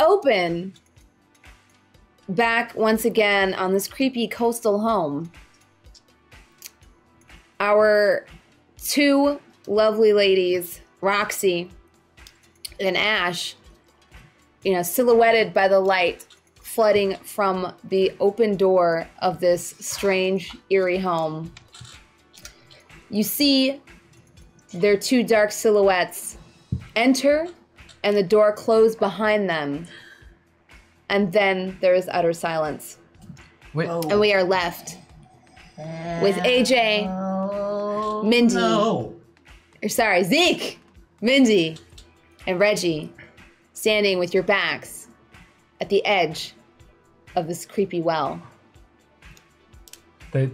open, back once again on this creepy coastal home, our two lovely ladies, Roxy and Ash, silhouetted by the light flooding from the open door of this strange, eerie home. You see their two dark silhouettes enter and the door close behind them. And then there is utter silence. Wait. And we are left with AJ, Mindy, Zeke, Mindy, and Reggie standing with your backs at the edge of this creepy well. They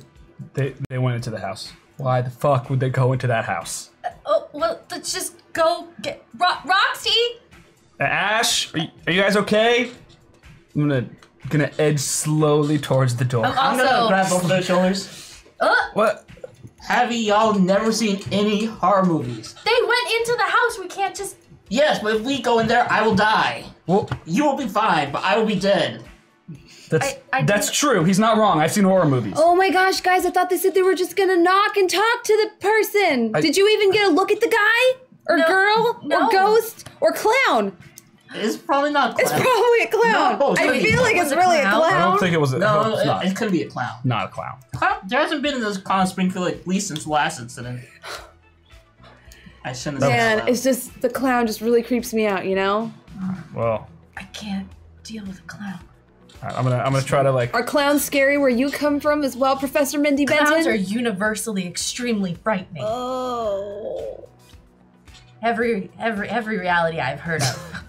went into the house. Why the fuck would they go into that house? Well, let's just go get Roxy. Ash, are you guys okay? I'm gonna edge slowly towards the door. I'm gonna grab both of their shoulders. What? Have y'all never seen any horror movies? They went into the house. We can't just. Yes, but if we go in there, I will die. Well, you will be fine, but I will be dead. That's true. He's not wrong. I've seen horror movies. Oh my gosh, guys, I thought they said they were just gonna knock and talk to the person. Did you even get a look at the guy? Or girl? No. Or ghost? Or clown? It's probably not a clown. It's probably a clown. No, I feel like it's really a clown. I don't think it was. No, it's not. It could be a clown. Not a clown. There hasn't been in this clown Springfield at least since the last incident. I shouldn't have Man, said it's just, the clown just really creeps me out, Well, I can't deal with a clown. I'm gonna try to Are clowns scary where you come from as well, Professor Mindy Benton? Clowns are universally extremely frightening. Oh. Every reality I've heard of,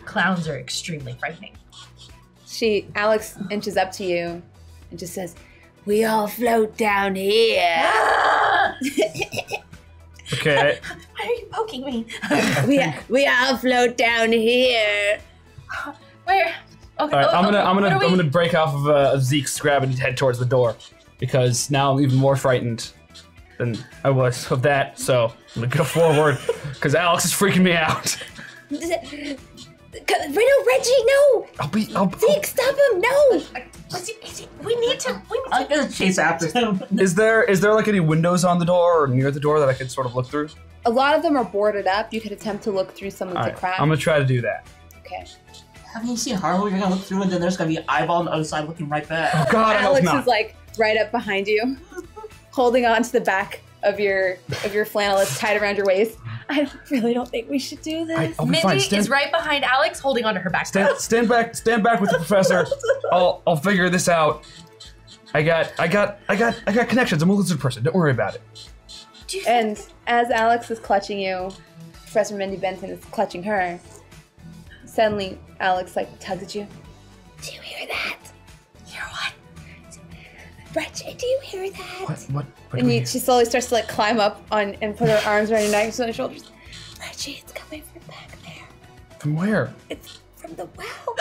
clowns are extremely frightening. Alex inches up to you and just says, "We all float down here." Okay. Why are you poking me? we all float down here. Where? Okay, All right, I'm gonna break off of Zeke's grab and head towards the door because now I'm even more frightened than I was of that. So I'm gonna go forward because Alex is freaking me out. No, Reggie, no! Zeke, stop him! No! We need to. I'm gonna chase after him. Is there like any windows on the door or near the door that I could sort of look through? A lot of them are boarded up. You could attempt to look through some of the cracks. I'm gonna try to do that. Okay. Haven't you seen horror movie? You're gonna look through and then there's gonna be an eyeball on the other side looking right back. Oh God, Alex is like right up behind you, holding on to the back of your flannel that's tied around your waist. I really don't think we should do this. Mindy is right behind Alex, holding onto her back. Stand back with the professor. I'll figure this out. I got connections. I'm a lizard person. Don't worry about it. And as Alex is clutching you, Professor Mindy Benton is clutching her. Suddenly, Alex tugs at you. Do you hear that? Hear what? Reggie, do you hear that? What And she slowly starts to climb up on and put her arms around your neck and shoulders. Reggie, it's coming from back there. From where? It's from the well.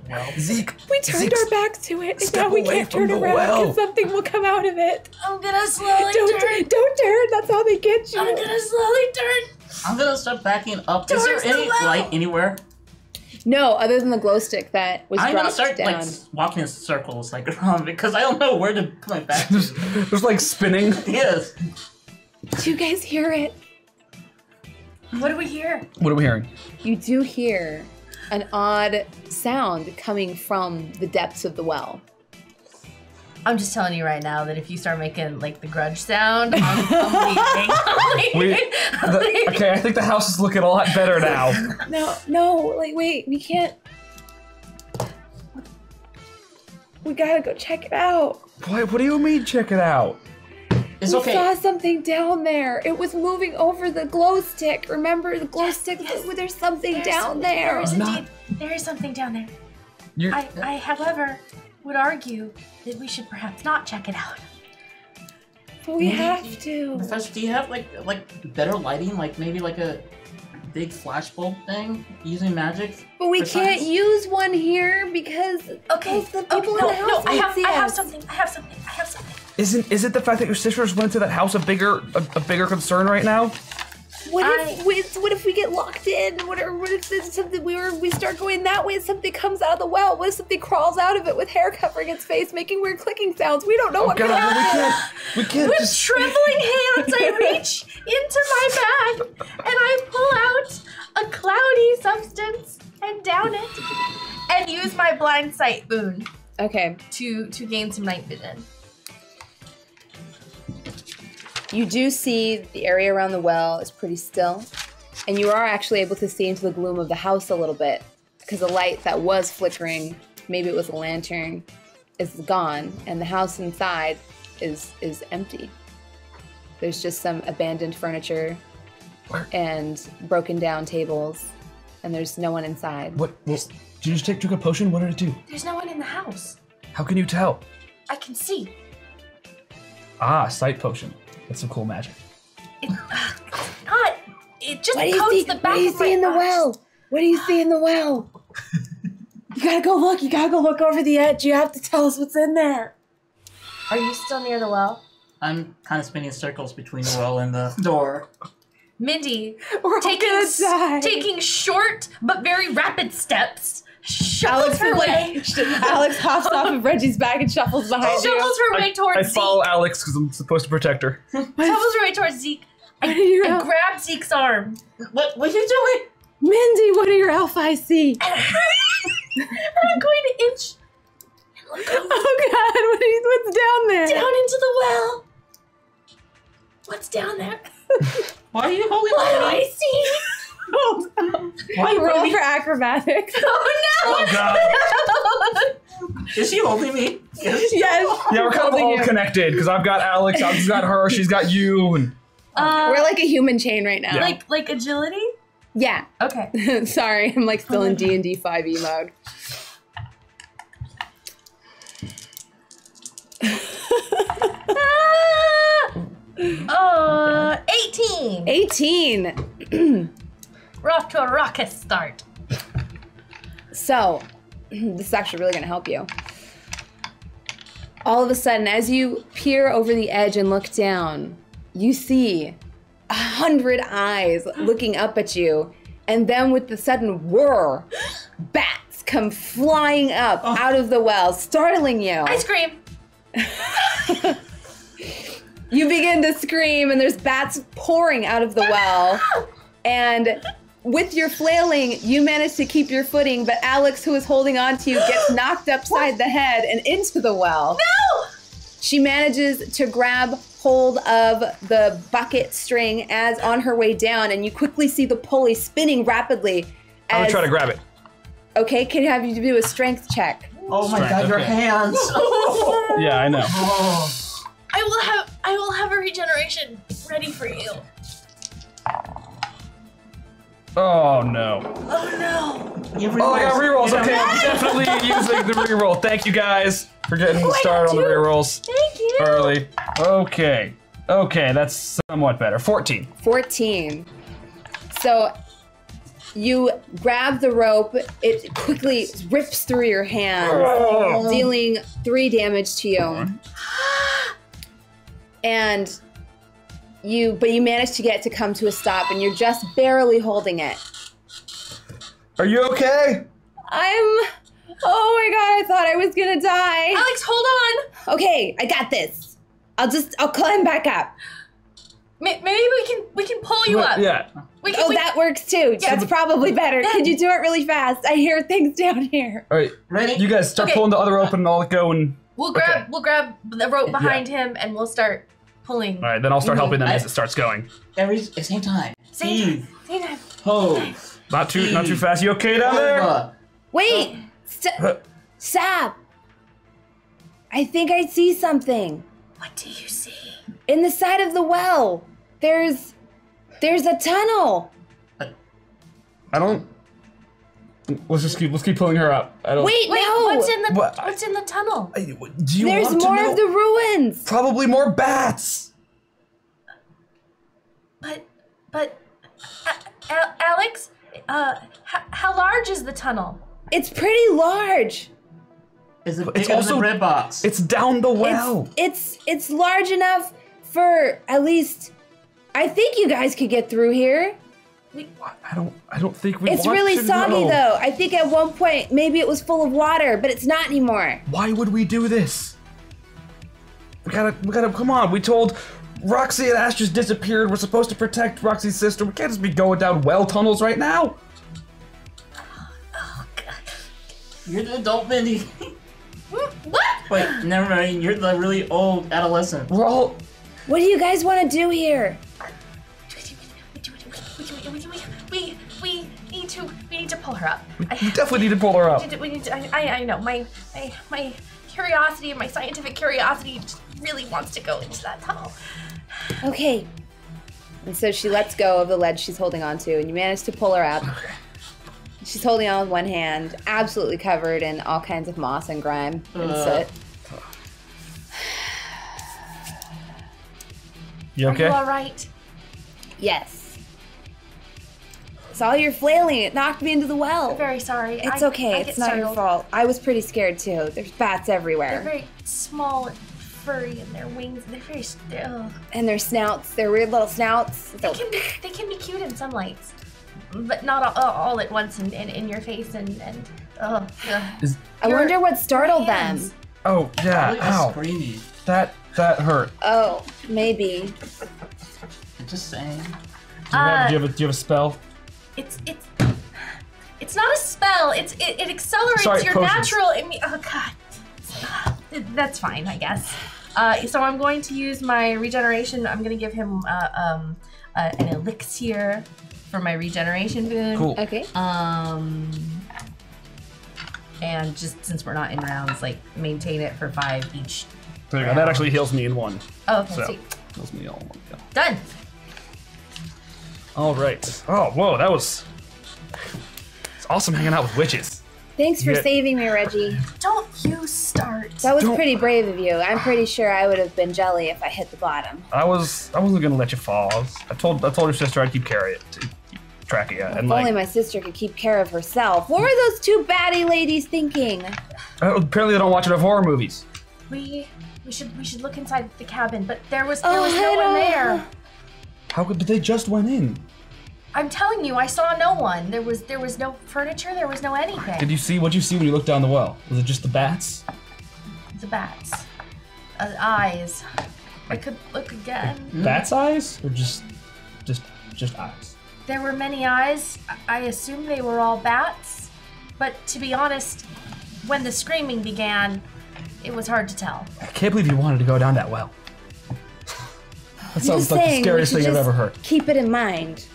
Well, Zeke. We turned our backs to it, and now we can't turn around because something will come out of it. I'm gonna slowly turn. Don't turn. That's how they get you. I'm gonna slowly turn. I'm gonna start backing up. Is there any light anywhere? No, other than the glow stick that was dropped down. I'm gonna start walking in circles around because I don't know where to put my back. There's spinning. Yes. Do you guys hear it? What do we hear? What are we hearing? You do hear an odd sound coming from the depths of the well. I'm just telling you right now that if you start making the grudge sound, I'm leaving. Okay, I think the house is looking a lot better now. No, wait, we can't. We gotta go check it out. What do you mean check it out? It's we okay. saw something down there. It was moving over the glow stick. Remember the glow stick? Yes. There's something down there. There is something down there. I, however, would argue that we should perhaps not check it out. But we have to. Professor, do you have better lighting? Maybe a big flashbulb thing using magic? But we can't use one here because the people in the house. I have something. Is it the fact that your sisters went to that house a bigger concern right now? What if we get locked in? What if there's something we start going that way and something comes out of the well? What if something crawls out of it with hair covering its face, making weird clicking sounds? We don't know what could happen. We can't. With trembling hands, I reach into my bag and I pull out a cloudy substance and down it and use my blind sight boon. Okay. To gain some night vision. You do see the area around the well is pretty still, and you are actually able to see into the gloom of the house a little bit, because the light that was flickering, maybe it was a lantern, is gone, and the house inside is empty. There's just some abandoned furniture and broken down tables, and there's no one inside. What? Did you just took a potion? What did it do? There's no one in the house. How can you tell? I can see. Ah, sight potion. That's some cool magic. It just What do you coats see? the back What do you of my see in the eyes. well? What do you see in the well? You gotta go look. You gotta go look over the edge. You have to tell us what's in there. Are you still near the well? I'm kind of spinning circles between the well and the door. Mindy, We're all gonna die. taking short but very rapid steps, Alex shuffles her way. Alex hops off of Reggie's back and shuffles behind you. Shuffles her way towards I Zeke. follow Alex because I'm supposed to protect her. Shuffles her way towards Zeke. What are you I grab Zeke's arm. What are you doing? Mindy, what do your elf eyes see? And I'm going to inch and look over Oh God, what's down there? down into the well. What's down there? Why are you holding What do me? I see? Why are you Roll holding for me? acrobatics. Oh no! Oh God. Is she holding me? Yes. Yeah, we're kind of Holding all you. connected because I've got Alex, I've got her, she's got you, and We're like a human chain right now. Yeah. like agility? Yeah. Okay. Sorry, I'm like still in D&D 5e mode. Ah! 18. 18. We're off to a raucous start. So, this is actually really going to help you. All of a sudden, as you peer over the edge and look down, you see 100 eyes looking up at you, and then with the sudden whir, bats come flying up out of the well, startling you. I scream. You begin to scream, and there's bats pouring out of the well, and with your flailing, you manage to keep your footing, but Alex, who is holding on to you, gets knocked upside the head and into the well. No! She manages to grab hold of the bucket string as on her way down, and you quickly see the pulley spinning rapidly. I'm gonna try to grab it. Okay, can I have you do a strength check? Oh my Strength, God, your okay. hands! Yeah, I know. Oh. I will have a regeneration ready for you. Oh no. Oh no. You Oh, I got rerolls. Yeah. Okay, I'm definitely using the reroll. Thank you guys for getting I started got on the two. rerolls Thank you. early. Okay. Okay, that's somewhat better. 14. 14. So you grab the rope, it quickly rips through your hand, dealing 3 damage to you. And you manage to get to come to a stop, and you're just barely holding it. Are you okay? Oh my God, I thought I was gonna die. Alex, hold on. Okay, I got this. I'll climb back up. Maybe we can pull you up. Yeah. We can, Oh, that works too. That's probably better. Could you do it really fast? I hear things down here. All right. Ready? You guys start Okay. pulling the other rope and I'll go and... We'll grab the rope behind him and we'll start pulling. All right, then I'll start helping them as it starts going. Every same time. Same time. Hove. Not too fast. You okay down there? Wait! Stop! I think I see something. What do you see? In the side of the well, there's a tunnel. I don't... Let's keep pulling her up. I don't... Wait, Wait, no! what's in the tunnel? Do you There's want to more know? of the ruins. Probably more bats. But Alex, how large is the tunnel? It's pretty large. Is it It's bigger also- than the bread box? It's down the well. It's large enough for at least I think you guys could get through here. I don't think we It's want really to soggy, know. though. I think at one point, maybe it was full of water, but it's not anymore. Why would we do this? We gotta, come on. We told Roxy and Ash just disappeared. We're supposed to protect Roxy's sister. We can't just be going down well tunnels right now. Oh, God. You're the adult Mindy. What? Wait, never mind. You're the really old adolescent. We're all... What do you guys want to do here? We need to pull her up. We definitely need to pull her up. I know. My curiosity, my scientific curiosity really wants to go into that tunnel. Okay. And so she lets go of the ledge she's holding on to, and you manage to pull her up. Okay. She's holding on with one hand, absolutely covered in all kinds of moss and grime and soot. You okay? Are you all right? Yes. Saw your flailing. It knocked me into the well. I'm very sorry. It's okay. It's not your fault. I was pretty scared too. There's bats They're everywhere. very small and furry, and their wings. They're very. And their snouts. Their weird little snouts. They can be cute in some lights, but not all at once in your face and I wonder what startled them. Oh, yeah. Ow. Screamy. That hurt. Oh, maybe. Just saying. Do you have a spell? It's not a spell. It accelerates your potions. natural. Oh God, that's fine, I guess. So I'm going to use my regeneration. I'm going to give him an elixir for my regeneration boon. Cool. Okay. And just since we're not in rounds, like maintain it for 5 each. There you go. That actually heals me in 1. Oh, okay, So, sweet. heals me all in 1. Yeah. Done. All right. Oh, whoa, it's awesome hanging out with witches. Thanks for Yeah. saving me, Reggie. Don't you start. That was Don't- pretty brave of you. I'm pretty sure I would have been jelly if I hit the bottom. I wasn't gonna let you fall. I told your sister I'd keep keep track of you. And If only my sister could keep care of herself. What were those two baddie ladies thinking? apparently they don't watch enough horror movies. We should look inside the cabin, but there was Oh, no one there. How could? But they just went in. I'm telling you, I saw no one. There was no furniture. There was no anything. What'd you see when you looked down the well? Was it just the bats? The bats, eyes. I could look again. Bats' eyes, or just eyes? There were many eyes. I assume they were all bats, but to be honest, when the screaming began, it was hard to tell. I can't believe you wanted to go down that well. That sounds Just like the saying, scariest we thing should I've ever just heard. Keep it in mind.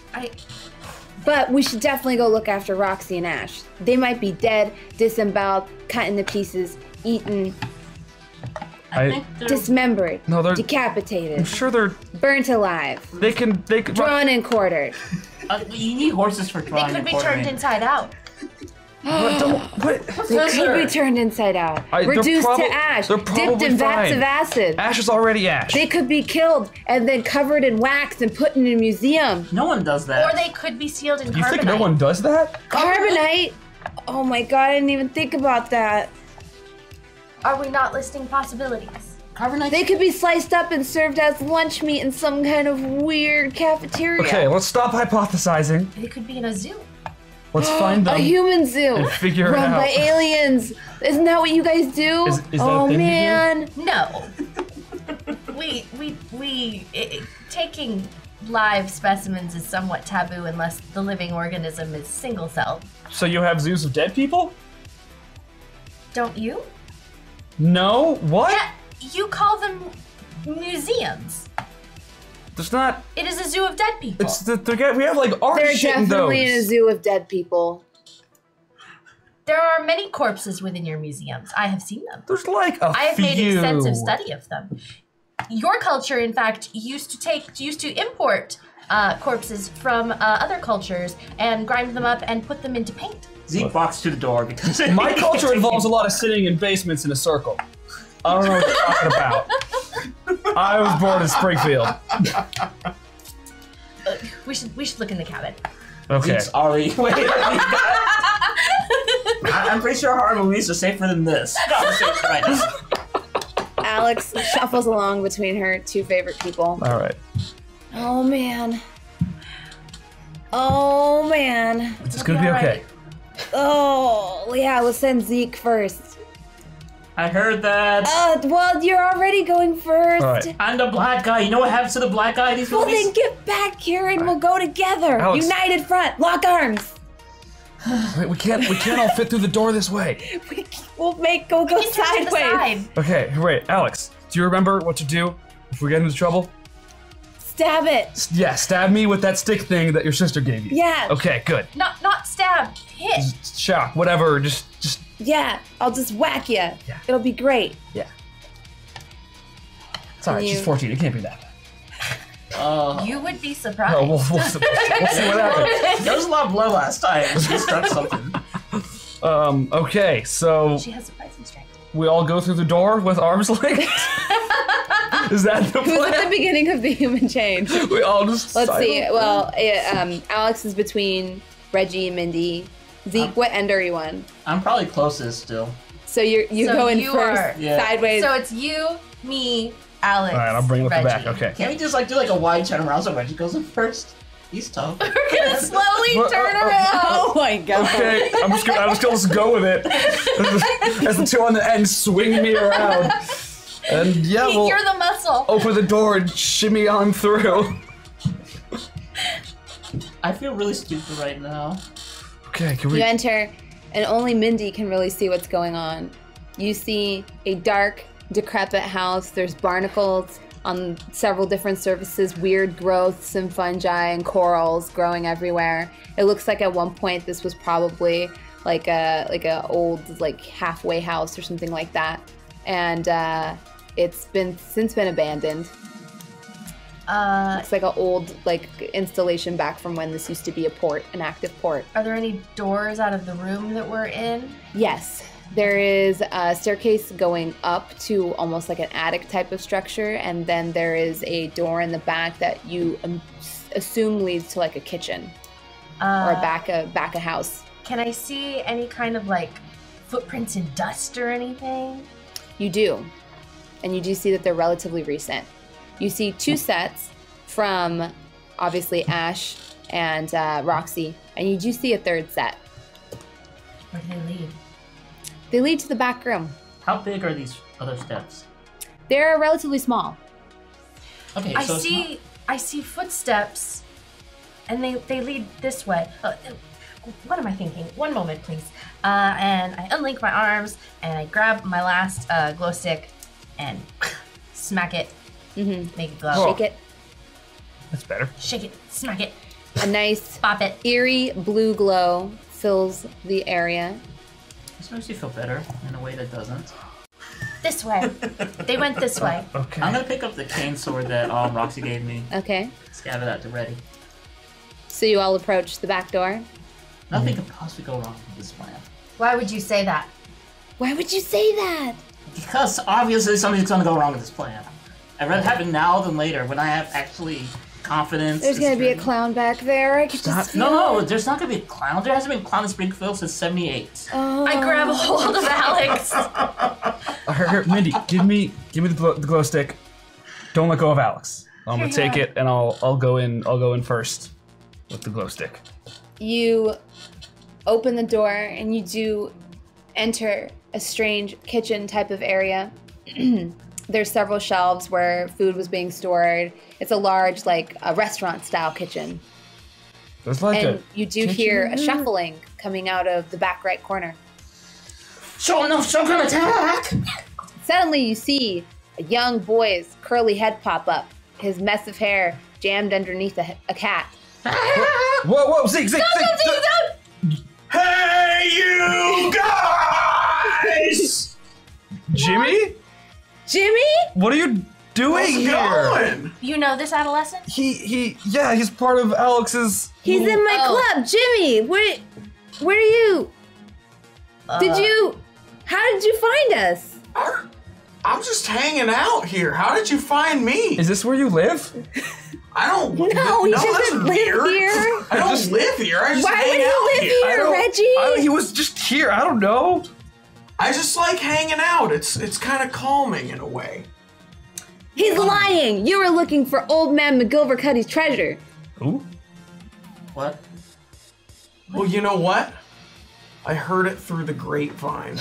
But we should definitely go look after Roxy and Ash. They might be dead, disemboweled, cut into pieces, eaten, I think they're... dismembered, No, they're- I'm decapitated, sure they're. burnt alive, They can. drawn and quartered. you need horses for They drawing could and be quartering. turned inside out. What? They could be turned inside out, They're reduced prob- to ash, they're dipped probably in vats fine. of acid. Ash is already Ash. They could be killed and then covered in wax and put in a museum. No one does that. Or they could be sealed in You carbonite. think no one does that? Carbonite? Oh my god, I didn't even think about that. Are we not listing possibilities? Carbonite. They could be sliced up and served as lunch meat in some kind of weird cafeteria. Okay, let's stop hypothesizing. They could be in a zoo. Let's find them. A human zoo and figure it run by out. aliens. Isn't that what you guys do? Is that oh a thing you do? man. No. Taking live specimens is somewhat taboo unless the living organism is single celled. So you have zoos of dead people? Don't you? No. What? Yeah, you call them museums. There's not. It is a zoo of dead people. It's we have like art They're shit in definitely in a those. zoo of dead people. There are many corpses within your museums. I have seen them. There's like a I have few. made extensive study of them. Your culture, in fact, used to import corpses from other cultures and grind them up and put them into paint. Zeke walks to the door because My culture involves a lot of sitting in basements in a circle. I don't know what you're talking about. I was born in Springfield. We should look in the cabin. Okay. Zeke's already. Wait. I'm pretty sure horror movies are safer than this conversation right now. Alex shuffles along between her two favorite people. All right. Oh man. Oh man. It's gonna be okay. Oh yeah, let's send Zeke first. I heard that. Well, you're already going first. All right. I'm the black guy. You know what happens to the black guy in these Well, movies? then get back here and we'll go together. Alex. United front, lock arms. Wait, we can't all fit through the door this way. We'll go You turn to the sideways. side. Okay, wait, Alex, do you remember what to do if we get into trouble? Stab it. Yeah, stab me with that stick thing that your sister gave you. Yeah. Okay, good. Not stab. Hit. Shock, whatever, just Yeah, I'll just whack you. Yeah. It'll be great. yeah. It's alright, she's 14, it can't be that bad. You would be surprised. Oh, we'll see what happens. There was a lot of blood last time. She struck something. Okay, so She has surprising strength. we all go through the door with arms linked? Is that the Who's at the plan? beginning of the human chain? We all just Let's see. silent? Well, Alex is between Reggie and Mindy. Zeke, what end are you on? I'm probably closest still. So you So go in you first, are- Yeah. sideways. So it's you, me, Alex. Alright, I'll bring it up the back, Reggie. okay. Can't we just like do like a wide turn around so Reggie goes in first? He's tough. We're gonna slowly turn around. Oh my god. Okay, I'm just gonna just go with it. As the two on the end swing me around. And yeah, we'll You're the muscle. open the door and shimmy on through. I feel really stupid right now. Okay, can You we... enter, and only Mindy can really see what's going on. You see a dark, decrepit house. There's barnacles on several different surfaces, weird growths and fungi and corals growing everywhere. It looks like at one point this was probably like a old like halfway house or something like that, and it's since been abandoned. It's like an old like installation back from when this used to be a port, an active port. Are there any doors out of the room that we're in? Yes, there is a staircase going up to almost like an attic type of structure, and then there is a door in the back that you assume leads to like a kitchen or a back of house. Can I see any kind of like footprints in dust or anything? You do, and you do see that they're relatively recent. You see two sets from obviously Ash and Roxy, and you do see a third set. Where do they lead? They lead to the back room. How big are these other steps? They're relatively small. Okay, I so it's see. I see footsteps, and they lead this way. What am I thinking? One moment, please. And I unlink my arms, and I grab my last glow stick, and smack it. Mm-hmm. Make it glow. Shake it. That's better. Shake it. Smack it. A nice Pop it. eerie blue glow fills the area. This makes you feel better in a way that doesn't. This way. They went this way. Okay. I'm gonna pick up the cane sword that Roxy gave me. Okay. Scab it out to ready. So you all approach the back door. Nothing could possibly go wrong with this plan. Why would you say that? Why would you say that? Because obviously something's gonna go wrong with this plan. I'd rather have it now than later when I have actually confidence. There's gonna be a strength. clown back there. I could just feel No, it. there's not gonna be a clown. There hasn't been a clown in Springfield since '78. Oh. I grab a hold of Alex. Here, Mindy, give me the glow stick. Don't let go of Alex. I'm gonna take it and I'll go in first with the glow stick. You open the door and you do enter a strange kitchen type of area. There's several shelves where food was being stored. It's a large, like a restaurant-style kitchen. There's like And a you do kitchen hear in a there? shuffling coming out of the back right corner. Show enough, show gonna attack! Suddenly you see a young boy's curly head pop up, his mess of hair jammed underneath a cat. Whoa, Zeke! Hey, you guys! Jimmy? Jimmy? What are you doing How's it here? going? You know this adolescent? He's part of Alex's. He's in my Oh. club. Jimmy, where are you? How did you find us? I'm just hanging out here. How did you find me? Is this where you live? I don't. No, he that's doesn't live weird. here. I don't live here. I just Why hang would he out live here, Reggie? He was just here. I don't know. I just like hanging out. It's kind of calming in a way. He's lying! You were looking for old man McGilvercuddy's treasure. Ooh. What? Well, you know what? I heard it through the grapevine.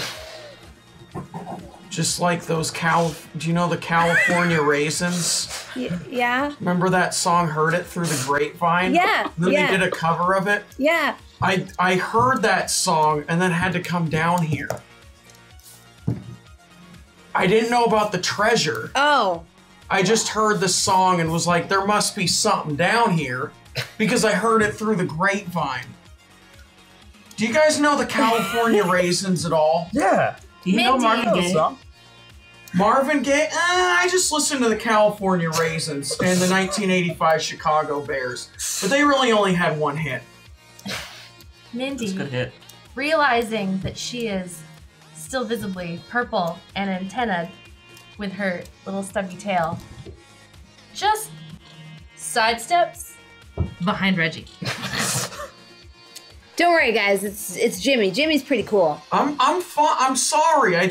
Just like those do you know the California Raisins? Yeah? Remember that song, Heard It Through the Grapevine? Yeah, And then yeah. they did a cover of it? Yeah. I heard that song and then had to come down here. I didn't know about the treasure. Oh. I just heard the song and was like, there must be something down here because I heard it through the grapevine. Do you guys know the California Raisins at all? Yeah. Do you know Minty. Marvin Gaye? Song? Marvin Gaye? I just listened to the California Raisins and the 1985 Chicago Bears, but they really only had one hit. Mindy, That's a good hit. realizing that she is still visibly purple and antennaed with her little stubby tail, just sidesteps behind Reggie. Don't worry, guys. It's Jimmy. Jimmy's pretty cool. I'm sorry. I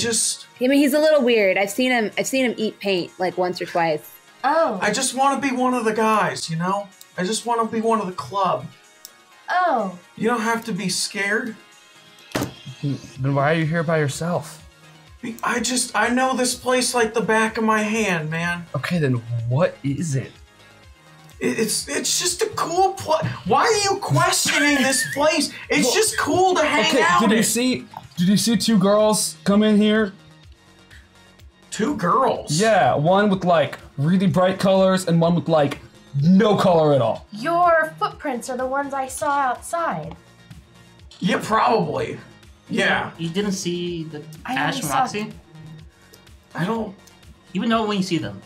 mean, he's a little weird. I've seen him eat paint like once or twice. Oh. just want to be one of the guys, you know? I just want to be one of the club. Oh. You don't have to be scared. Then why are you here by yourself? I know this place like the back of my hand, man. Okay, then what is it? It's just a cool place. Why are you questioning this place? It's just cool to hang out Did in. you see two girls come in here? Two girls? Yeah, one with like really bright colors and one with like no color at all. Your footprints are the ones I saw outside. Yeah, probably. Yeah. You didn't see the I Ash only and saw- Roxy? I don't. You would know when you see them.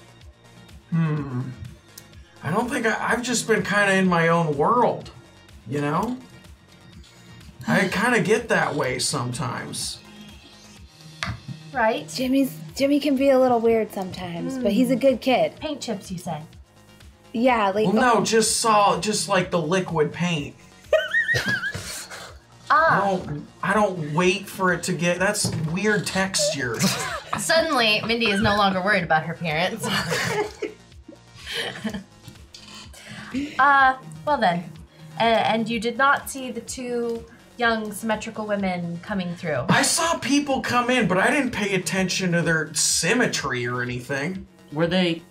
I don't think I've just been kind of in my own world, you know? I kind of get that way sometimes. Right? Jimmy can be a little weird sometimes, but he's a good kid. Paint chips, you said. Yeah, like Well, no, just like the liquid paint. I don't wait for it to get. That's weird texture. Suddenly, Mindy is no longer worried about her parents. Well then. And you did not see the two young symmetrical women coming through. I saw people come in, but I didn't pay attention to their symmetry or anything. Were they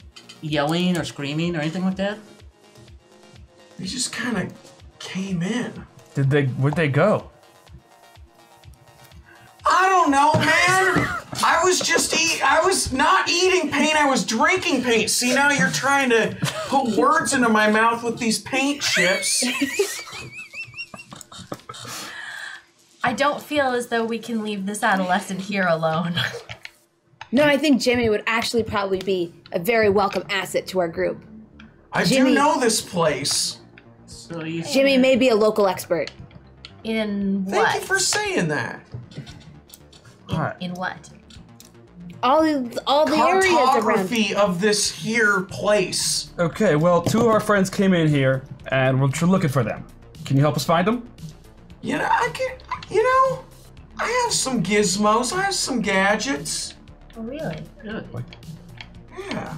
yelling or screaming or anything like that? They just kind of came in. Where'd they go? I don't know, man. I was not eating paint. I was drinking paint. See, now you're trying to put words into my mouth with these paint chips. I don't feel as though we can leave this adolescent here alone. No, I think Jimmy would actually probably be a very welcome asset to our group. I Jimmy. do know this place. So you Jimmy may be a local expert. In Thank what? you for saying that. Alright. In what? All the areas around. Cartography of this here place. Okay, well, two of our friends came in here and we're looking for them. Can you help us find them? You know, I have some gizmos. I have some gadgets. Oh, really? Really? Yeah.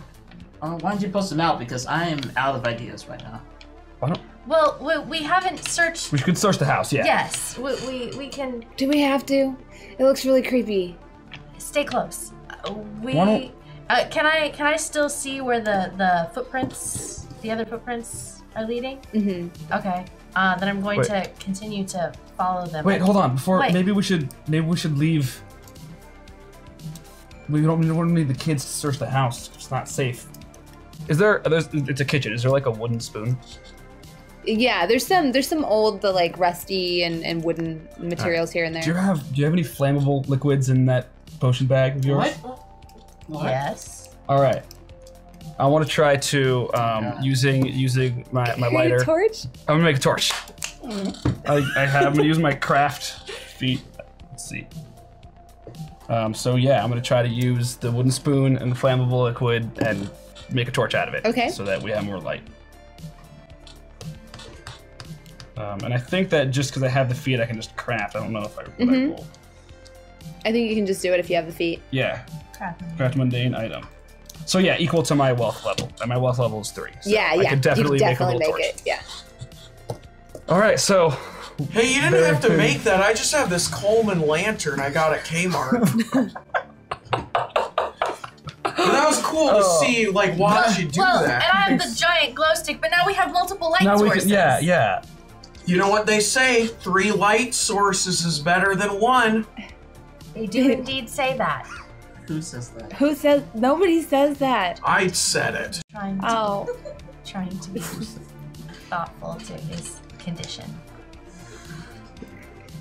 Why don't you post them out? Because I am out of ideas right now. Why don't Well, we haven't searched. we could search the house? Yeah. Yes, we can Do we have to? It looks really creepy. stay close. Why don't- Can I still see where the footprints, the other footprints, are leading? Mm-hmm. Okay. Then I'm going Wait. to continue to follow them. Wait, hold on. Before Wait. maybe we should leave. We don't need the kids to search the house. It's not safe. It's a kitchen. Is there like a wooden spoon? Yeah, there's some old, the like rusty and wooden materials here and there. Do you have any flammable liquids in that potion bag of yours? What? Yes. All right. I want to try to using my lighter. Torch? I'm gonna make a torch. I'm gonna use my craft feet. Let's see. So yeah, I'm gonna try to use the wooden spoon and the flammable liquid and make a torch out of it. Okay. So that we have more light. And I think that just because I have the feet, I can just craft. I don't know if I roll. I think you can just do it if you have the feet. Yeah. Crap. Craft mundane item. So yeah, equal to my wealth level, and my wealth level is 3. So Yeah, I could definitely, you could definitely make a little make torch. it. Yeah. All right, so Hey, you didn't have to make that. I just have this Coleman lantern I got at Kmart. But that was cool to see, like, watch you do Well, that. and I have the giant glow stick, but now we have multiple light now we sources. can, yeah. You know what they say? 3 light sources is better than 1. They do indeed say that. Who says that? Who says? Nobody says that. I said it. Trying to be thoughtful to his condition.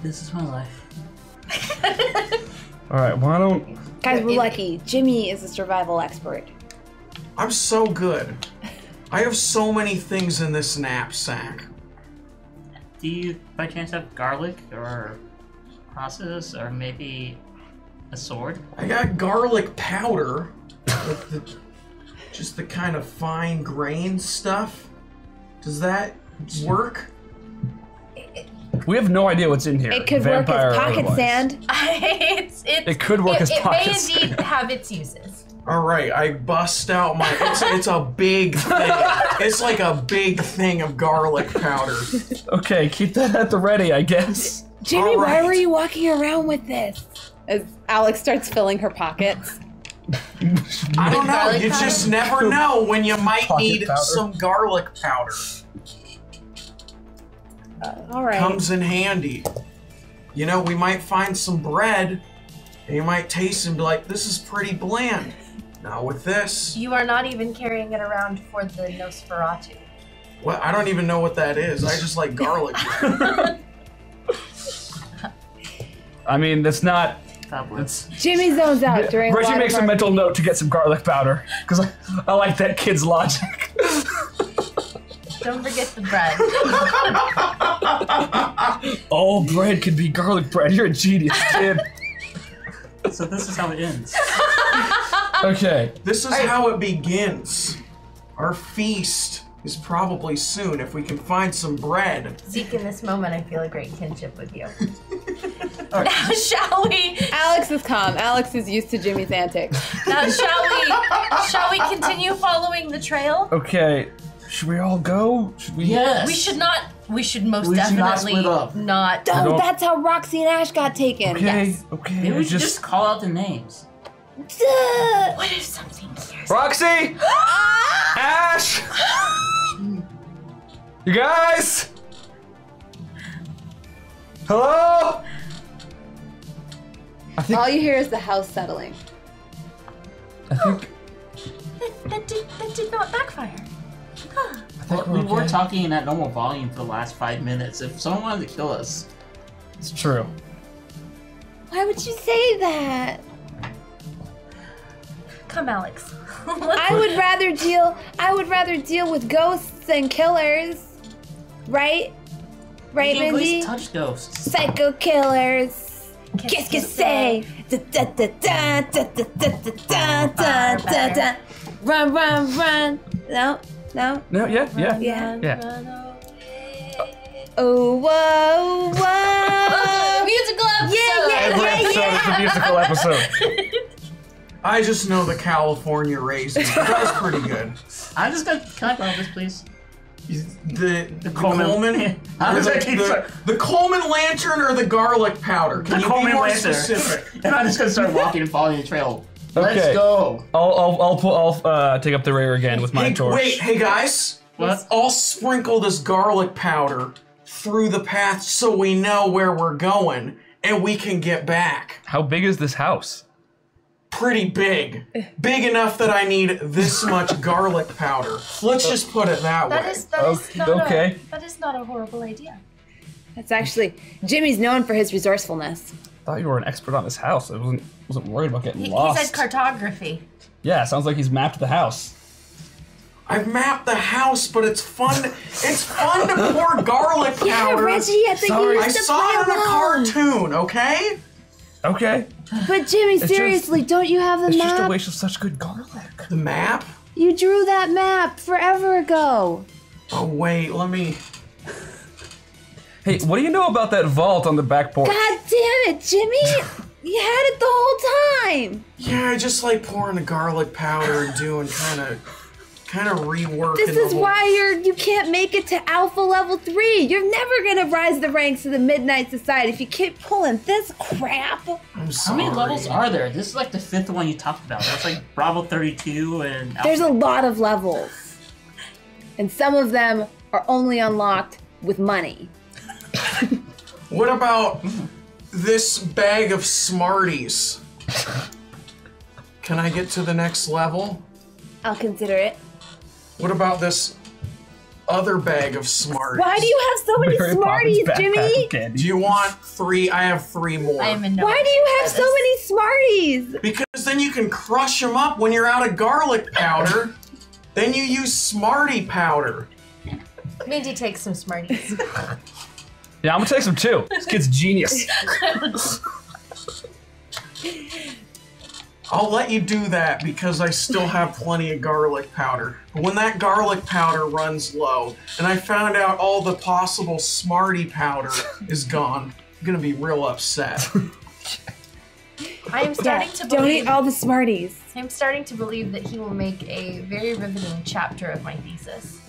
This is my life. All right, why don't... Guys, we're lucky. Jimmy is a survival expert. I'm so good. I have so many things in this knapsack. Do you, by chance, have garlic or crosses or maybe a sword? I got garlic powder. With just the kind of fine grain stuff. Does that work? We have no idea what's in here. It could work vampire as or pocket otherwise. sand. It could work as pocket It may sand. indeed have its uses. All right, I bust out my. It's a big thing. It's like a big thing of garlic powder. Okay, keep that at the ready, I guess. Jimmy, All why right. were you walking around with this? As Alex starts filling her pockets. I don't know. Garlic You powder? just never know when you might Pocket need powder. some garlic powder. All right. Comes in handy. You know, we might find some bread, and you might taste and be like, "This is pretty bland." Not with this. You are not even carrying it around for the Nosferatu. Well, I don't even know what that is. I just like garlic. I mean, that's not... Goblets. Jimmy zones out during Reggie water makes a park. mental note to get some garlic powder, because I like that kid's logic. Don't forget the bread. All bread can be garlic bread. You're a genius, kid. So this is how it ends. Okay. This is how it begins. Our feast is probably soon if we can find some bread. Zeke, in this moment, I feel a great kinship with you. Now, shall we? Alex is calm. Alex is used to Jimmy's antics. Now, shall we continue following the trail? Okay. Should we all go? Should we? Yes. We should not. We should most We should not definitely split up. not. Oh, don't- that's how Roxy and Ash got taken. Okay. Yes. Okay. Maybe I we should just call out the names. Duh. What if something cares? Roxy! Ash! You guys? Hello? I think. All you hear is the house settling. I think. That did not backfire. Well, we're we were okay. talking at normal volume for the last 5 minutes. If someone wanted to kill us, It's true. Why would you say that? Come, Alex. I would rather deal with ghosts than killers. Right? Right, you can't Mindy? please touch ghosts. Psycho killers. Qu'est-ce que c'est? Da, da, da, da, da, da, da, da, da, da, da. Run, run, run. No? No, yeah. Yeah. Yeah. Oh, whoa, whoa. Musical episode. Every episode is a musical episode. I just know the California raisins. That was pretty good. I'm just gonna. Can I borrow this, please? The Coleman. Coleman. How does the, that keep the Coleman lantern or the garlic powder? Can you be more specific? And I'm just gonna start walking and following the trail. Let's Okay. go. I'll take up the rear again with my Hey, torch. wait, hey guys. What? I'll sprinkle this garlic powder through the path so we know where we're going and we can get back. How big is this house? Pretty big. Big enough that I need this much garlic powder. Let's just put it that way. That is not a horrible idea. That's actually, Jimmy's known for his resourcefulness. I thought you were an expert on this house. I wasn't worried about getting He lost. said cartography. Yeah, sounds like he's mapped the house. I've mapped the house, but it's fun. It's fun to pour garlic powder. Yeah, Reggie, I think Sorry. you I used to saw play it in a along. cartoon, okay? Okay. But Jimmy, just- seriously, don't you have the It's just a map? waste of such good garlic. The map? You drew that map forever ago. Oh, wait, let me... Hey, what do you know about that vault on the back porch? God damn it, Jimmy! You had it the whole time. Yeah, I just like pouring the garlic powder and doing kind of reworking. This is why you can't make it to alpha level 3. You're never gonna rise the ranks of the Midnight Society if you keep pulling this crap. I'm How sorry. many levels are there? This is like the 5th one you talked about. That's like Bravo 32 and... There's a lot of levels. And some of them are only unlocked with money. What about this bag of Smarties? Can I get to the next level? I'll consider it. What about this other bag of Smarties? Why do you have so many Mary Smarties, Poppins backpack Jimmy? of candy. Do you want 3? I have 3 more. I am in no Why do you have so many Smarties? Because then you can crush them up when you're out of garlic powder. Then you use Smartie powder. Mindy takes some Smarties. Yeah, I'm gonna take some too. This kid's genius. I'll let you do that because I still have plenty of garlic powder. But when that garlic powder runs low, and I found out all the possible Smartie powder is gone, I'm gonna be real upset. I am starting to Don't believe. eat all the Smarties. I'm starting to believe that he will make a very riveting chapter of my thesis.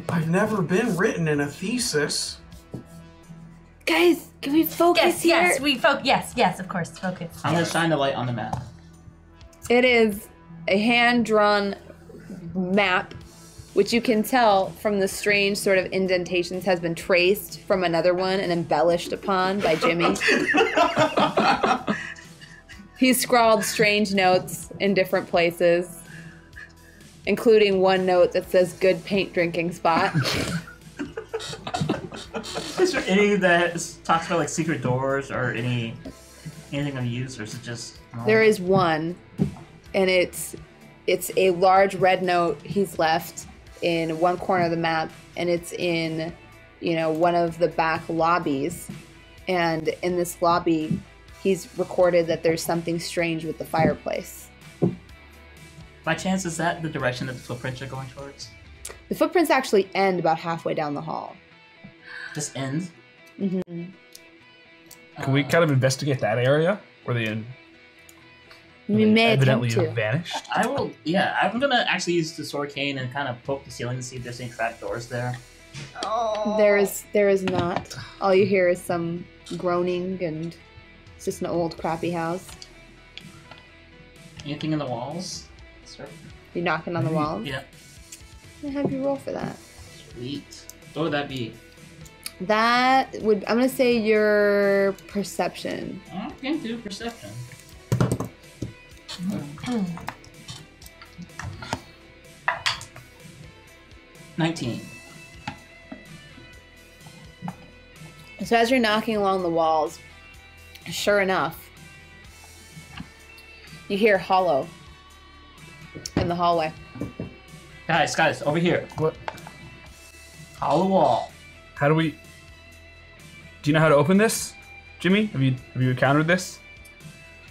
I've never been written in a thesis. Guys, can we focus Yes, here? yes, we focus. Yes, of course, focus. I'm gonna shine the light on the map. It is a hand-drawn map, which you can tell from the strange sort of indentations has been traced from another one and embellished upon by Jimmy. He's scrawled strange notes in different places, including one note that says good paint drinking spot. Is there any that talks about like secret doors or anything of use, or is it just... There is one, and it's a large red note he's left in one corner of the map, and it's in, one of the back lobbies. And in this lobby, he's recorded that there's something strange with the fireplace. By chance, is that the direction that the footprints are going towards? The footprints actually end about halfway down the hall. This ends? Mm-hmm. Can we kind of investigate that area where they We may evidently attempt to. vanished? I will, yeah, I'm gonna actually use the sword cane and kind of poke the ceiling to see if there's any trap doors there. Oh. There is not. All you hear is some groaning, and it's just an old crappy house. Anything in the walls? Sir? You're knocking on the walls. Yeah. I'm gonna have you roll for that. Sweet. What would that be? That would, I'm gonna say your perception. I can do perception. 19. So as you're knocking along the walls, sure enough, you hear hollow in the hallway. Guys, over here. What? Hollow wall. How do we? Do you know how to open this, Jimmy? Have you encountered this?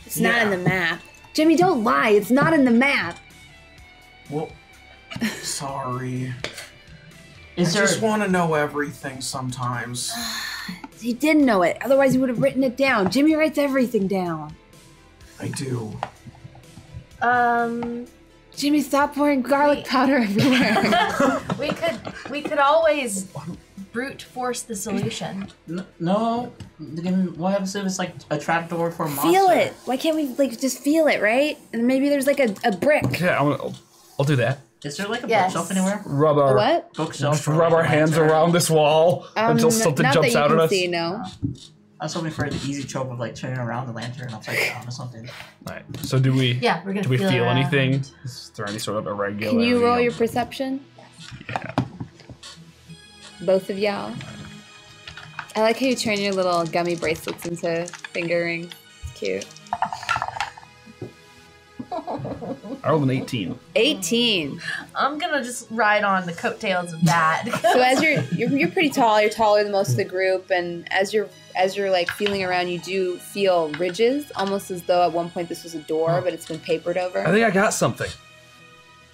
It's not in the map. Jimmy, don't lie. It's not in the map. Well, sorry. Is I there? just want to know everything sometimes. He didn't know it. Otherwise, he would have written it down. Jimmy writes everything down. I do. Jimmy, stop pouring garlic powder everywhere. we could always brute force the solution. No. Then what happens if it's like a trap door for a monster? Feel it. Why can't we just feel it, right? And maybe there's like a brick. Yeah, I'll do that. Is there like a Yes. bookshelf anywhere? Rub our What? Bookshelf. just or rub like our a hands lantern? around this wall until something not jumps that you out can at us. see, no. I was hoping for the easy trope of like turning around the lantern upside down or something. Right. So do we? Yeah, we're gonna Do we feel around. anything? Is there any sort of irregularity? Can you roll your perception? Yeah. Both of y'all. I like how you turn your little gummy bracelets into finger rings. It's cute. I rolled an 18. 18. I'm gonna just ride on the coattails of that. So as you're pretty tall, you're taller than most of the group, and as you're like feeling around, you do feel ridges, almost as though at one point this was a door, but it's been papered over. I think I got something.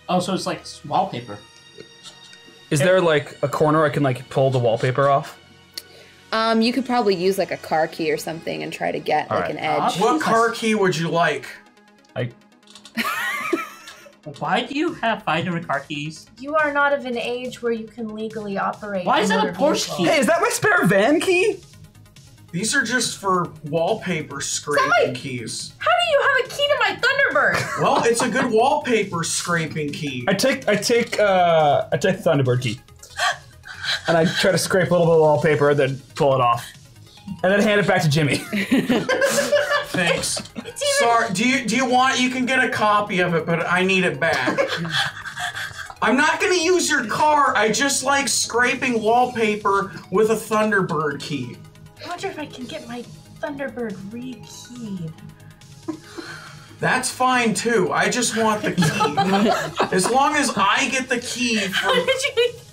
Oh, so it's like wallpaper. Is there like a corner I can like pull the wallpaper off? You could probably use like a car key or something and try to get like right. an edge. What car key would you like? Why do you have 5 different car keys? You are not of an age where you can legally operate. Why is that a motor Porsche vehicle. key? Hey, is that my spare van key? These are just for wallpaper scraping keys. How do you have a key to my Thunderbird? Well, it's a good wallpaper scraping key. I take the Thunderbird key, and I try to scrape a little bit of wallpaper, then pull it off, and then hand it back to Jimmy. Thanks. Sorry. Do you want? You can get a copy of it, but I need it back. I'm not gonna use your car. I just like scraping wallpaper with a Thunderbird key. I wonder if I can get my Thunderbird re-keyed. That's fine too. I just want the key. As long as I get the key from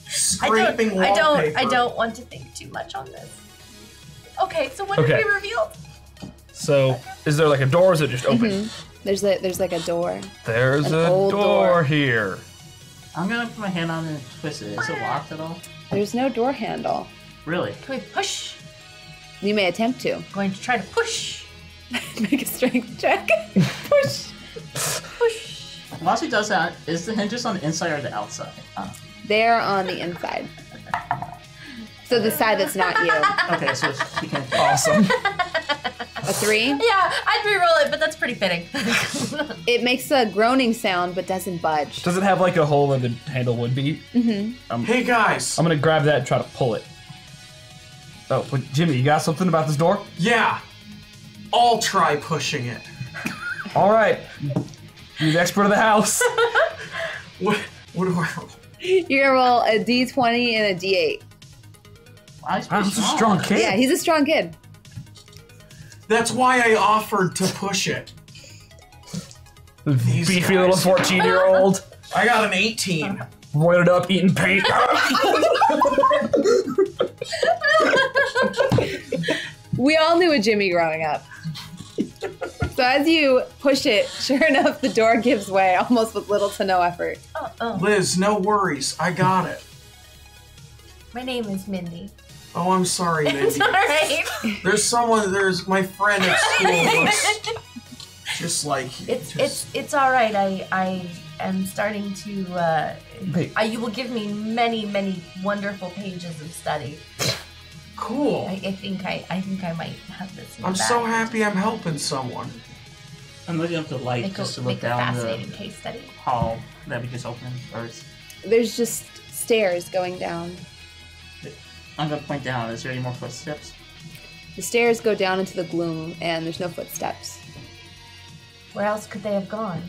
scraping wallpaper. I don't want to think too much on this. Okay, so what Okay. have we revealed? So, is there like a door, or is it just open? There's like a door. There's An a old door door. here. I'm gonna put my hand on it and twist it. Is it locked at all? There's no door handle. Really? Can we push? You may attempt to. Going to try to push. Make a strength check. Push. Push. Once he does that, is the hinges on the inside or the outside? They're on the inside. So the side that's not you. Okay, so he can. Awesome. A 3. Yeah, I'd re-roll it, but that's pretty fitting. It makes a groaning sound but doesn't budge. Does it have like a hole where the handle would be? Hey guys. I'm gonna grab that and try to pull it. Oh, but Jimmy, you got something about this door? Yeah. I'll try pushing it. All right. You're the expert of the house. What do I roll? You're gonna roll a d20 and a d8. Wow, he's pretty I'm a strong kid. Yeah, he's a strong kid. That's why I offered to push it. These Beefy guys. little 14-year-old. I got an 18. Roided up, eating paint. We all knew a Jimmy growing up. So as you push it, sure enough, the door gives way almost with little to no effort. Oh, Liz, no worries. I got it. my name is Mindy. Oh, I'm sorry, It's Mindy. alright. There's my friend at school looks just like you. It's alright. I am starting to. Wait. You will give me many wonderful pages of study. Cool. I think I might have this. In the I'm bag. so happy I'm helping someone. I'm looking up the light Make just to a look down fascinating the case study. hall that we just opened first. There's just stairs going down. I'm gonna point down. Is there any more footsteps? The stairs go down into the gloom and there's no footsteps. Where else could they have gone?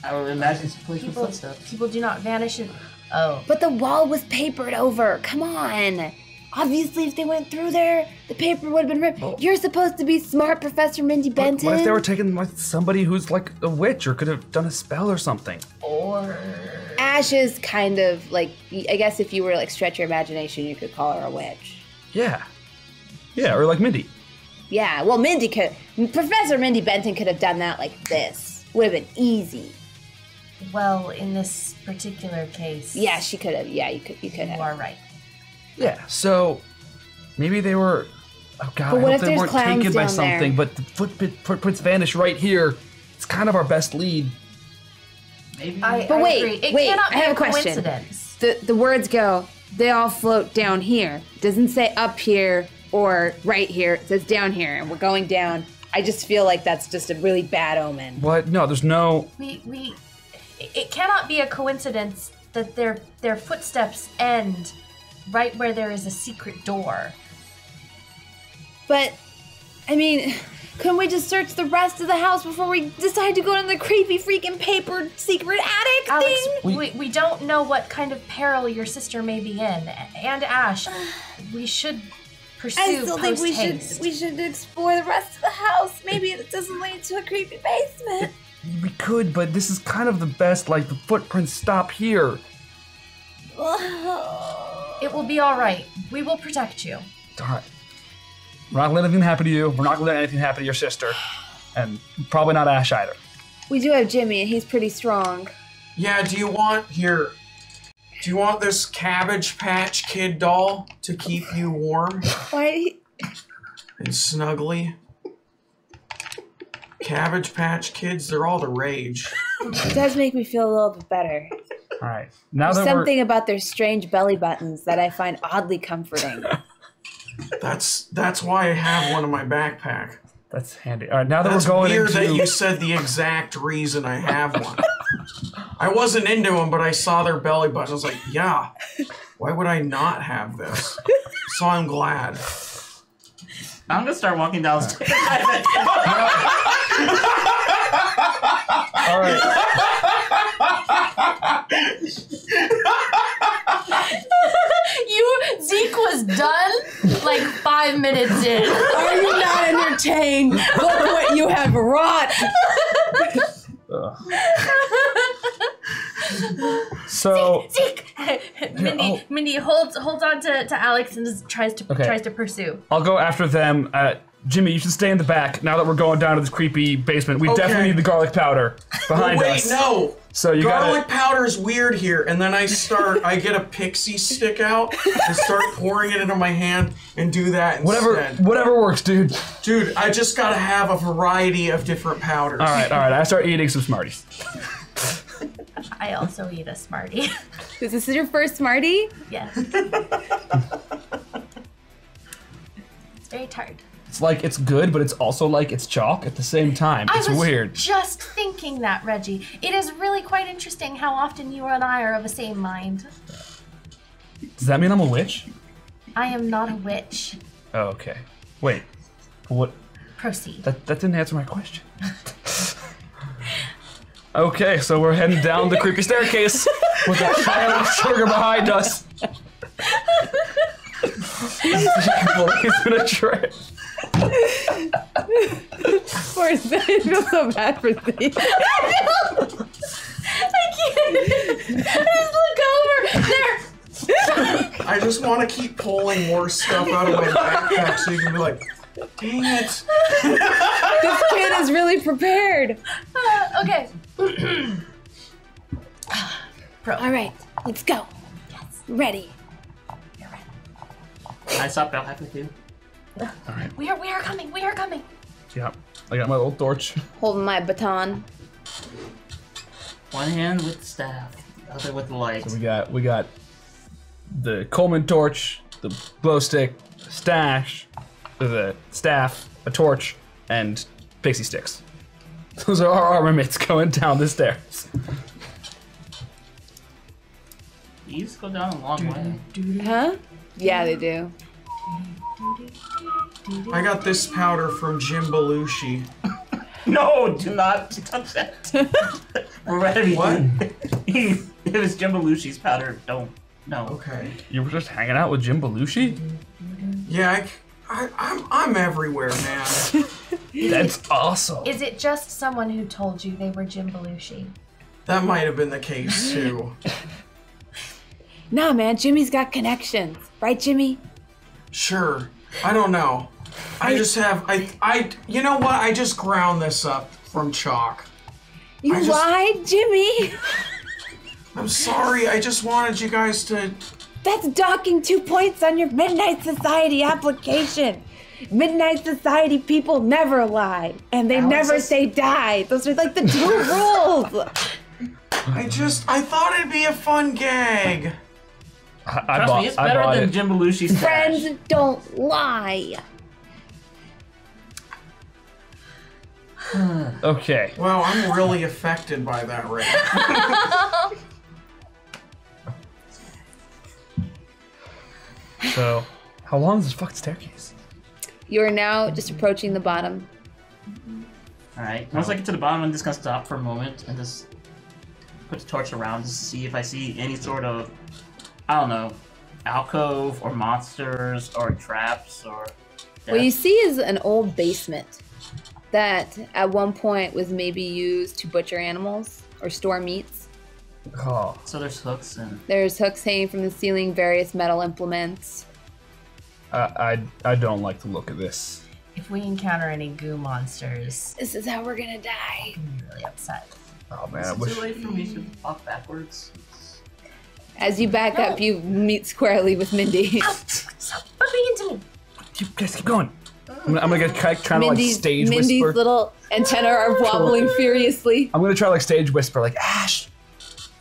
I would imagine some police with People, footsteps. people do not vanish in. Oh. But the wall was papered over. Come on. Obviously, if they went through there, the paper would have been ripped. You're supposed to be smart, Professor Mindy Benton. What if they were taking like somebody who's like a witch or could have done a spell or something? Or. Ash is kind of like, I guess if you were like stretch your imagination, you could call her a witch. Yeah. Yeah, or like Mindy. Yeah, well, Professor Mindy Benton could have done that like this. Would have been easy. Well, in this particular case. Yeah, she could have. Yeah, you could You have. are right. Yeah, so maybe they were. Oh god, But what I if hope they there's weren't clowns taken by down something. there? But the footprints vanish right here. It's kind of our best lead. Maybe. But I wait, agree. It wait, cannot I be have a a question. coincidence. The words go, they all float down here. Doesn't say up here or right here. It says down here, and we're going down. I just feel like that's just a really bad omen. What? No, there's no. It cannot be a coincidence that their footsteps end right where there is a secret door. But, I mean, couldn't we just search the rest of the house before we decide to go in the creepy freaking paper secret attic Alex, thing? we don't know what kind of peril your sister may be in. And Ash, we should pursue I still think post-haste. we should explore the rest of the house. Maybe it doesn't lead to a creepy basement. We could, but this is kind of the best. Like the footprints stop here. It will be all right. We will protect you. All right. We're not gonna let anything happen to you. We're not gonna let anything happen to your sister, and probably not Ash either. We do have Jimmy, and he's pretty strong. Yeah, do you want here? Do you want this Cabbage Patch Kid doll to keep you warm Why? and snuggly? Cabbage Patch Kids, they're all the rage. It does make me feel a little bit better. All right. Now There's that something about their strange belly buttons that I find oddly comforting. That's why I have one in my backpack. that's handy. All right. Now that That's we're going weird into that you said the exact reason I have one. I wasn't into them, but I saw their belly button. I was like, yeah, why would I not have this? So I'm glad. I'm gonna start walking downstairs. all right. Zeke was done like 5 minutes in. Are you not entertained? Look what you have wrought. So Zeke! Mindy holds on to Alex and just tries to pursue. I'll go after them. Jimmy, you should stay in the back. Now that we're going down to this creepy basement, we definitely need the garlic powder behind us. Wait, no. So you Garlic powder's weird here, and then I get a pixie stick out and start pouring it into my hand and do that instead. Whatever works, dude. Dude, I just gotta have a variety of different powders. All right. I start eating some Smarties. I also eat a Smartie. Is this your first Smartie? Yes. It's very tart. It's like it's good, but it's also like it's chalk at the same time. It's I was weird. just thinking that, Reggie. It is really quite interesting how often you and I are of the same mind. Does that mean I'm a witch? I am not a witch. Oh, okay. Wait. What? Proceed. That didn't answer my question. Okay, so we're heading down the creepy staircase with a trail of sugar behind us. He's in a tray. Poor Zeke. I feel so bad for Zeke. I can't. Just look over. There. I just want to keep pulling more stuff out of my backpack so you can be like, dang it. This kid is really prepared. Okay. All right, let's go. Yes. Ready. You're ready. I stopped out halfway through. Alright. We are coming. We are coming. Yeah. I got my little torch. Holding my baton. One hand with the staff, the other with the light. So we got the Coleman torch, the glow stick, stash, the staff, a torch, and pixie sticks. Those are our armaments going down the stairs. These go down a long way. Huh? Yeah, they do. I got this powder from Jim Belushi. No, do not touch that. We're ready. What? It was Jim Belushi's powder. Don't. No. Okay. You were just hanging out with Jim Belushi? Yeah, I'm everywhere, man. That's awesome. Is it just someone who told you they were Jim Belushi? That might have been the case too. Nah, man, Jimmy's got connections. Right, Jimmy? Sure. I don't know. I just have you know what? I just ground this up from chalk. You I just- lied, Jimmy? I'm sorry. I just wanted you guys to. That's docking 2 points on your Midnight Society application. Midnight Society people never lie, and they Alex, never that's- say die. Those are like the 2 rules. I thought it'd be a fun gag. Trust me, it's better than Jim Belushi's stash. Friends don't lie. Okay. Wow, I'm really affected by that right So, how long is this fucking staircase? You are now just approaching the bottom. Alright, once I get to the bottom, I'm just gonna stop for a moment and just put the torch around just to see if I see any sort of, I don't know, alcove or monsters or traps or death. What you see is an old basement that at one point was maybe used to butcher animals or store meats. Oh. So there's hooks and There's hooks hanging from the ceiling, various metal implements. I don't like the look of this. If we encounter any goo monsters, This is how we're gonna die. I'm really upset. Oh man, is I it wish. too late for me to walk backwards? As you back up, you meet squarely with Mindy. Stop bumping into me. Guys, keep going. I'm gonna get trying to like stage Mindy's whisper. little antennae are wobbling furiously. I'm gonna try like stage whisper, like Ash,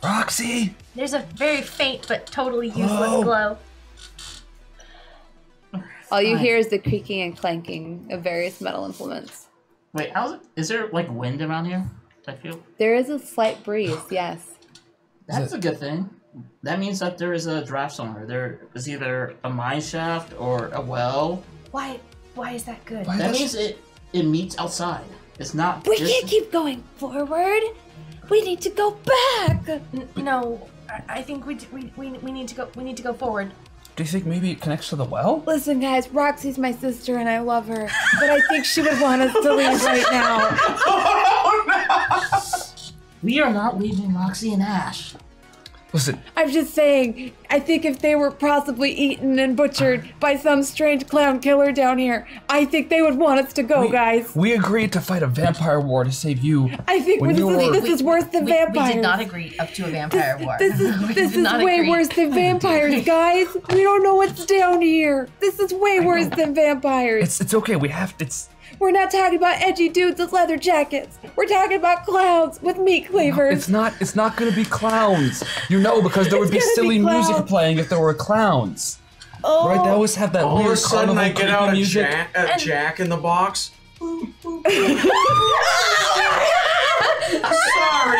Roxy. There's a very faint but totally useless glow. All you hear is the creaking and clanking of various metal implements. Wait, is there like wind around here? I feel There is a slight breeze, yes. that's a good thing. That means that there is a draft somewhere. There is either a mine shaft or a well. Why is that good? That means it meets outside. It's not. We can't keep going forward. We need to go back. No, I think we need to go. We need to go forward. Do you think maybe it connects to the well? Listen, guys, Roxy's my sister and I love her, but I think she would want us to leave right now. Oh no! We are not leaving Roxy and Ash. Listen, I'm just saying, I think if they were possibly eaten and butchered by some strange clown killer down here, I think they would want us to go, guys. we agreed to fight a vampire war to save you. I think When this is worse than vampires. We did not agree up to a vampire war. This is way worse than vampires, guys. We don't know what's down here. This is way worse than vampires. It's okay. We're not talking about edgy dudes with leather jackets. We're talking about clowns with meat cleavers. It's not gonna be clowns. You know, because there would be It's gonna silly be music clowns. playing if there were clowns. Oh. Right? They always have that All of weird a sudden, carnival I get out creepy a music. Jack in the Box. Sorry,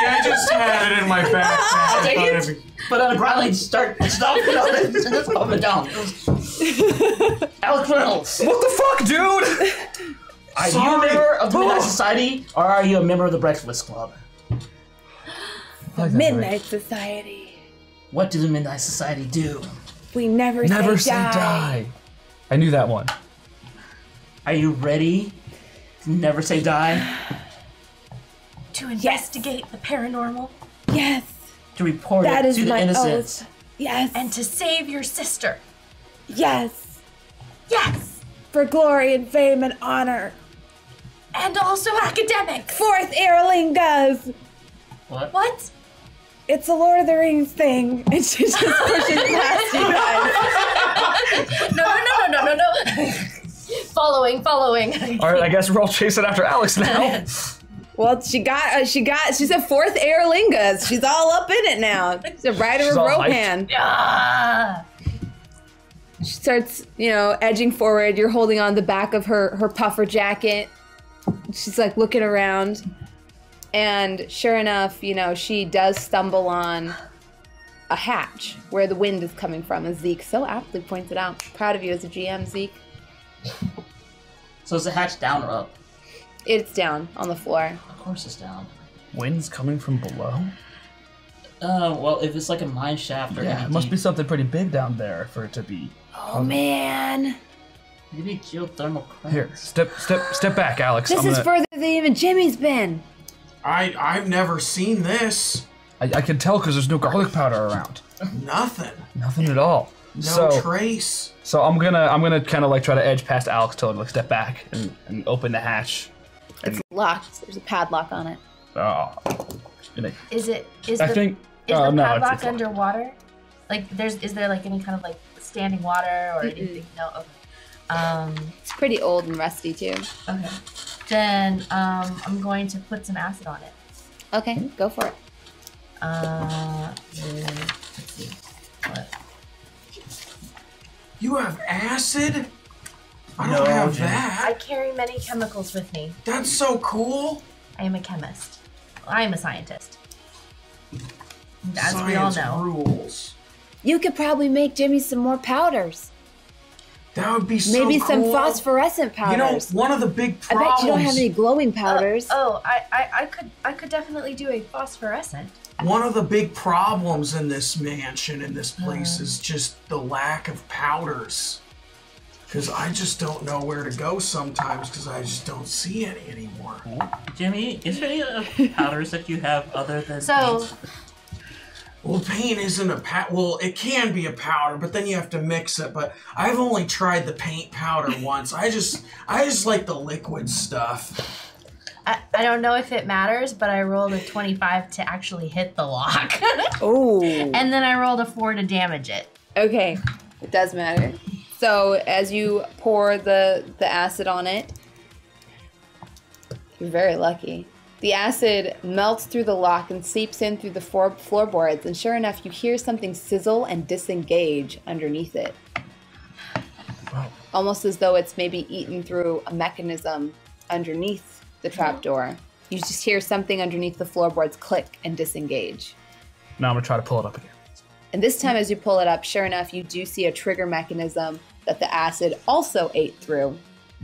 I just had it in my backpack. I Take thought it. it'd be- But on a ground line, stop it up and just up and down. Alex Reynolds. What the fuck, dude? Are you a Sorry. member of the Midnight Society, or are you a member of the Breakfast Club? Midnight Society. What do the Midnight Society do? We never say die. I knew that one. Are you ready to never say die? To investigate the paranormal Yes. To report That it is to the my innocents? oath. Yes. and to save your sister. Yes. Yes, For glory and fame and honor. and also academics. Fourth Aerlingas. What? What? It's a Lord of the Rings thing. And she just pushes past you guys. No. Following. All right, I guess we're all chasing after Alex now. Well, she said fourth Aerlingas. She's all up in it now. She's a rider She's of all Rohan. Ah! She starts, edging forward. You're holding on the back of her puffer jacket. She's like looking around. And sure enough, she does stumble on a hatch where the wind is coming from, as Zeke so aptly pointed out. Proud of you as a GM, Zeke. So is the hatch down or up? It's down on the floor. Of course it's down. Wind's coming from below? Well, if it's like a mine shaft or Yeah, anything, it must be something pretty big down there for it to be. Oh, man. maybe geothermal crack. Here, step back, Alex. This is further than even Jimmy's been. I've never seen this. I can tell because there's no garlic powder around. Nothing. Nothing at all. No trace. So I'm gonna kind of like try to edge past Alex till like step back and open the hatch. It's locked. There's a padlock on it. Oh, Is I the think. Is Oh the no, padlock it's underwater? Like, is there like any kind of like standing water or anything? No. Okay. It's pretty old and rusty, too. Okay. Then I'm going to put some acid on it. Okay, go for it. Let's see. What? You have acid? I No, don't have Jimmy. I that. carry many chemicals with me. That's so cool. I am a chemist. I am a scientist. As we all Science know. rules. You could probably make Jimmy some more powders. That would be so Maybe cool. some phosphorescent You know, powders. one of the big I problems. bet you don't have any glowing powders. I could definitely do a phosphorescent. One of the big problems in this mansion, in this place, is just the lack of powders. Because I just don't know where to go sometimes because I just don't see any anymore. Jimmy, is there any powders that you have other than So, paint? Well, paint isn't a well, it can be a powder, but then you have to mix it. But I've only tried the paint powder once. I just like the liquid stuff. I I don't know if it matters, but I rolled a 25 to actually hit the lock. Oh. And then I rolled a 4 to damage it. Okay, it does matter. So as you pour the acid on it, you're very lucky. The acid melts through the lock and seeps in through the floorboards, and sure enough, you hear something sizzle and disengage underneath it. Wow. Almost as though it's maybe eaten through a mechanism underneath the trapdoor. You just hear something underneath the floorboards click and disengage. Now I'm gonna try to pull it up again. And this time as you pull it up, sure enough, you do see a trigger mechanism that the acid also ate through.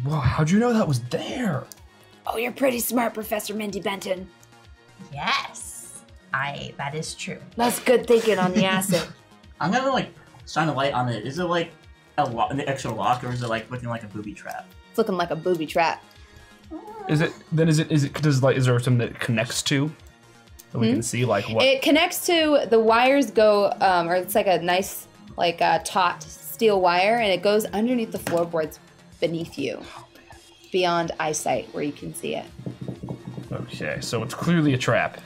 Whoa, how'd you know that was there? Oh, you're pretty smart, Professor Mindy Benton. Yes. That is true. That's good thinking on the acid. I'm gonna like shine a light on it. Is it like an extra lock, or is it like looking like a booby trap? It's looking like a booby trap. Is there something that it connects to? That we can see like what? It connects to, the wires go, or it's like a nice, like taut steel wire, and it goes underneath the floorboards beneath you. Beyond eyesight where you can see it. Okay, so it's clearly a trap.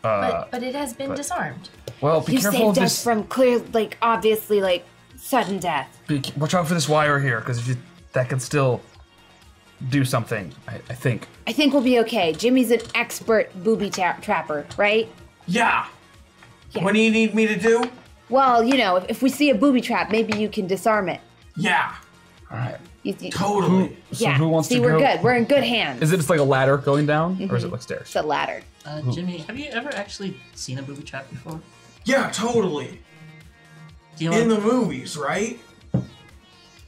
But it has been disarmed. Well, be You careful saved of us this. from clear, like, obviously, like, sudden death. Watch out for this wire here, because that can still do something. I think. I think we'll be okay. Jimmy's an expert booby trapper, right? Yeah. Yeah. What do you need me to do? Well, you know, if we see a booby trap, maybe you can disarm it. Yeah. All right. Totally. So yeah. who wants see, to we're go? good. We're in good hands. Is it just like a ladder going down, or is it like stairs? It's a ladder. Jimmy, have you ever actually seen a booby trap before? Yeah, totally. Do you In know? the movies, right?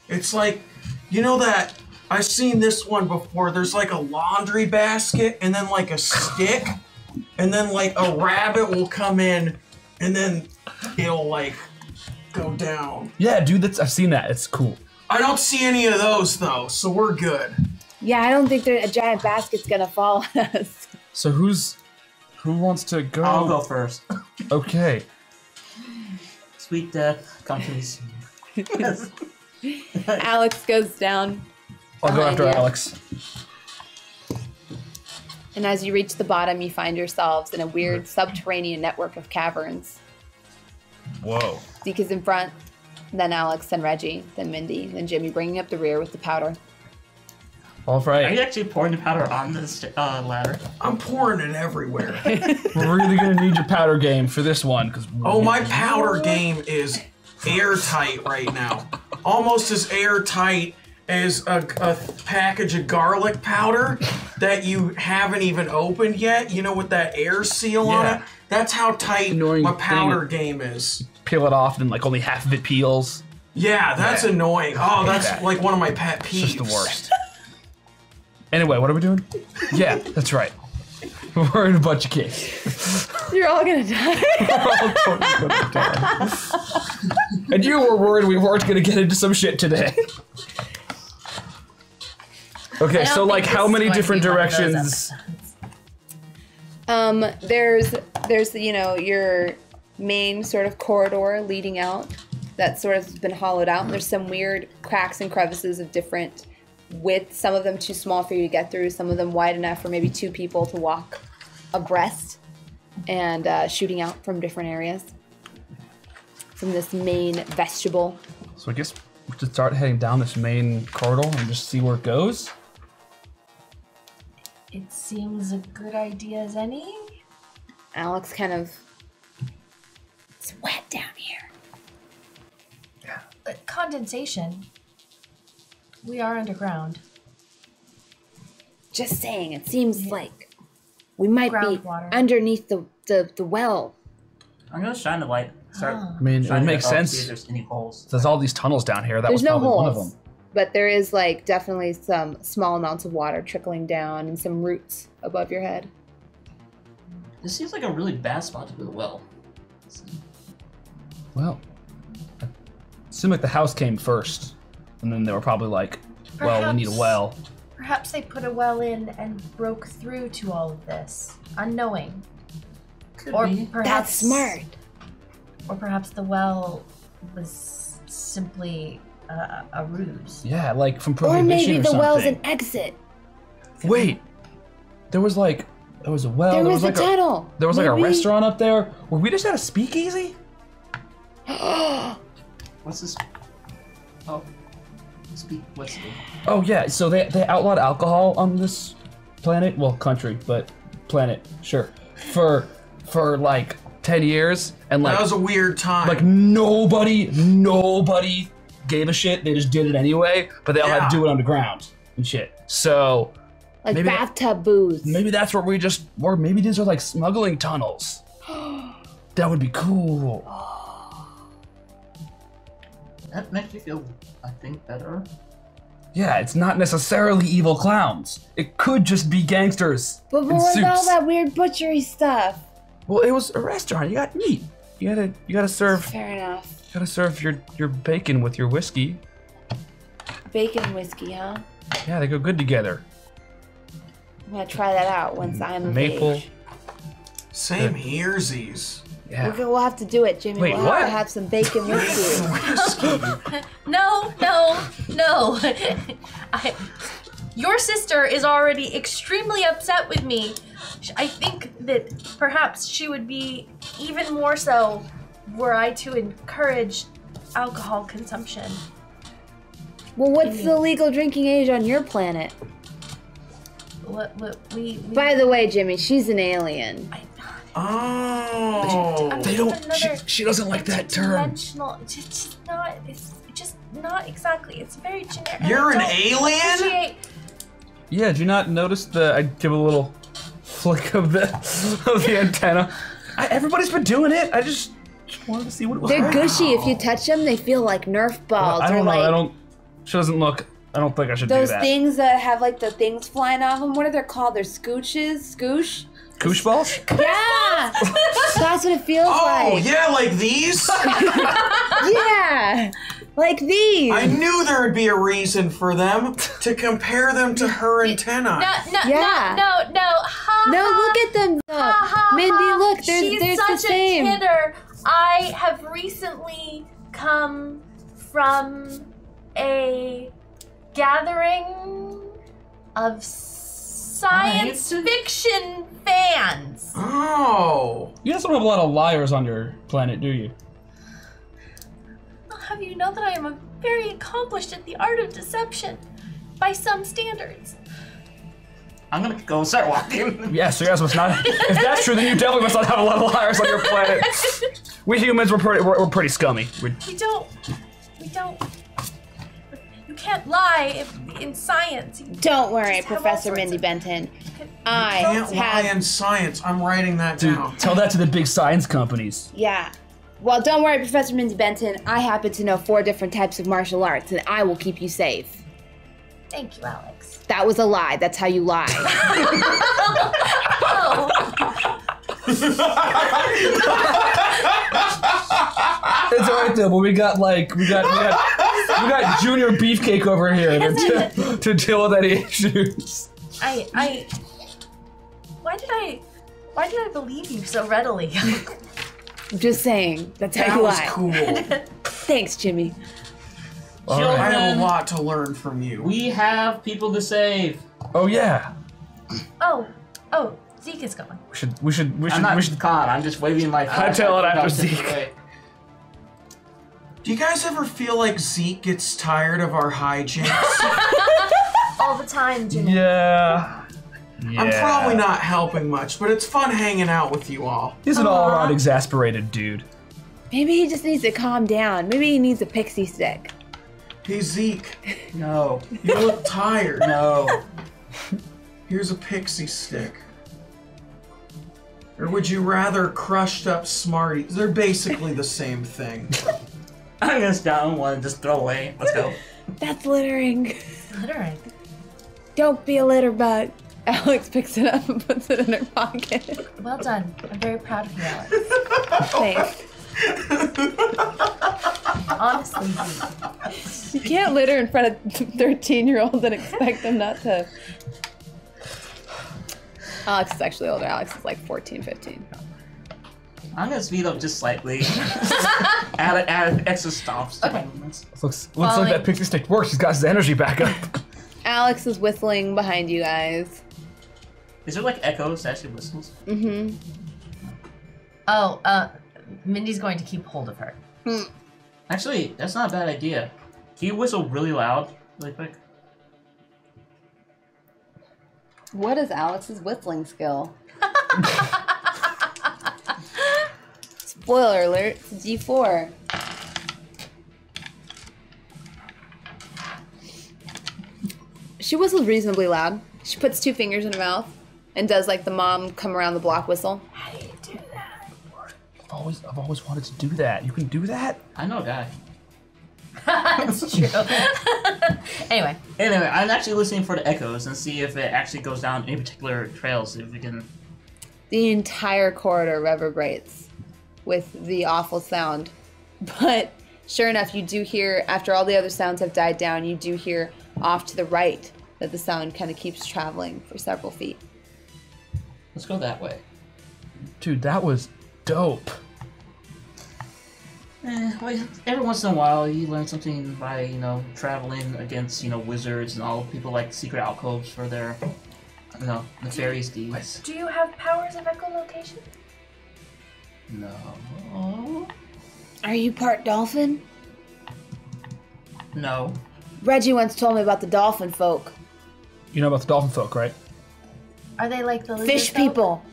It's like, you know that I've seen this one before. There's like a laundry basket and then like a stick, and then like a rabbit will come in, and then it'll like go down. Yeah, dude, I've seen that. It's cool. I don't see any of those though, so we're good. Yeah, I don't think a giant basket's gonna fall on us. So who wants to go? I'll go first. Okay. Sweet death, come to me soon. Yes. Alex goes down. I'll go behind after you. Alex. And as you reach the bottom, you find yourselves in a weird subterranean network of caverns. Whoa. Zeke is in front, then Alex, then Reggie, then Mindy, then Jimmy bringing up the rear with the powder. All Are right. you actually pouring the powder on this ladder? I'm pouring it everywhere. We're really gonna need your powder game for this one, because Oh, my powder game is airtight right now. Almost as airtight as a package of garlic powder that you haven't even opened yet. You know, with that air seal on Yeah. it? That's how tight Annoying my thing. powder game is. peel it off and like only half of it peels. Yeah, that's Yeah. annoying. Oh, that's that. like one of my pet It's peeves. just the worst. Anyway, what are we doing? Yeah, that's right. We're in a bunch of caves. You're all gonna die. We're all totally gonna die. And you were worried we weren't gonna get into some shit today. Okay, I so don't like think how this is many going to different be one of those directions? episodes. There's you know, your main sort of corridor leading out that sort of has been hollowed out, and there's some weird cracks and crevices of different width. Some of them too small for you to get through, some of them wide enough for maybe two people to walk abreast, and shooting out from different areas from this main vestibule. So I guess we should start heading down this main corridor and just see where it goes. It seems a good idea as any. Alex kind of, it's wet down here. Condensation. We are underground. Just saying, it seems like we might be Groundwater. underneath the well. I'm gonna shine the light. Start. I mean, it shining makes up, sense. See if there's any holes. There's all these tunnels down here. That There's was no probably one of holes, them. but there is like definitely some small amounts of water trickling down and some roots above your head. This seems like a really bad spot to put a well. Well, it seemed like the house came first, and then they were probably like, well, we need a Perhaps- well. Perhaps they put a well in and broke through to all of this, unknowing. Could Or be. perhaps That's smart. Or perhaps the well was simply a ruse. Yeah, like from Or prohibition maybe or the something. well's an exit. Wait, there was like, there was a well. There was a like tunnel. There was like a Maybe- restaurant up there. Were we just at a speakeasy? What's this? Oh. What's the... Oh yeah, so they outlawed alcohol on this planet. Well, country, but planet, sure. For like 10 years, and like That was a weird time. like nobody gave a shit. They just did it anyway, but they all had to do it underground and shit. So Like maybe bathtub booze. maybe that's where or maybe these are like smuggling tunnels. That would be cool. That makes me feel, I think, better. Yeah, it's not necessarily evil clowns. It could just be gangsters But in what was all suits. that weird butchery stuff? Well, it was a restaurant. You got meat. You gotta serve. Fair enough. You gotta serve your bacon with your whiskey. Bacon and whiskey, huh? Yeah, they go good together. I'm gonna try that out once I'm of Maple. age. Same here's. Yeah. We'll have to do it, Jimmy. Wait, we'll what? have to have some bacon whiskey. No. Your sister is already extremely upset with me. I think that perhaps she would be even more so were I to encourage alcohol consumption. Well, what's the legal drinking age on your planet? We By the way, Jimmy, she's an alien. Oh. They don't. She doesn't like that term. It's just not exactly. It's very generic. You're an I don't alien? appreciate- Yeah, did you not notice I give a little flick of the antenna? Everybody's been doing it. I just wanted to see what it was. They're like. gushy. If you touch them, they feel like Nerf balls. I don't or know. like She doesn't look. I don't think I should do those that. things that have like the things flying off them. What are they called? They're scooches? Scoosh? Koosh balls? Yeah! That's what it feels Oh, like. yeah, like these? Yeah! Like these. I knew there would be a reason for them to compare them to her antenna. Yeah. No. No, look at them. Mindy, look, She's they're such the same. a kidder. I have recently come from a gathering of science fiction fans. Oh. You guys don't have a lot of liars on your planet, do you? I'll have you know that I am very accomplished at the art of deception, by some standards. I'm gonna go start walking. Yeah, so you guys must not. If that's true, then you definitely must not have a lot of liars on your planet. We humans, we're pretty scummy. We don't. You can't lie in science. Don't worry, Just have all Professor sorts Mindy of- Benton. Can't I lie have. in science. I'm writing that Dude, down. tell that to the big science companies. Yeah. Well, don't worry, Professor Mindy Benton. I happen to know 4 different types of martial arts, and I will keep you safe. Thank you, Alex. That was a lie. That's how you lie. Oh, It's alright though, but we got Junior Beefcake over here to deal with any issues. why did I believe you so readily? I'm just saying. That's how That you was lie. cool. Thanks, Jimmy. All I right. have a lot to learn from you. We have people to save. Oh yeah. Oh, Zeke is going. We should. I'm not Khan. I'm just waving my. Hightail it after No, Zeke. away. Do you guys ever feel like Zeke gets tired of our hijinks? All the time, Jimmy. Yeah. I'm probably not helping much, but it's fun hanging out with you all. He's an all-around exasperated dude. Maybe he just needs to calm down. Maybe he needs a pixie stick. Hey Zeke, No. you look tired. No. Here's a pixie stick. Or would you rather crushed up Smarties? They're basically the same thing. I'm gonna down one and just throw away. Let's go. That's littering. Littering. Don't be a litter bug. Alex picks it up and puts it in her pocket. Well done. I'm very proud of you, Alex. Thanks. Honestly, Zeke. You can't litter in front of 13-year-olds and expect them not to. Alex is actually older. Alex is like 14, 15. I'm gonna speed up just slightly. add extra stops to my movements. Looks like that pixie stick works. He's got his energy back up. Alex is whistling behind you guys. Is there like echoes that actually whistles? Mm-hmm. Oh, Mindy's going to keep hold of her. Actually, that's not a bad idea. Can you whistle really loud, really quick? What is Alex's whistling skill? Spoiler alert, it's a D4. She whistles reasonably loud. She puts 2 fingers in her mouth and does like the mom come around the block whistle. How do you do that? I've always wanted to do that. You can do that? I know a guy. That's true. Anyway, I'm actually listening for the echoes and see if it actually goes down any particular trails. If we can. The entire corridor reverberates with the awful sound. But sure enough, you do hear, after all the other sounds have died down, you do hear off to the right that the sound kind of keeps traveling for several feet. Let's go that way. Dude, that was dope. Well, every once in a while, you learn something by, traveling against, wizards and all people like secret alcoves for their, nefarious deeds. do you have powers of echolocation? No. Are you part dolphin? No. Reggie once told me about the dolphin folk. You know about the dolphin folk, right? Are they like the lizard Fish folk? people.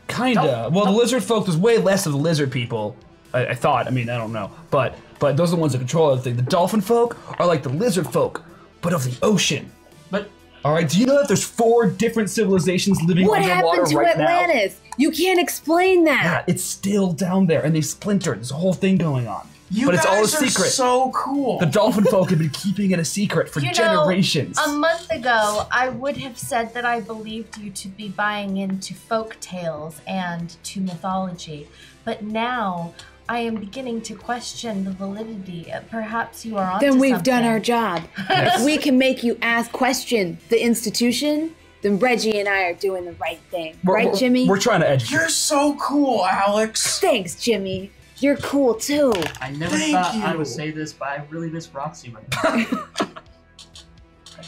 Kinda. Well, the lizard folk, there's way less of the lizard people. I thought. I mean, I don't know. But those are the ones that control everything. The dolphin folk are like the lizard folk, but of the ocean. But All right. Do you know that there's 4 different civilizations living What underwater happened to right Atlantis? You can't explain now? that. Yeah, it's still down there, and they splintered. There's a whole thing going on. You but it's all a guys are secret. so cool. The dolphin folk have been keeping it a secret for generations. A month ago, I would have said that I believed you to be buying into folk tales and to mythology, but now I am beginning to question the validity. Perhaps you are onto Then we've something. done our job. If we can make you question the institution, then Reggie and I are doing the right thing. Right, Jimmy? We're trying to educate. You're so cool, Alex. Thanks, Jimmy. You're cool, too. I never Thank thought I you. would say this, but I really miss Roxy right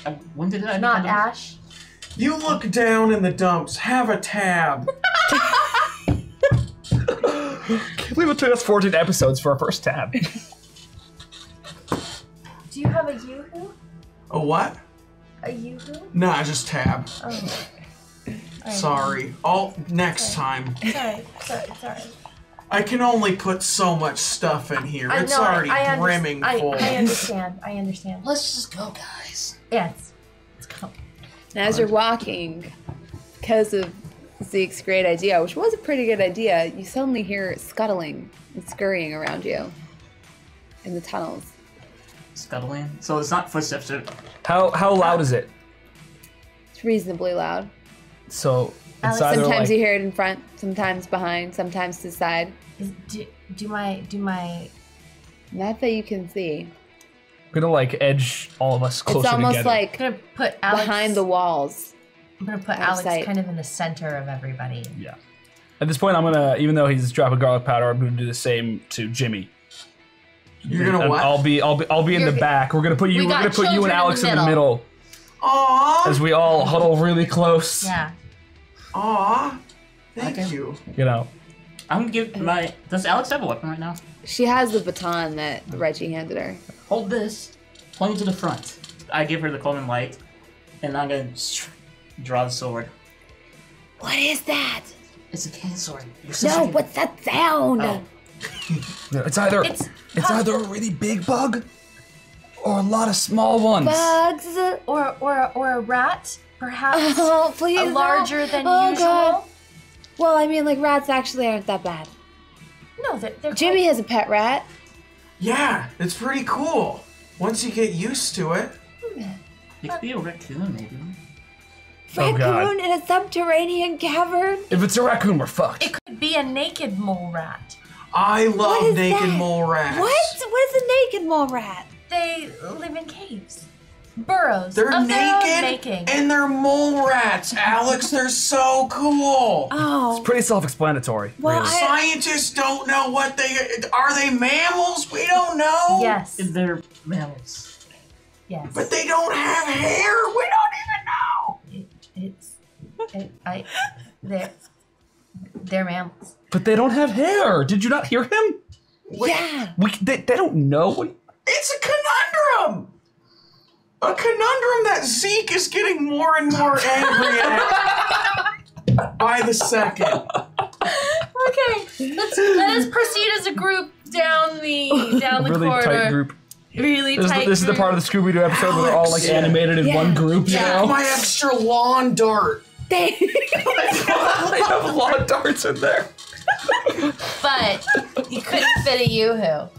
now. When did I Not become- Ash. You look down in the dumps. Have a tab. Can't believe it took us 14 episodes for our first tab. Do you have a yoo-hoo? A what? A yoo-hoo? Nah, just tab. Oh. Sorry. Next time. Sorry. I can only put so much stuff in here. I It's know, already I brimming full. I understand. Let's just go, guys. Yes. Let's go. And as you're walking, because of Zeke's great idea, which was a pretty good idea, you suddenly hear scuttling and scurrying around you in the tunnels. Scuttling. So it's not footsteps. How loud is it? It's reasonably loud. So it's Alex, either Sometimes like, you hear it in front, sometimes behind, sometimes to the side. Do my Not that you can see. we're gonna like edge all of us closer It's almost together. like I'm gonna put Alex behind the walls. I'm gonna put out of Alex sight. kind of in the center of everybody. Yeah. At this point, I'm gonna, even though he's dropping garlic powder, I'm gonna do the same to Jimmy. You're gonna And what? I'll be in You're the g- back. We're gonna put you. We We're got gonna put you and children in Alex the in the middle Aww. as we all huddle really close. Yeah. Aww. Thank Okay. you. You know. I'm gonna give my. Does Alex have a weapon right now? She has the baton that Reggie handed her. Hold this. Point to the front. I give her the Coleman light, and I'm gonna draw the sword. What is that? It's a cane sword. You're No, supposed to- what's that sound? Oh. It's either It's either a really big bug or a lot of small ones. Bugs. or a rat, perhaps Oh, please. a no. larger than Oh, usual. God. Well, I mean, like, rats actually aren't that bad. No, they're Jimmy has a pet rat. Yeah, it's pretty cool. Once you get used to it. It could be a raccoon, maybe. Oh, God. Raccoon in a subterranean cavern. If it's a raccoon, we're fucked. It could be a naked mole rat. I What love is naked that? mole rats. What? What is a naked mole rat? They live in caves, burrows They're of their own naked making. and they're mole rats, Alex. They're so cool. Oh. Pretty self-explanatory. Well, really. Scientists don't know what they are. They mammals? We don't know. Yes, They're mammals. yes. But they don't have hair. We don't even know. It's They're mammals. But they don't have hair. Did you not hear him? Yeah. They don't know. It's a conundrum! A conundrum that Zeke is getting more and more angry at by the second. Okay, let us proceed as a group down the Really corridor. tight group. Really tight. This is the part of the Scooby-Doo episode where they're all like animated in one group. You know? My extra lawn dart. They have lawn darts in there. But you couldn't fit a yoo-hoo.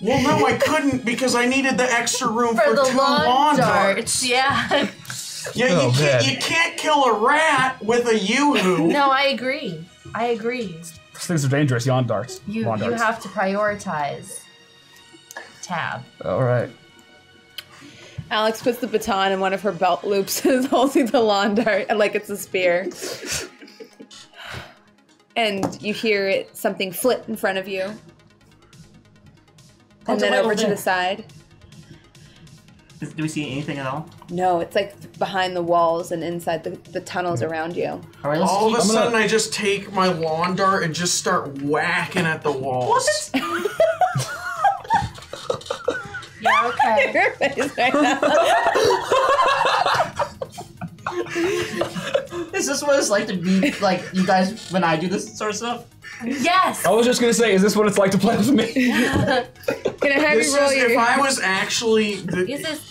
Well, no, I couldn't because I needed the extra room for the two lawn darts. Yeah. Yeah, Oh, you can't kill a rat with a yoo-hoo. No, I agree. Those things are dangerous. Yawn darts. You Lawn darts. have to prioritize tab. All right. Alex puts the baton in one of her belt loops and is holding the lawn dart like it's a spear. And you hear something flit in front of you. And then over to the side. Do we see anything at all? No, it's like behind the walls and inside the tunnels around you. All right, let's All of a sudden, I just take my lawn dart and just start whacking at the walls. Yeah, okay. Your face right now. Is this what it's like to be like you guys when I do this sort of stuff? Yes. I was just gonna say, is this what it's like to play with me? Can I have This you roll is your... if I was actually. This is.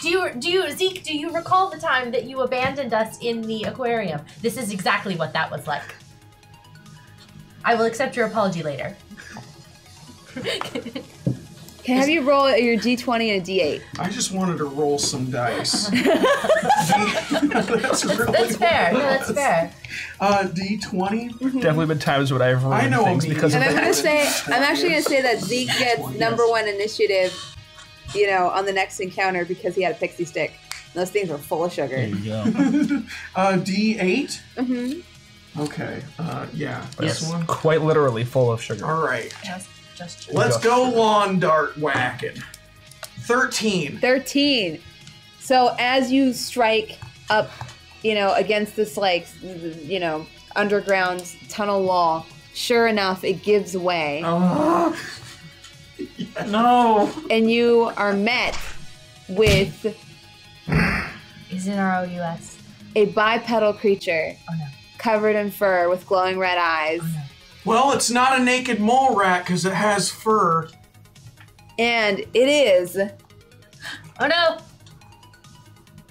Do you Zeke? Do you recall the time that you abandoned us in the aquarium? This is exactly what that was like. I will accept your apology later. Can I have you roll your D20 and a D8? I just wanted to roll some dice. That's really That's fair. No, that's fair. D20. Definitely been times when I've ruined I know things me. because of And I'm that. actually gonna say that Zeke gets #1 initiative, on the next encounter because he had a pixie stick. Those things were full of sugar. There you go. D8. Mm-hmm. Okay. Yeah. Yes. This one. Quite literally full of sugar. All right. Just. Let's go lawn dart whacking. 13. 13. So as you strike up, against this underground tunnel wall, sure enough, it gives way. Oh. No. And you are met with Is it ROUS? a bipedal creature Oh no. covered in fur with glowing red eyes. Oh no. Well, it's not a naked mole rat because it has fur. And it is Oh no.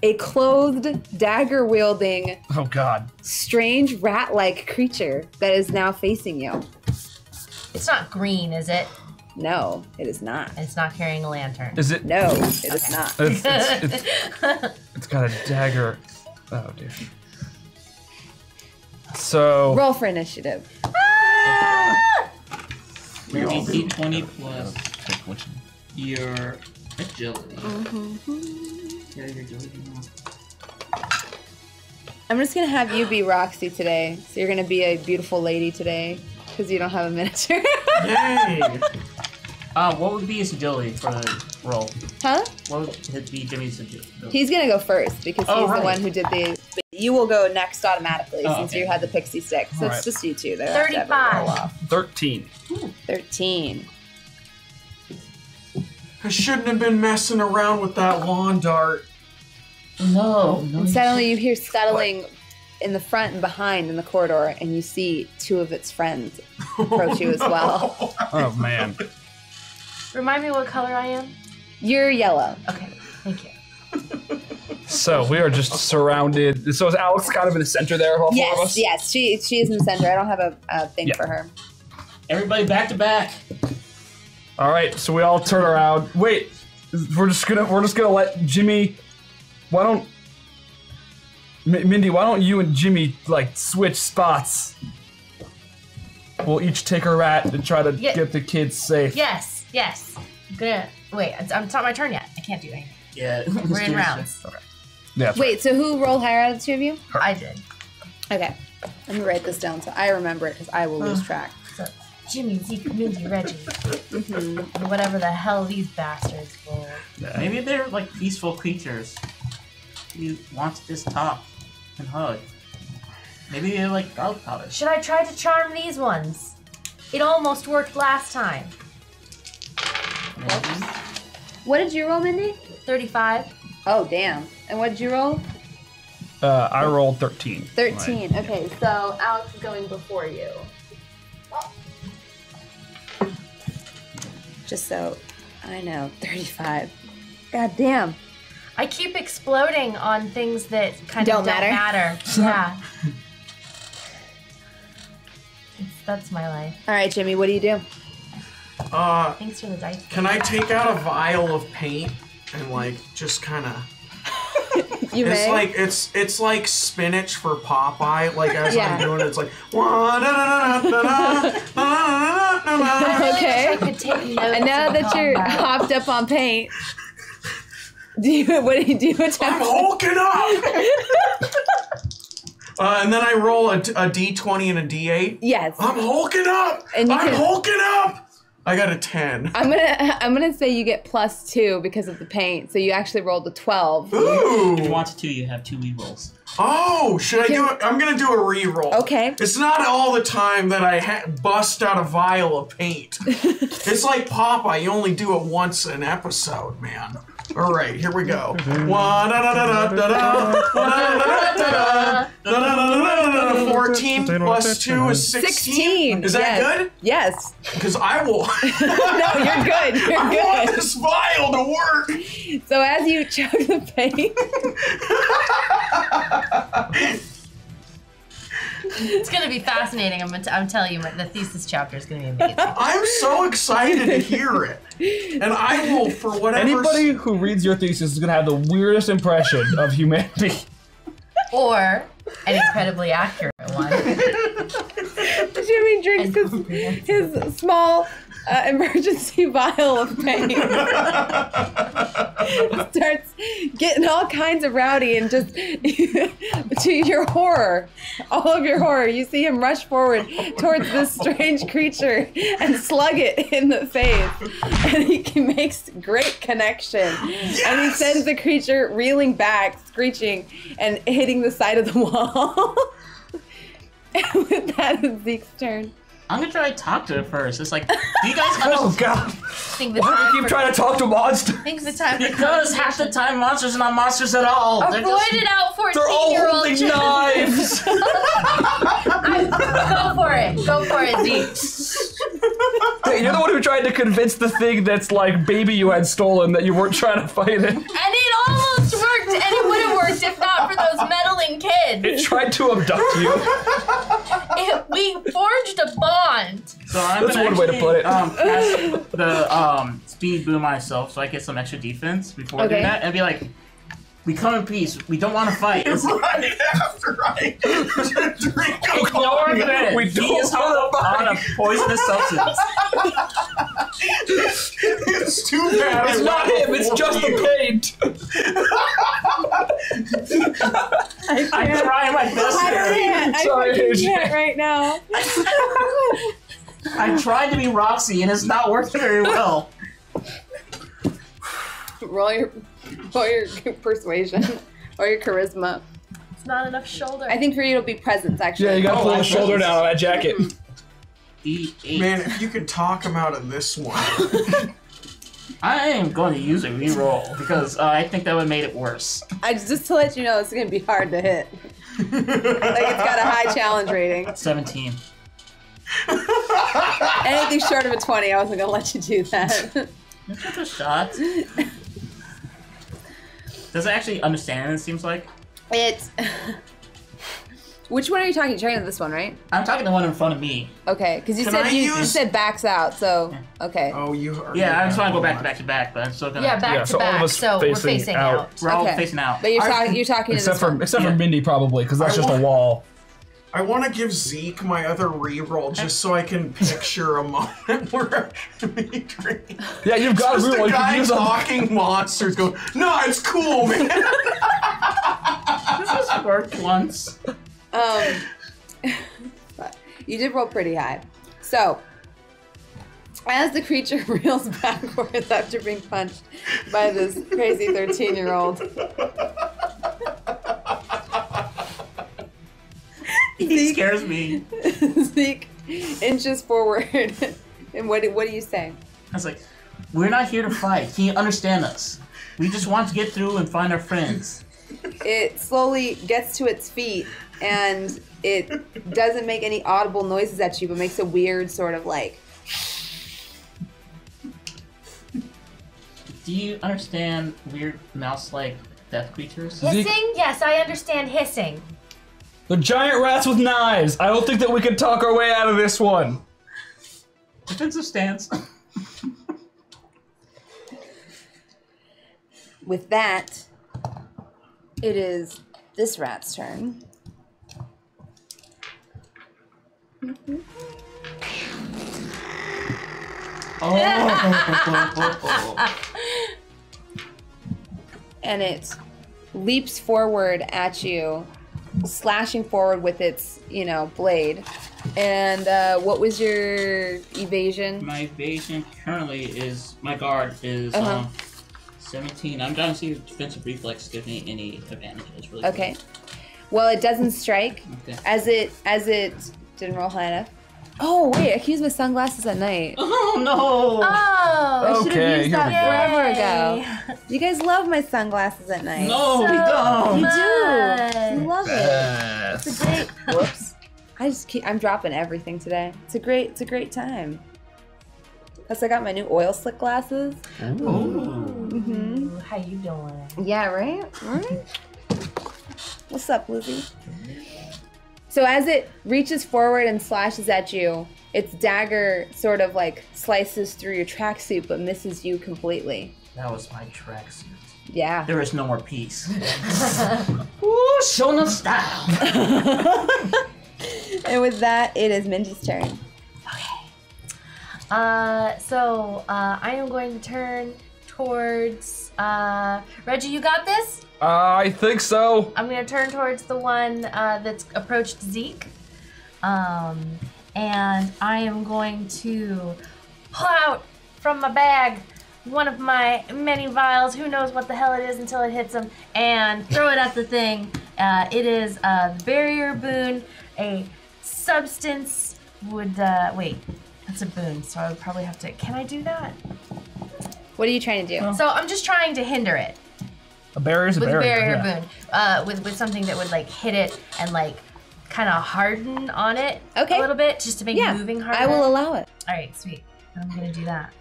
a clothed, dagger-wielding, Oh God. strange rat-like creature that is now facing you. It's not green, is it? No, it is not. It's not carrying a lantern. Is it? No, it is not. It's got a dagger. Oh dear. So Roll for initiative. We need D20 plus your agility. Yeah, your agility. I'm just gonna have you be Roxy today. So you're gonna be a beautiful lady today because you don't have a miniature. Yay! What would be his agility for the roll? Huh? What would be Jimmy's agility? He's gonna go first because he's the one who did the. But you will go next automatically since you had the pixie stick. So it's just you two. That have to have a roll 35. off. 13. 13. I shouldn't have been messing around with that lawn dart. No. And suddenly you hear scuttling in the front and behind in the corridor, and you see two of its friends approach you as well. Oh man. Remind me what color I am? You're yellow. Okay, thank you. So we are just surrounded. So is Alex kind of in the center there of all four of us? Yes, she is in the center. I don't have a thing for her. Everybody back to back. All right. So we all turn around. Wait. We're just gonna let Jimmy. Why don't Mindy? Why don't you and Jimmy switch spots? We'll each take a rat and try to get the kids safe. Yes. I'm gonna wait. It's not my turn yet. I can't do anything. Yeah. We're in rounds. Yeah. Wait, so who rolled higher out of the two of you? I did. Okay. Let me write this down so I remember it because I will lose track. So Jimmy, Zeke, Mindy, Reggie, and whatever the hell these bastards rolled. Maybe they're peaceful creatures. You want this top. and hug. Maybe you like garlic powder. Should I try to charm these ones? It almost worked last time. Maybe. What did you roll, Mindy? 35. Oh, damn. And what did you roll? I rolled 13. 13. Okay, so Alex is going before you. Just so I know, 35. God damn. I keep exploding on things that kind Don't of don't matter. Yeah. That's my life. All right, Jimmy, what do you do? Thanks for the dice. Can I take out a vial of paint and like just kind of? You It's may. like it's like spinach for Popeye. Like as Yeah. I'm doing it, it's like. Okay. I could take notes And now of that you're combat. hopped up on paint, what do you attempt? I'm hulking up. And then I roll a d20 and a d8. Yes. I'm hulking up. And you I'm can- hulking up. I got a 10. I'm gonna say you get +2 because of the paint, so you actually rolled a 12. Ooh. If you want to, you have 2 rerolls. Oh, should I do it? I'm gonna do a reroll. Okay. It's not all the time that I bust out a vial of paint. It's like Popeye. You only do it once an episode, man. All right, here we go. 14 plus 2 is 16. Is that yes. good? Yes. Because I will. No, you're good. You're I want good. this vial to work. So as you chug the paint, It's gonna be fascinating. I'm telling you, the thesis chapter is gonna be amazing. I'm so excited to hear it. And I will, for whatever. Anybody who reads your thesis is gonna have the weirdest impression of humanity. Or an incredibly accurate one. Jimmy drinks his small emergency vial of paint. Starts getting all kinds of rowdy and just, to your horror, all of your horror, you see him rush forward towards this strange creature and slug it in the face. And he makes great connection. Yes! And he sends the creature reeling back, screeching, and hitting the side of the wall. And with that, it's Zeke's turn. I'm gonna try to talk to it first. It's like, do you guys Oh god! Think the Why do time you keep for, trying to talk to monsters? think the time for Because half the time monsters are not monsters at all. They're avoid just- it out, They're all 14-year-old. holding knives! Go for it. Go for it, Zeke. Hey, you're the one who tried to convince the thing that's like baby you had stolen that you weren't trying to fight it. And it almost worked, and it would have worked if not for those meddling It kids. tried to abduct you. We forged a bond. So I'm That's gonna one way to put it. cast the speed boom myself so I get some extra defense before doing Okay. that and be like, we come in peace. We don't want to fight. It's Right after I drink ignore that. We He don't is on a poisonous substance. It's too bad. It's not him, it's just the paint. I'm trying my best. I can't. Sorry, I fucking AJ. can't right now. I'm trying to be Roxy and it's not working very well. Roll your persuasion or your charisma. It's not enough shoulder. I think for you it'll be presence, actually. Yeah, you gotta Oh, pull the I shoulder see. down on that jacket. D8. Man, if you could talk him out of this one. I am going to use a reroll because I think that would have made it worse. Just to let you know, it's gonna be hard to hit. Like it's got a high challenge rating. 17. Anything short of a 20, I wasn't gonna let you do that. It's just a shot. Does it actually understand it, it seems like? It's. Which one are you talking? You're talking to this one, right? I'm talking to the one in front of me. Okay, because you Can said I you use- said backs out, so okay. Oh, you are. Yeah, I just want to go back to back to back, but I'm still gonna. yeah, back Yeah, to so all of back. us So we're facing facing out. out. We're all Okay. facing out. But you're I- talking. You're talking Except to this one. for Yeah. Mindy probably, because that's I just a want- wall. I want to give Zeke my other reroll just so I can picture a moment where I should be drinking. Yeah, you've got Just a a reroll. You can guy use them. talking monsters going, no, it's cool, man. This has worked once. But you did roll pretty high. So, as the creature reels backwards after being punched by this crazy 13-year-old, He scares me. Zeke inches forward. And what do you say? I was like, we're not here to fight. Can you understand us? We just want to get through and find our friends. It slowly gets to its feet, and it doesn't make any audible noises at you, but makes a weird sort of like... Do you understand weird mouse-like death creatures? Hissing? Yes, I understand hissing. The giant rats with knives. I don't think that we can talk our way out of this one. Defensive stance. With that, it is this rat's turn. And it leaps forward at you, slashing forward with its, blade. And what was your evasion? My evasion currently is, my guard is 17. I'm trying to see if defensive reflex gives me any advantages. Really Okay. Well, it doesn't strike. Okay. As it didn't roll high enough. Oh wait, I can use my sunglasses at night. Oh no! Oh! I should have Okay, used that here we go. forever ago. You guys love my sunglasses at night. No, we don't! You Much. do. You love it. Yes. It's a great. Whoops. I'm dropping everything today. It's a great time. Plus, I got my new oil slick glasses. Ooh, how you doing? Yeah, right? Right? What's up, Lizzie? So as it reaches forward and slashes at you, its dagger sort of like slices through your tracksuit but misses you completely. That was my tracksuit. Yeah. There is no more peace. Ooh, Shona style! And with that, it is Mindy's turn. So I am going to turn towards Reggie. You got this? I think so. I'm gonna turn towards the one that's approached Zeke, and I am going to pull out from my bag one of my many vials. Who knows what the hell it is until it hits him, and throw it at the thing. It is the barrier boon, a substance would wait. That's a boon, so I would probably have to. Can I do that? What are you trying to do? So I'm just trying to hinder it. A barrier's a With barrier. a barrier boon, with something that would like hit it and like kind of harden on it Okay. a little bit, just to make Yeah, moving harder. I will allow it. All right, sweet. I'm gonna do that.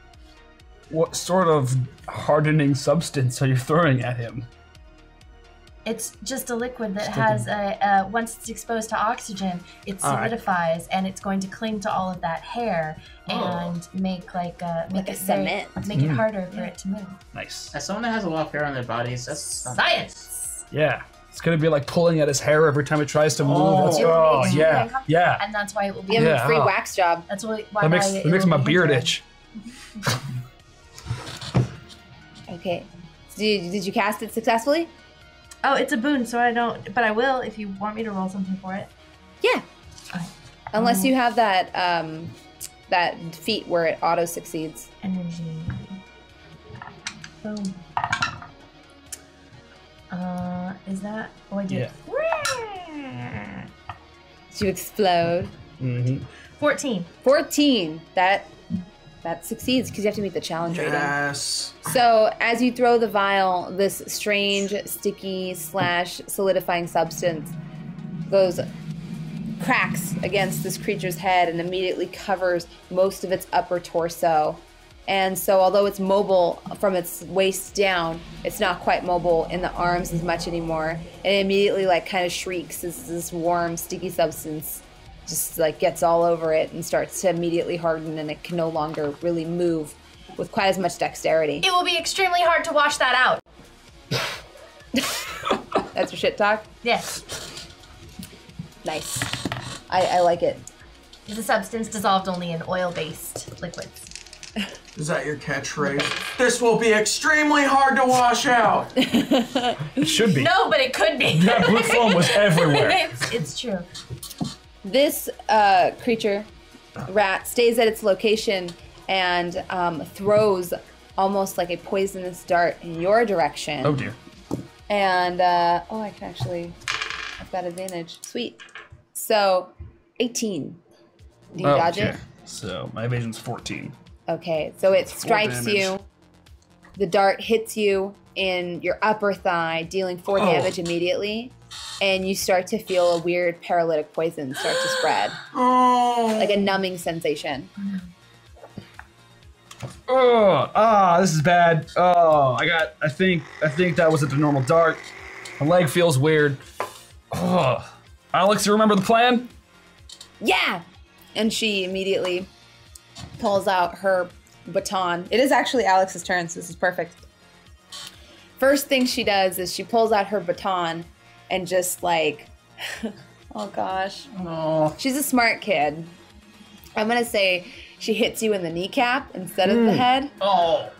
What sort of hardening substance are you throwing at him? It's just a liquid that has a once it's exposed to oxygen, it All right. solidifies and it's going to cling to all of that hair and make make Like a it cement. make it harder for it to move. Nice. As someone that has a lot of hair on their bodies, that's Science. Yeah. It's gonna be like pulling at his hair every time it tries to move. Oh. That's- It will be oh, extremely yeah. uncomfortable, Yeah. and that's why it will be. Give him Yeah. a free wax job. That's why That makes it that makes will my be beard hindered. itch. Okay. So did you cast it successfully? Oh, it's a boon, so I don't. But I will if you want me to roll something for it. Yeah. Okay. Unless you have that that feat where it auto succeeds. Energy. Boom. Is that? Oh, I did. Yeah. To explode. Mm-hmm. 14. 14. That succeeds because you have to meet the challenge rating. Yes. So as you throw the vial, this strange, sticky / solidifying substance cracks against this creature's head and immediately covers most of its upper torso. And so although it's mobile from its waist down, it's not quite mobile in the arms as much anymore. And it immediately kind of shrieks as this warm, sticky substance just gets all over it and starts to immediately harden, and it can no longer really move with quite as much dexterity. It will be extremely hard to wash that out. That's your shit talk? Yes. Nice. I like it. It's a substance dissolved only in oil-based liquids. Is that your catchphrase? This will be extremely hard to wash out. It should be. No, but it could be. That blue foam was everywhere. It's true. This creature, rat, stays at its location and throws almost like a poisonous dart in your direction. Oh dear. And, I can actually, I've got advantage. Sweet. So, 18. Do you dodge it? So my evasion's 14. Okay, so it 4 strikes damage. you. The dart hits you in your upper thigh, dealing 4 damage immediately. And you start to feel a weird paralytic poison start to spread. Like a numbing sensation. Oh, this is bad. Oh, I think that wasn't a normal dart. My leg feels weird. Oh. Alex, you remember the plan? Yeah! And she immediately pulls out her baton. It is actually Alex's turn, so this is perfect. First thing she does is she pulls out her baton and just like, oh gosh. Oh. She's a smart kid. I'm gonna say she hits you in the kneecap instead of the head. Oh.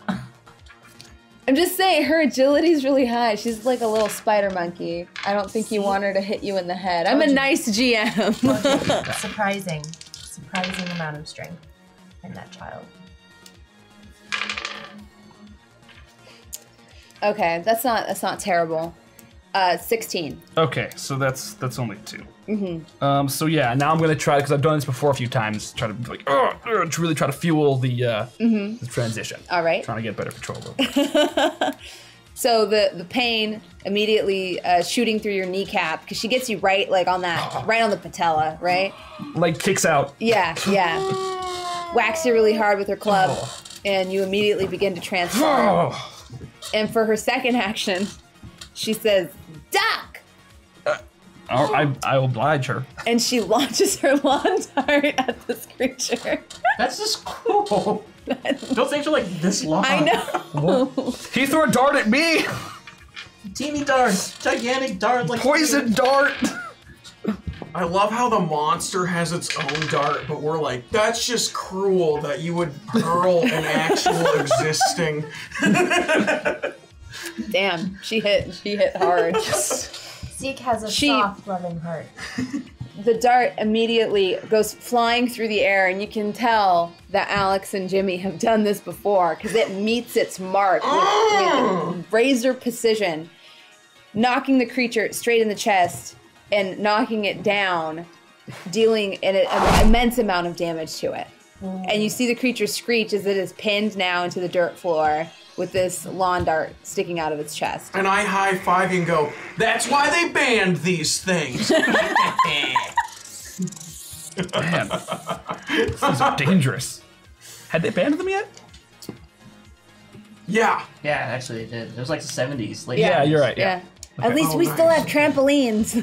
I'm just saying, her agility's really high. She's like a little spider monkey. I don't think you want her to hit you in the head. I'm a nice GM. Surprising amount of strength in that child. Okay, that's not terrible. 16. Okay, so that's only 2. Mm-hmm. So yeah, now I'm gonna try, because I've done this before a few times, try to be like, to really try to fuel the transition. All right. Trying to get better control over it. So the pain immediately shooting through your kneecap, because she gets you right on the patella, right? Like kicks out. Yeah. Whacks you really hard with her club, and you immediately begin to transform. And for her second action, she says, "Duck!" I oblige her. And she launches her lawn dart at this creature. That's just cool. Those things are like this long. I know. He threw a dart at me! Teeny darts. Gigantic dart. Like Poison dart! I love how the monster has its own dart, but we're like, that's just cruel that you would hurl an actual existing. Damn, she hit hard. Zeke has a soft, loving heart. The dart immediately goes flying through the air, and you can tell that Alex and Jimmy have done this before, because it meets its mark with razor precision, knocking the creature straight in the chest and knocking it down, dealing an immense amount of damage to it. And you see the creature screech as it is pinned now into the dirt floor with this lawn dart sticking out of its chest. And I high-five you and go, that's why they banned these things. Man, these are dangerous. Had they banned them yet? Yeah. Yeah, actually it did. It was like the 70s. Late Yeah, 70s. you're right. Yeah. At least we still have trampolines.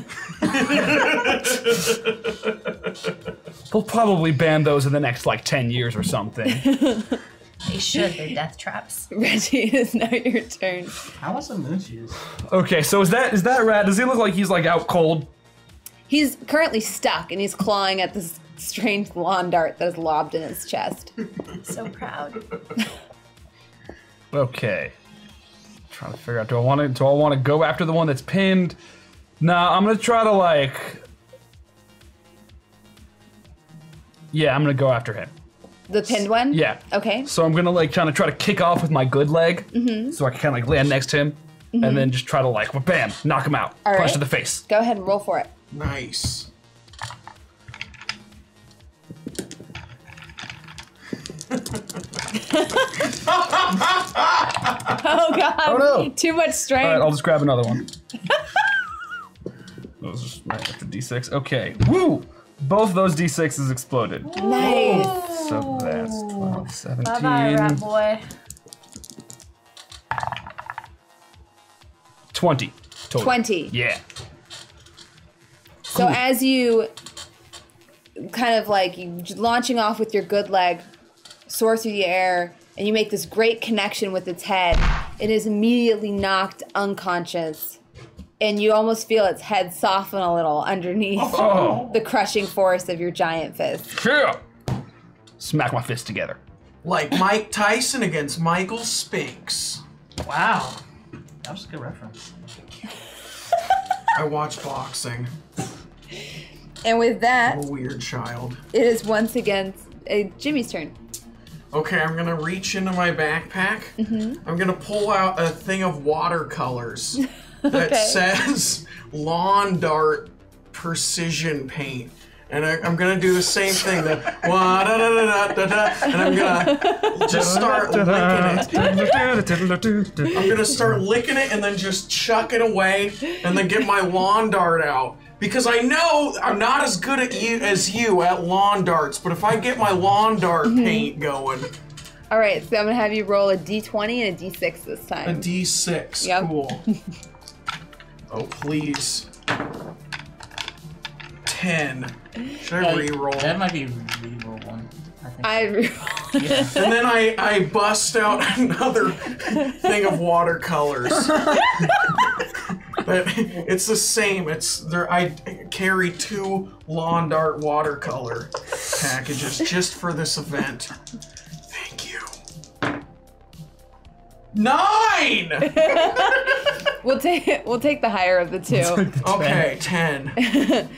They'll probably ban those in the next 10 years or something. They should. They're death traps. Reggie, it is now your turn. I want some moon shoes. Okay, so is that rat? Does he look like he's out cold? He's currently stuck, and he's clawing at this strange lawn dart that is lobbed in his chest. So proud. Okay. Trying to figure out, do I want to go after the one that's pinned? Nah, I'm gonna try to yeah, I'm gonna go after him. The pinned one? Yeah. Okay. So I'm gonna try to kick off with my good leg, so I can kind of land next to him, and then just try to bam, knock him out, All punch right. to the face. Go ahead and roll for it. Nice. Oh god. Oh no. Too much strength. All right, I'll just grab another one. Those are just right after D6. Okay. Woo! Both those D6s exploded. Nice. So that's 12, 17. Bye-bye, rat boy. 20 total. 20. Yeah. So as you kind of you launching off with your good leg, soar through the air, and you make this great connection with its head, it is immediately knocked unconscious. And you almost feel its head soften a little underneath the crushing force of your giant fist. Yeah. Smack my fists together. Like Mike Tyson against Michael Spinks. Wow. That was a good reference. I watch boxing. And with that, I'm a weird child. it is once again Jimmy's turn. Okay, I'm gonna reach into my backpack. I'm gonna pull out a thing of watercolors that Okay. says lawn dart precision paint. And I'm gonna do the same thing. And I'm gonna just start licking it. I'm gonna start licking it and then just chuck it away and then get my lawn dart out. Because I know I'm not as good as you at lawn darts, but if I get my lawn dart paint going. All right, so I'm gonna have you roll a d20 and a d6 this A time. d6, Yep. cool. Oh, please. 10. Should I re-roll? That might be re-roll one, I think. And then I bust out another thing of watercolors. But it's the same. I carry 2 lawn dart watercolor packages just for this event. Thank you. 9! We'll take the higher of the two. Okay, 10.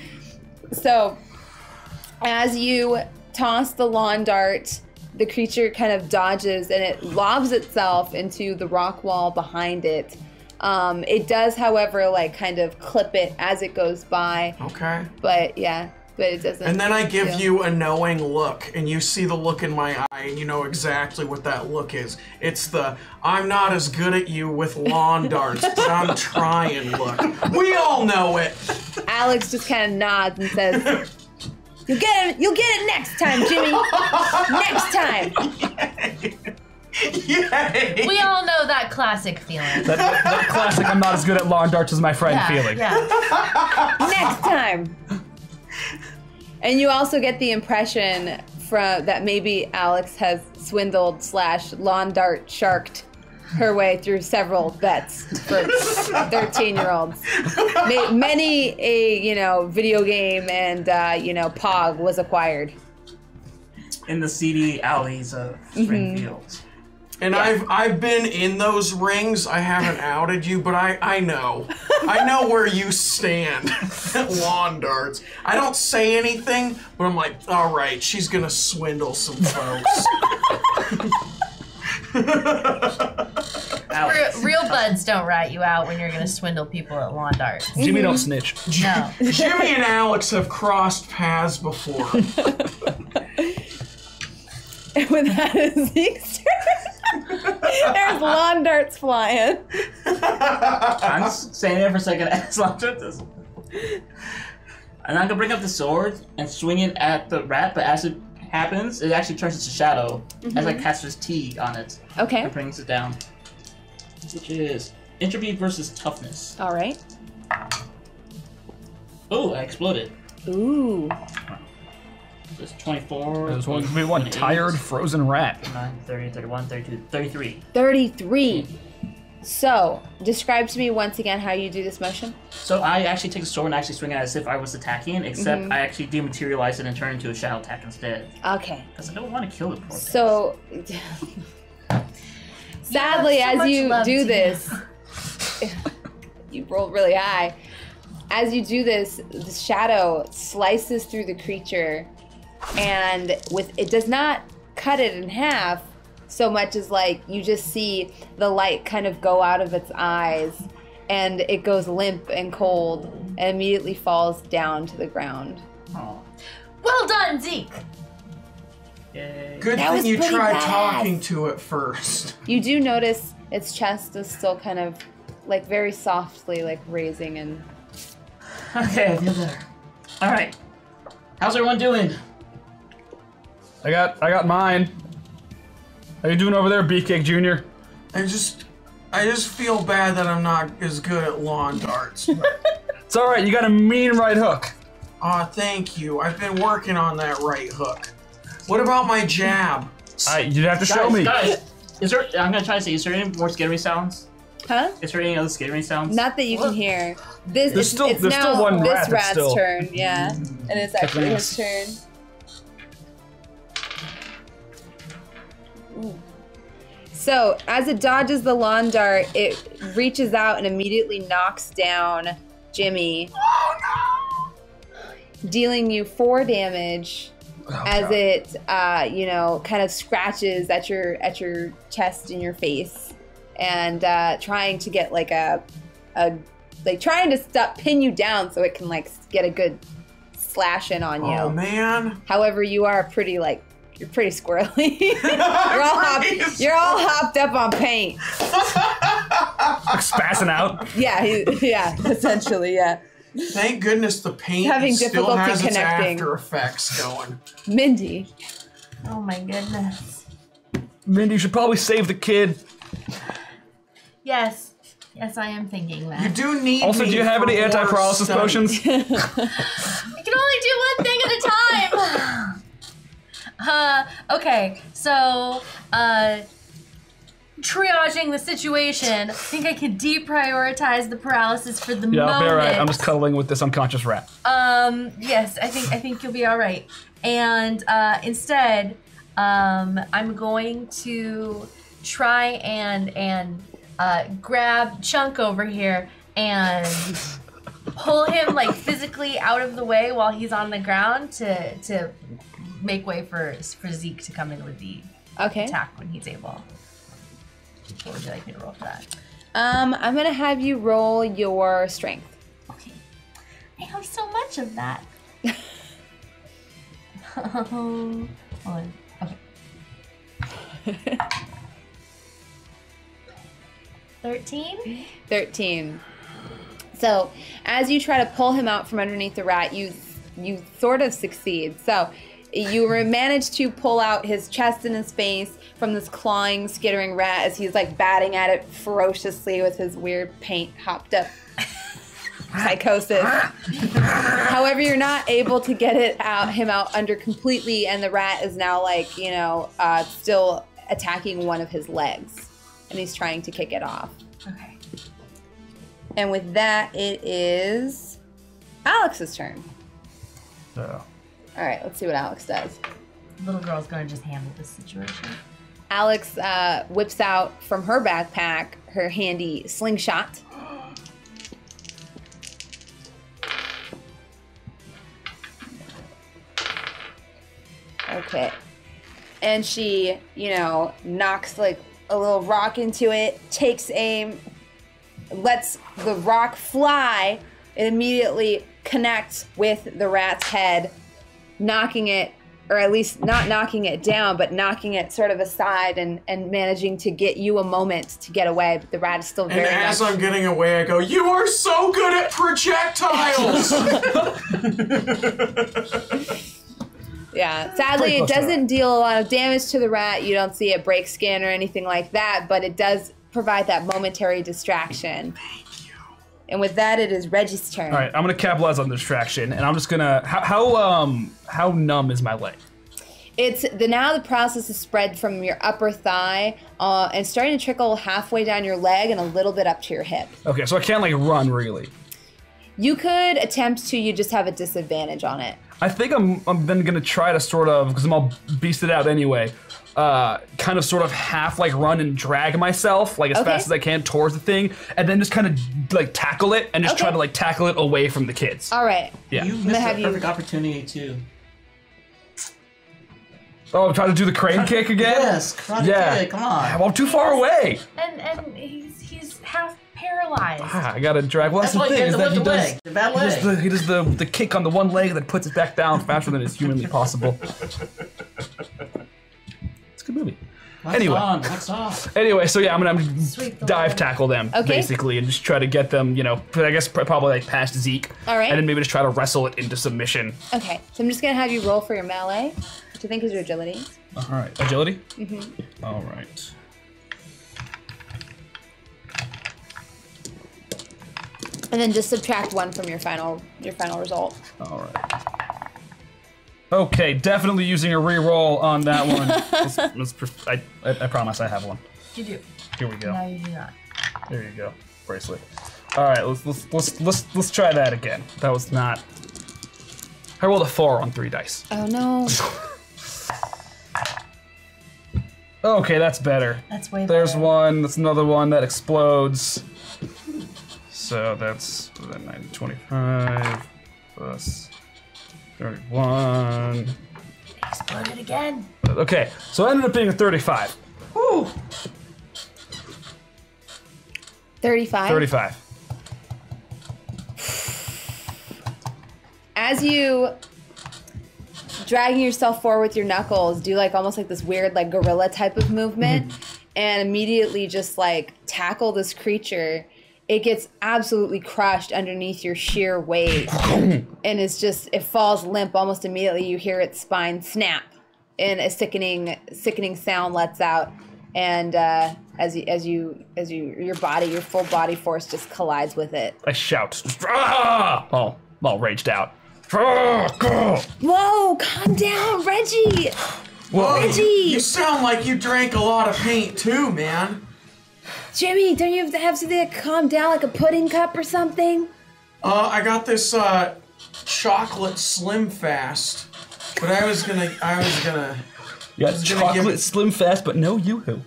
So, as you toss the lawn dart, the creature kind of dodges and it lobs itself into the rock wall behind it. It does, however, like kind of clip it as it goes by. Okay. But yeah, but it doesn't. And then I give you a knowing look, and you see the look in my eye, and you know exactly what that look is. It's the, I'm not as good at you with lawn darts, but I'm trying look. We all know it. Alex just kind of nods and says, You'll get it next time, Jimmy. Next time. Yay! We all know that classic feeling. That classic I'm not as good at lawn darts as my friend feeling. Yeah. Next time. And you also get the impression that maybe Alex has swindled / lawn dart sharked her way through several bets for 13-year-olds. Many a video game and Pog was acquired. In the seedy alleys of Springfield. And I've been in those rings. I haven't outed you, but I know. I know where you stand at lawn darts. I don't say anything, but I'm like, all right, she's gonna swindle some folks. Real buds don't rat you out when you're gonna swindle people at lawn darts. Jimmy don't snitch. No. Jimmy and Alex have crossed paths before. And with that is Zeke's turn. There's lawn darts flying. I'm just standing there for a second as long as this. And I'm gonna bring up the sword and swing it at the rat, but as it happens, it actually turns into shadow as I cast this T on it. Okay. It brings it down. Which is entropy versus toughness. All right. Oh, I exploded. Ooh. It's 24. There's one tired, frozen rat. 9, 30, 31, 32, 33. 33. So, describe to me once again how you do this motion. So I actually take the sword and actually swing it as if I was attacking, except I actually dematerialize it and turn it into a shadow attack instead. Okay. Because I don't want to kill it. So, sadly, so as much you love do to this, you rolled really high. As you do this, the shadow slices through the creature, and it does not cut it in half so much as like you just see the light kind of go out of its eyes, and it goes limp and cold and immediately falls down to the ground. Oh. Well done, Zeke. Yay. Good That thing was you pretty tried badass. talking to it first. You do notice its chest is still kind of like very softly like raising and Okay, I feel better. Alright. How's everyone doing? I got mine. How you doing over there, Beefcake Jr.? I just feel bad that I'm not as good at lawn darts. It's all right. You got a mean right hook. Aw, thank you. I've been working on that right hook. What about my jab? You'd have to show me. Guys, I'm gonna try to say, is there any more skittering sounds? huh? Is there any other skittering sounds? Not that you can hear. This There's still now one this rat that's rat's still- turn, yeah. And it's actually his turn. Ooh. So, as it dodges the lawn dart, it reaches out and immediately knocks down Jimmy. Oh no! Dealing you 4 damage as it kind of scratches at your chest and your face, and trying to get like a like trying to pin you down so it can like get a good slash in on you. Oh man. However, you are pretty like you're pretty squirrely. you're all hopped up on paint. Like spazzing out. Yeah, essentially, yeah. Thank goodness the paint Having still difficulty has its connecting. after effects going. Mindy. Oh my goodness. Mindy, you should probably save the kid. Yes. Yes, I am thinking that. You do need Also, me do you have for any more anti-paralysis study. potions? I can only do one thing at a time. Okay, so, triaging the situation, I think I could deprioritize the paralysis for the Yeah, moment. I'll be alright. I'm just cuddling with this unconscious rat. Yes, I think you'll be all right. And instead, I'm going to try and grab Chunk over here and pull him like physically out of the way while he's on the ground to make way for Zeke to come in with the attack when he's able. What would you like me to roll for that? I'm gonna have you roll your strength. Okay. I have so much of that. Hold on. Okay. 13? 13. So, as you try to pull him out from underneath the rat, you sort of succeed. So, you manage to pull out his chest and his face from this clawing, skittering rat as he's like batting at it ferociously with his weird paint hopped up psychosis. However, you're not able to get him out under completely, and the rat is now like, still attacking one of his legs, and he's trying to kick it off. Okay. And with that, it is Alex's turn. So. All right, let's see what Alex does. Little girl's gonna just handle this situation. Alex whips out from her backpack her handy slingshot. Okay. And she, knocks like a little rock into it, takes aim, lets the rock fly. It immediately connects with the rat's head, knocking it, or at least not knocking it down, but knocking it sort of aside and managing to get you a moment to get away. But the rat is still And very as much... I'm getting away, I go, "You are so good at projectiles!" Yeah, sadly, it doesn't deal a lot of damage to the rat. You don't see it break skin or anything like that, but it does provide that momentary distraction. Thank you. And with that, it is Reggie's turn. All right, I'm gonna capitalize on the distraction, and I'm just gonna. How numb is my leg? Now the process is spread from your upper thigh and starting to trickle halfway down your leg and a little bit up to your hip. Okay, so I can't like run really. You could attempt to. You just have a disadvantage on it. I think I'm then gonna try to sort of, because I'm all beasted out anyway, kind of sort of half like run and drag myself like as fast as I can towards the thing, and then just kind of like tackle it and just try to like tackle it away from the kids. All right. Yeah. You missed a perfect opportunity too. Oh, I'm trying to do the crane kick again? Yes, karate kick, come on. Well, I'm too far away. And he's half paralyzed. I gotta drag. Well, that's That's the why you thing have is to that lift the leg. he does the kick on the one leg that puts it back down faster than is humanly possible. It's a good movie. What's on? Anyway, so yeah, I'm gonna Sweep the dive leg. tackle them basically, and just try to get them, I guess probably like past Zeke. All right. And then maybe just try to wrestle it into submission. Okay. So I'm just gonna have you roll for your melee, which I think is your agility. All right, agility. Mm-hmm. All right. And then just subtract 1 from your final result. All right. Okay, definitely using a reroll on that one. I promise I have one. You do. Here we go. No, you do not. There you go. Bracelet. All right, let's try that again. That was not. I rolled a 4 on 3 dice. Oh no. Okay, that's better. That's way better. There's one. That's another one that explodes. So that's 25 plus 31. Exploded again. Okay, so it ended up being a 35. Woo! 35. 35. as you dragging yourself forward with your knuckles, do like almost like this weird like gorilla type of movement, and immediately just like tackle this creature. It gets absolutely crushed underneath your sheer weight, and it falls limp almost immediately. You hear its spine snap, and a sickening sound lets out, and your full body force just collides with it. I shout, all raged out. Whoa, calm down, Reggie. Whoa, Reggie. You sound like you drank a lot of paint too, man. Jimmy, don't you have something to calm down, like a pudding cup or something? I got this chocolate Slim Fast, but I was gonna. Yeah, chocolate Slim Fast, but no Yoo-hoo.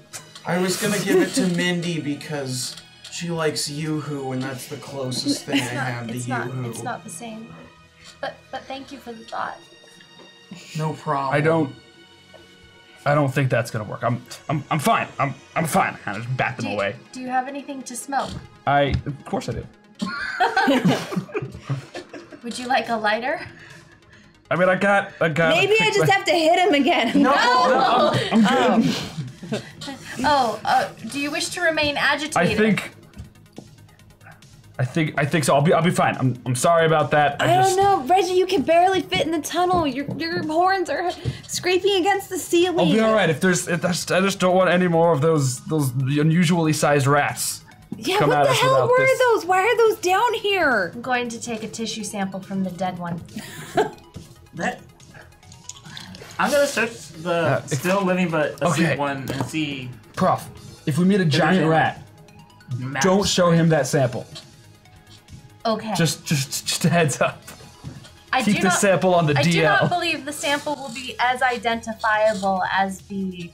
I was gonna give it to Mindy because she likes Yoo-hoo, and that's the closest thing I have to Yoo-hoo. It's not the same. But thank you for the thought. No problem. I don't think that's gonna work. I'm fine. I'm fine. I just back them away. Do you have anything to smoke? Of course I do. Would you like a lighter? I mean, I got. Maybe I just have to hit him again. No, I'm good. Do you wish to remain agitated? I think so. I'll be fine. I'm sorry about that. I don't know, Reggie. You can barely fit in the tunnel. Your horns are scraping against the ceiling. I'll be all right. I just don't want any more of those unusually sized rats. Yeah, what the hell were those? Why are those down here? I'm going to take a tissue sample from the dead one. I'm gonna search the still living but asleep one and see. Prof, if we meet a giant rat, don't show him that sample. Okay. Just a heads up. Keep the not, sample on the DL. I do not believe the sample will be as identifiable as the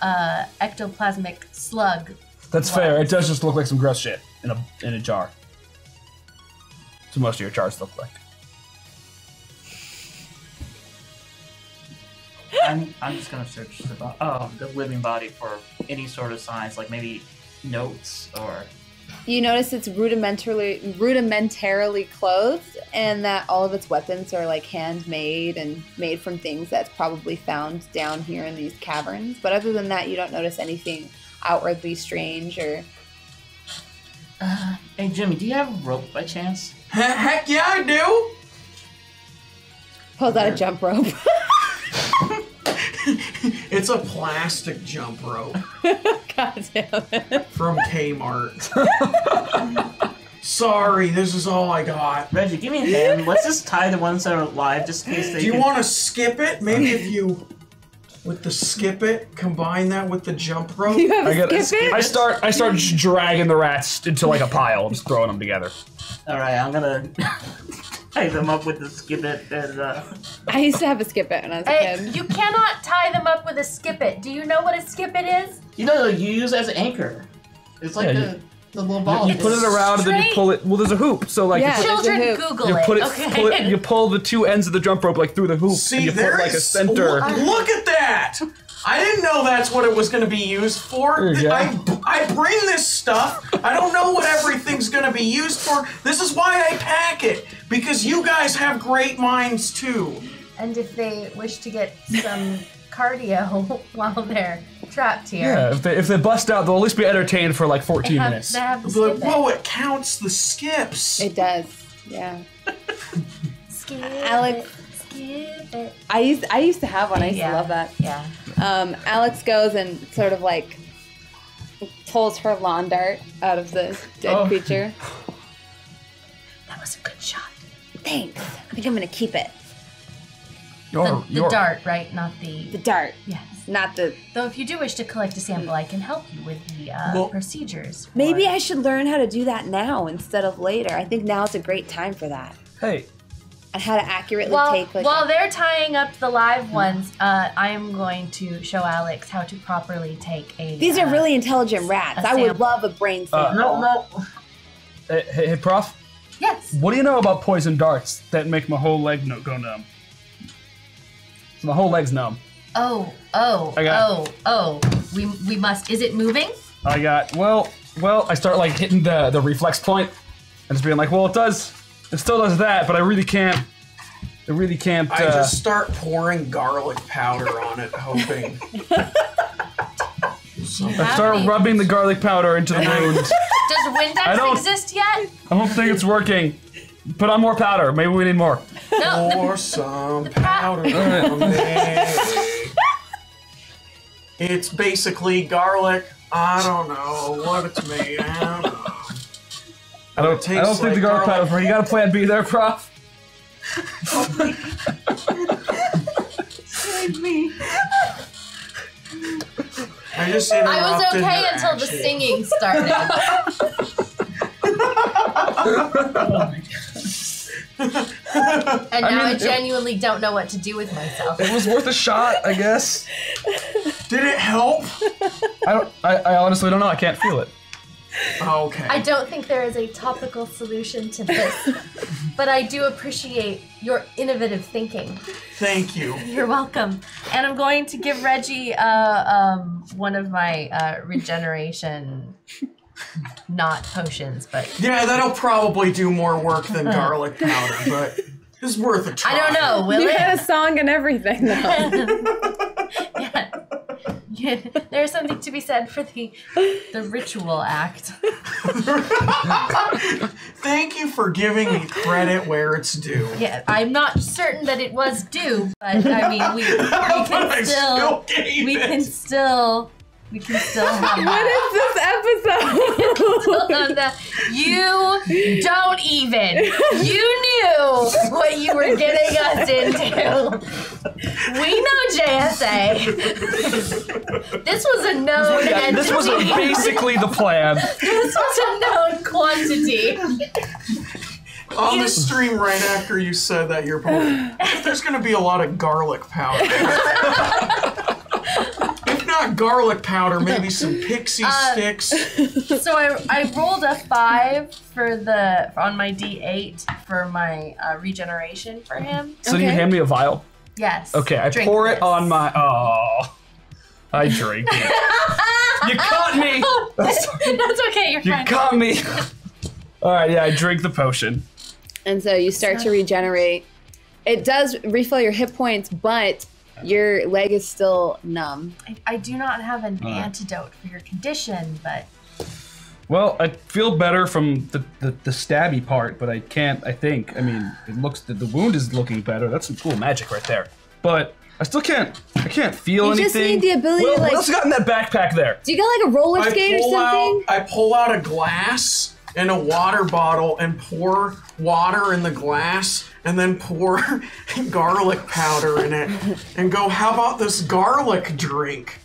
ectoplasmic slug. That's fair. It does just look like some gross shit in a jar. So most of your jars look like. I'm just gonna search the living body for any sort of signs, like maybe notes or. You notice it's rudimentarily clothed, and that all of its weapons are like handmade and made from things that's probably found down here in these caverns. But other than that, you don't notice anything outwardly strange or. Hey Jimmy, do you have a rope by chance? Heck yeah, I do. Pulls out a jump rope. It's a plastic jump rope. God damn it. From Kmart. Sorry, this is all I got. Reggie, give me a hand. Let's just tie the ones that are alive just in case they. Do you want to skip it? Maybe if you, with the skip it, combine that with the jump rope. You have to skip it? I start just dragging the rats into like a pile, just throwing them together. All right, I'm gonna tie them up with the skip it and. I used to have a skip it when I was a kid. You cannot tie them up with a skip it. Do you know what a skip it is? You know, you use it as an anchor. It's like the little ball. You put it around and then you pull it. Well, there's a hoop, so like Yeah. you Children, Google it. pull it. You pull the two ends of the jump rope like through the hoop, See, and you put like a center. Look at that! I didn't know that's what it was going to be used for. I bring this stuff. I don't know what everything's going to be used for. This is why I pack it, because you guys have great minds too. And if they wish to get some cardio while they're trapped here. Yeah, if they bust out, they'll at least be entertained for like 14 minutes. They have the skip it. Whoa, it counts the skips. It does, yeah. Skip Alex. it. Skip it. I used to have one. I used to love that. Yeah. Alex goes and sort of like pulls her lawn dart out of the dead creature. That was a good shot. Thanks. I think I'm gonna keep it. The dart, right? Not the dart. Yes. Not the. Though if you do wish to collect a sample, I can help you with the procedures. Maybe I should learn how to do that now instead of later. I think now is a great time for that. Hey. And how to accurately take. Like, while they're tying up the live ones, I am going to show Alex how to properly take a. These are really intelligent rats. I would love a brain sample. No. Hey, Prof. Yes. What do you know about poison darts that make my whole leg go numb? So my whole leg's numb. We must. Is it moving? I got well. I start like hitting the reflex point, and just being like, well, it still does that, but I really can't It really can't. I just start pouring garlic powder on it, hoping. I start rubbing the garlic powder into the wound. Does Windex exist yet? I don't think it's working. Put on more powder. Maybe we need more. No. Pour some powder on me. It's basically garlic. I don't know what it's made. I don't know. I don't think the garlic powder's working. You got a plan B there, Prof? Save me. I was okay until the singing started. And now I genuinely don't know what to do with myself. It was worth a shot, I guess. Did it help? I honestly don't know. I can't feel it. Okay. I don't think there is a topical solution to this, but I do appreciate your innovative thinking. Thank you. You're welcome. And I'm going to give Reggie one of my regeneration, not potions, but... Yeah, that'll probably do more work than garlic powder, but it's worth a try. I don't know, will You it? had a song and everything, though. Yeah, there's something to be said for the ritual act. Thank you for giving me credit where it's due. Yeah, I'm not certain that it was due, but I mean, we can still have What is this episode? You don't even. You knew what you were getting us into. We know JSA. This was a known entity. This was basically the plan. This was a known quantity. On the stream right after you said that, you're both, there's going to be a lot of garlic powder. If not garlic powder, maybe some pixie sticks. So I rolled a 5 on my D8 for my regeneration for him. So you hand me a vial? Yes. Okay, I Drink pour it this. on my... Oh. I drink it. You caught me! That's okay, you're You fine. caught me! Alright, yeah, I drink the potion. And so you start to regenerate. It does refill your hit points, but your leg is still numb. I do not have an antidote for your condition, but... Well, I feel better from the stabby part, but I can't, I think. I mean, it looks, the wound is looking better. That's some cool magic right there. But I still can't, I can't feel anything. You just need the ability to, like... What else you got in that backpack there? Do you got, like, a roller skate or something? I pull out a glass and a water bottle and pour water in the glass and then pour garlic powder in it and go, how about this garlic drink?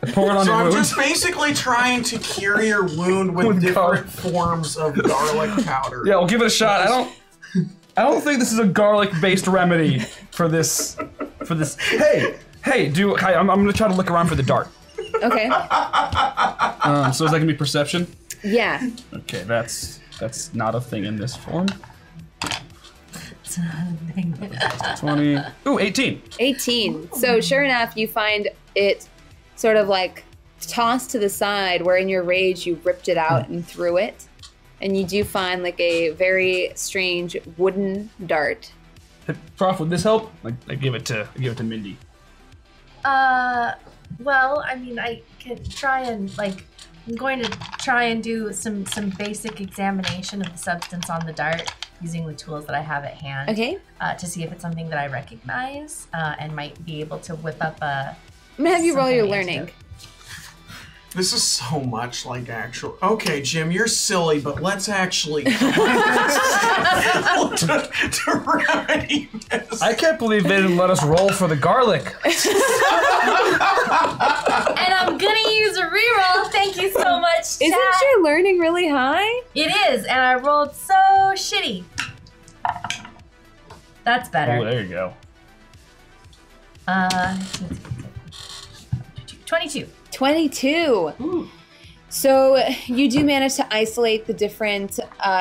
I pour it on So your I'm wound. just basically trying to cure your wound with different forms of garlic powder. Yeah, we'll give it a shot. I don't think this is a garlic-based remedy for this. Hey, I'm gonna try to look around for the dart. Okay. So is that gonna be perception? Yeah. Okay, that's not a thing in this form. It's not a thing. 20. Ooh, 18. 18. So sure enough, you find it sort of like tossed to the side where in your rage you ripped it out and threw it. And you do find like a very strange wooden dart. Hey, Prof, would this help? I give it to Mindy. Well, I mean, I can try and, like, I'm going to try and do some basic examination of the substance on the dart using the tools that I have at hand. Okay. To see if it's something that I recognize and might be able to whip up a... I'm gonna have you roll your something learning. antidote. This is so much like actual. Okay, Jim, you're silly, but let's actually to remedy this. I can't believe they didn't let us roll for the garlic. And I'm gonna use a reroll. Thank you so much, chat. Isn't your learning really high? It is, and I rolled so shitty. That's better. Oh, there you go. 22. 22. Ooh. So you do manage to isolate the different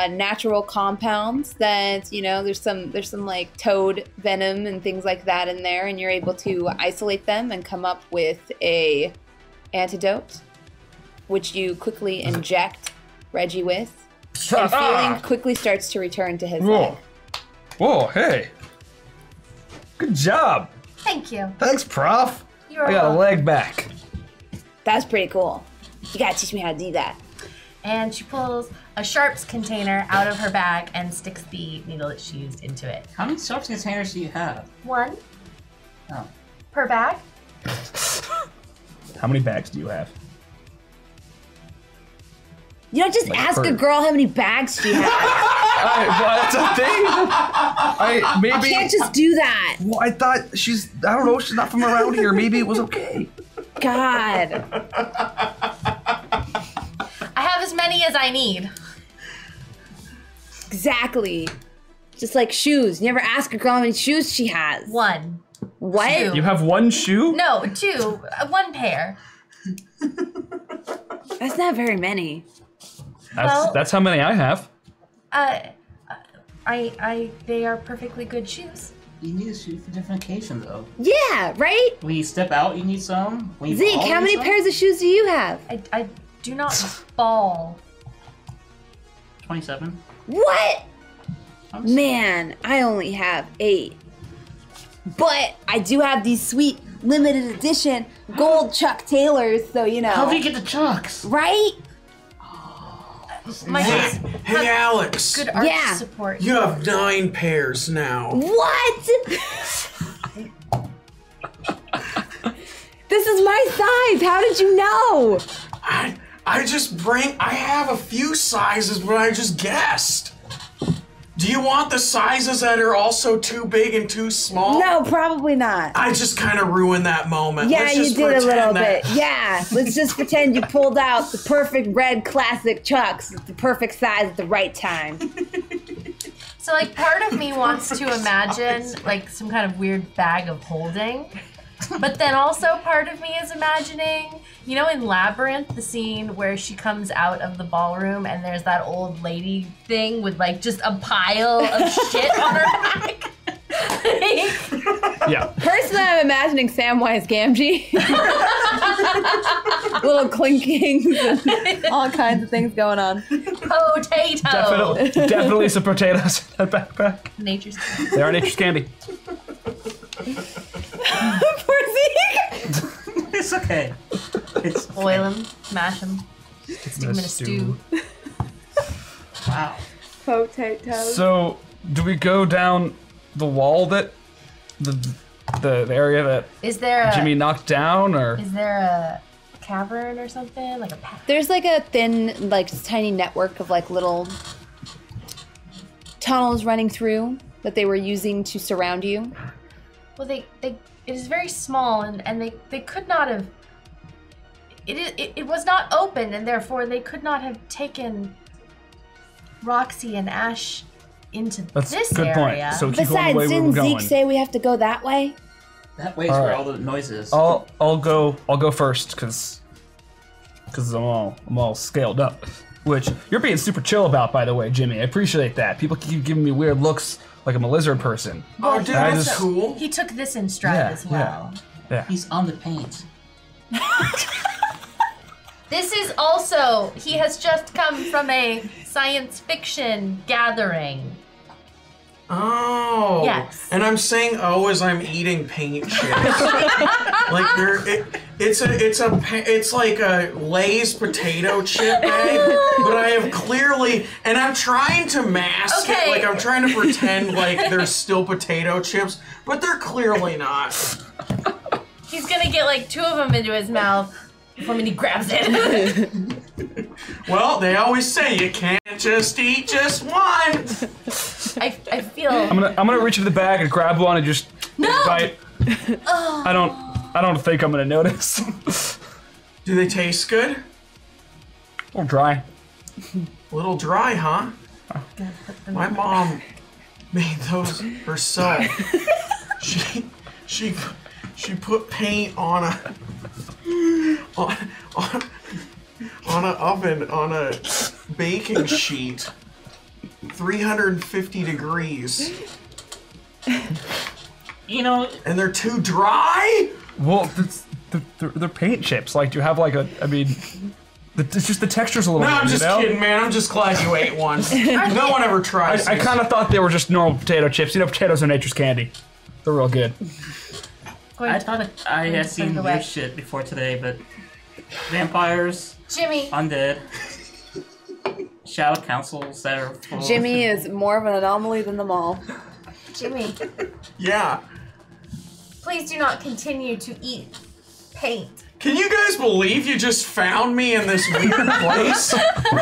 natural compounds that, you know, there's some like toad venom and things like that in there, and you're able to isolate them and come up with a antidote, which you quickly inject Reggie with, and feeling quickly starts to return to his leg. Whoa, hey. Good job. Thank you. Thanks, Prof. You're I got a welcome. leg back. That's pretty cool. You gotta teach me how to do that. And she pulls a sharps container out of her bag and sticks the needle that she used into it. How many sharps containers do you have? 1 Oh. per bag. How many bags do you have? You don't just Like ask her. a girl how many bags she has. Well, that's a thing. You can't just do that. Well, I thought I don't know, she's not from around here. Maybe it was okay. God. I have as many as I need. Exactly. Just like shoes. You never ask a girl how many shoes she has. 1. What? 2. You have 1 shoe? No, 2. 1 pair. That's not very many. That's how many I have. They are perfectly good shoes. You need a shoe for different occasions, though. Yeah, right? When you step out, you need some. When you Zeke, ball, how you need many some? pairs of shoes do you have? I do not ball. 27. What? I'm Man, I only have 8. But I do have these sweet limited edition gold Chuck Taylors, so you know. How do you get the chucks? Right? My Hey, kids hey, have Alex. good arch Yeah. support. You have 9 pairs now. What? This is my size. How did you know? I have a few sizes, but I just guessed. Do you want the sizes that are also too big and too small? No, probably not. I just kind of ruined that moment. Yeah, Let's you just did a pretend little that- bit. Yeah, let's just pretend you pulled out the perfect red classic Chucks, the perfect size at the right time. So like part of me wants to imagine like some kind of weird bag of holding. But then also part of me is imagining, you know, in Labyrinth, the scene where she comes out of the ballroom and there's that old lady thing with like just a pile of shit on her back. Yeah. Personally, I'm imagining Samwise Gamgee. Little clinkings and all kinds of things going on. Potato. Definitely some potatoes in that backpack. Nature's They are nature's candy. Poor Zeke. It's okay. It's boil them, mash them, stick them in a stew. Wow. Potatoes. So, do we go down the wall that the area that Is there Jimmy a knocked down, or cavern or something like a path? There's like a thin, like tiny network of like little tunnels running through that they were using to surround you. Well, it is very small, and they could not have. It was not open, and therefore they could not have taken Roxy and Ash into That's this a good area. point. So keep going the Besides, way we were didn't going. Zeke say we have to go that way? That way's All where right. all the noise is. I'll go first because I'm all scaled up. Which you're being super chill about, by the way, Jimmy. I appreciate that. People keep giving me weird looks like I'm a lizard person. Oh, dude, I that's just- cool. He took this in stride Yeah, as well. Yeah. He's on the paint. This is also, he has just come from a science fiction gathering. Oh. Yes. And I'm saying oh as I'm eating paint chips. Like it's like a Lay's potato chip bag, but I have clearly, and I'm trying to mask it, Okay. like I'm trying to pretend like there's still potato chips, but they're clearly not. He's gonna get like 2 of them into his mouth when he grabs it. Well, they always say you can't just eat just one. I feel. I'm gonna reach into the bag and grab one and just bite. I don't think I'm gonna notice. Do they taste good? Or dry. A little dry, huh? My mom made those herself. She put paint on an oven, on a baking sheet, 350 degrees, You know, and they're too dry? Well, they're paint chips. Like, do you have like a? I mean, it's just the texture's a little. No, I'm weird, just you know? kidding, man. I'm just glad you ate one. No one ever tries I these. kind of thought they were just normal potato chips. You know, potatoes are nature's candy. They're real good. I thought I had seen away. weird shit before today, but vampires, Jimmy. undead, shadow councils that are full Jimmy is more of an anomaly than them all. Jimmy, Yeah. please do not continue to eat paint. Can you guys believe you just found me in this weird place?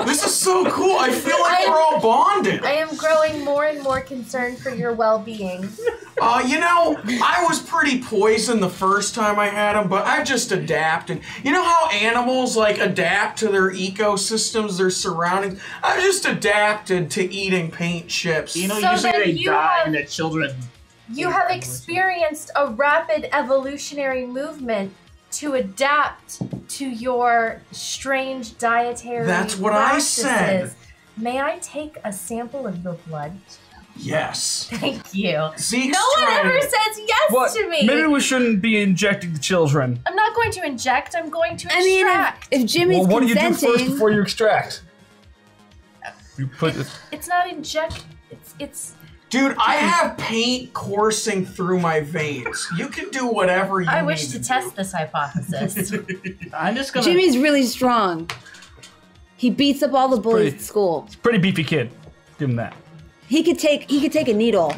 This is so cool. I feel like we're all bonded. I am growing more and more concerned for your well-being. You know, I was pretty poisoned the first time I had them, but I've just adapted. You know how animals like adapt to their ecosystems, their surroundings? I've just adapted to eating paint chips. You know, So usually then they you die have- and their children. You have experienced a rapid evolutionary movement to adapt to your strange dietary That's what I practices. said. May I take a sample of your blood? Yes. Thank you. Zeke's No one trying ever to- says yes What? to me. Maybe we shouldn't be injecting the children. I'm not going to inject. I'm going to I mean, extract. if Jimmy's Well, what do you do first consenting, before you extract? You put it. It's not inject. It's. Dude, I have paint coursing through my veins. You can do whatever you I need wish to test this hypothesis. I'm just gonna. Jimmy's really strong. He beats up all the bullies Pretty- at school. Pretty beefy kid. Give him that. He could take a needle.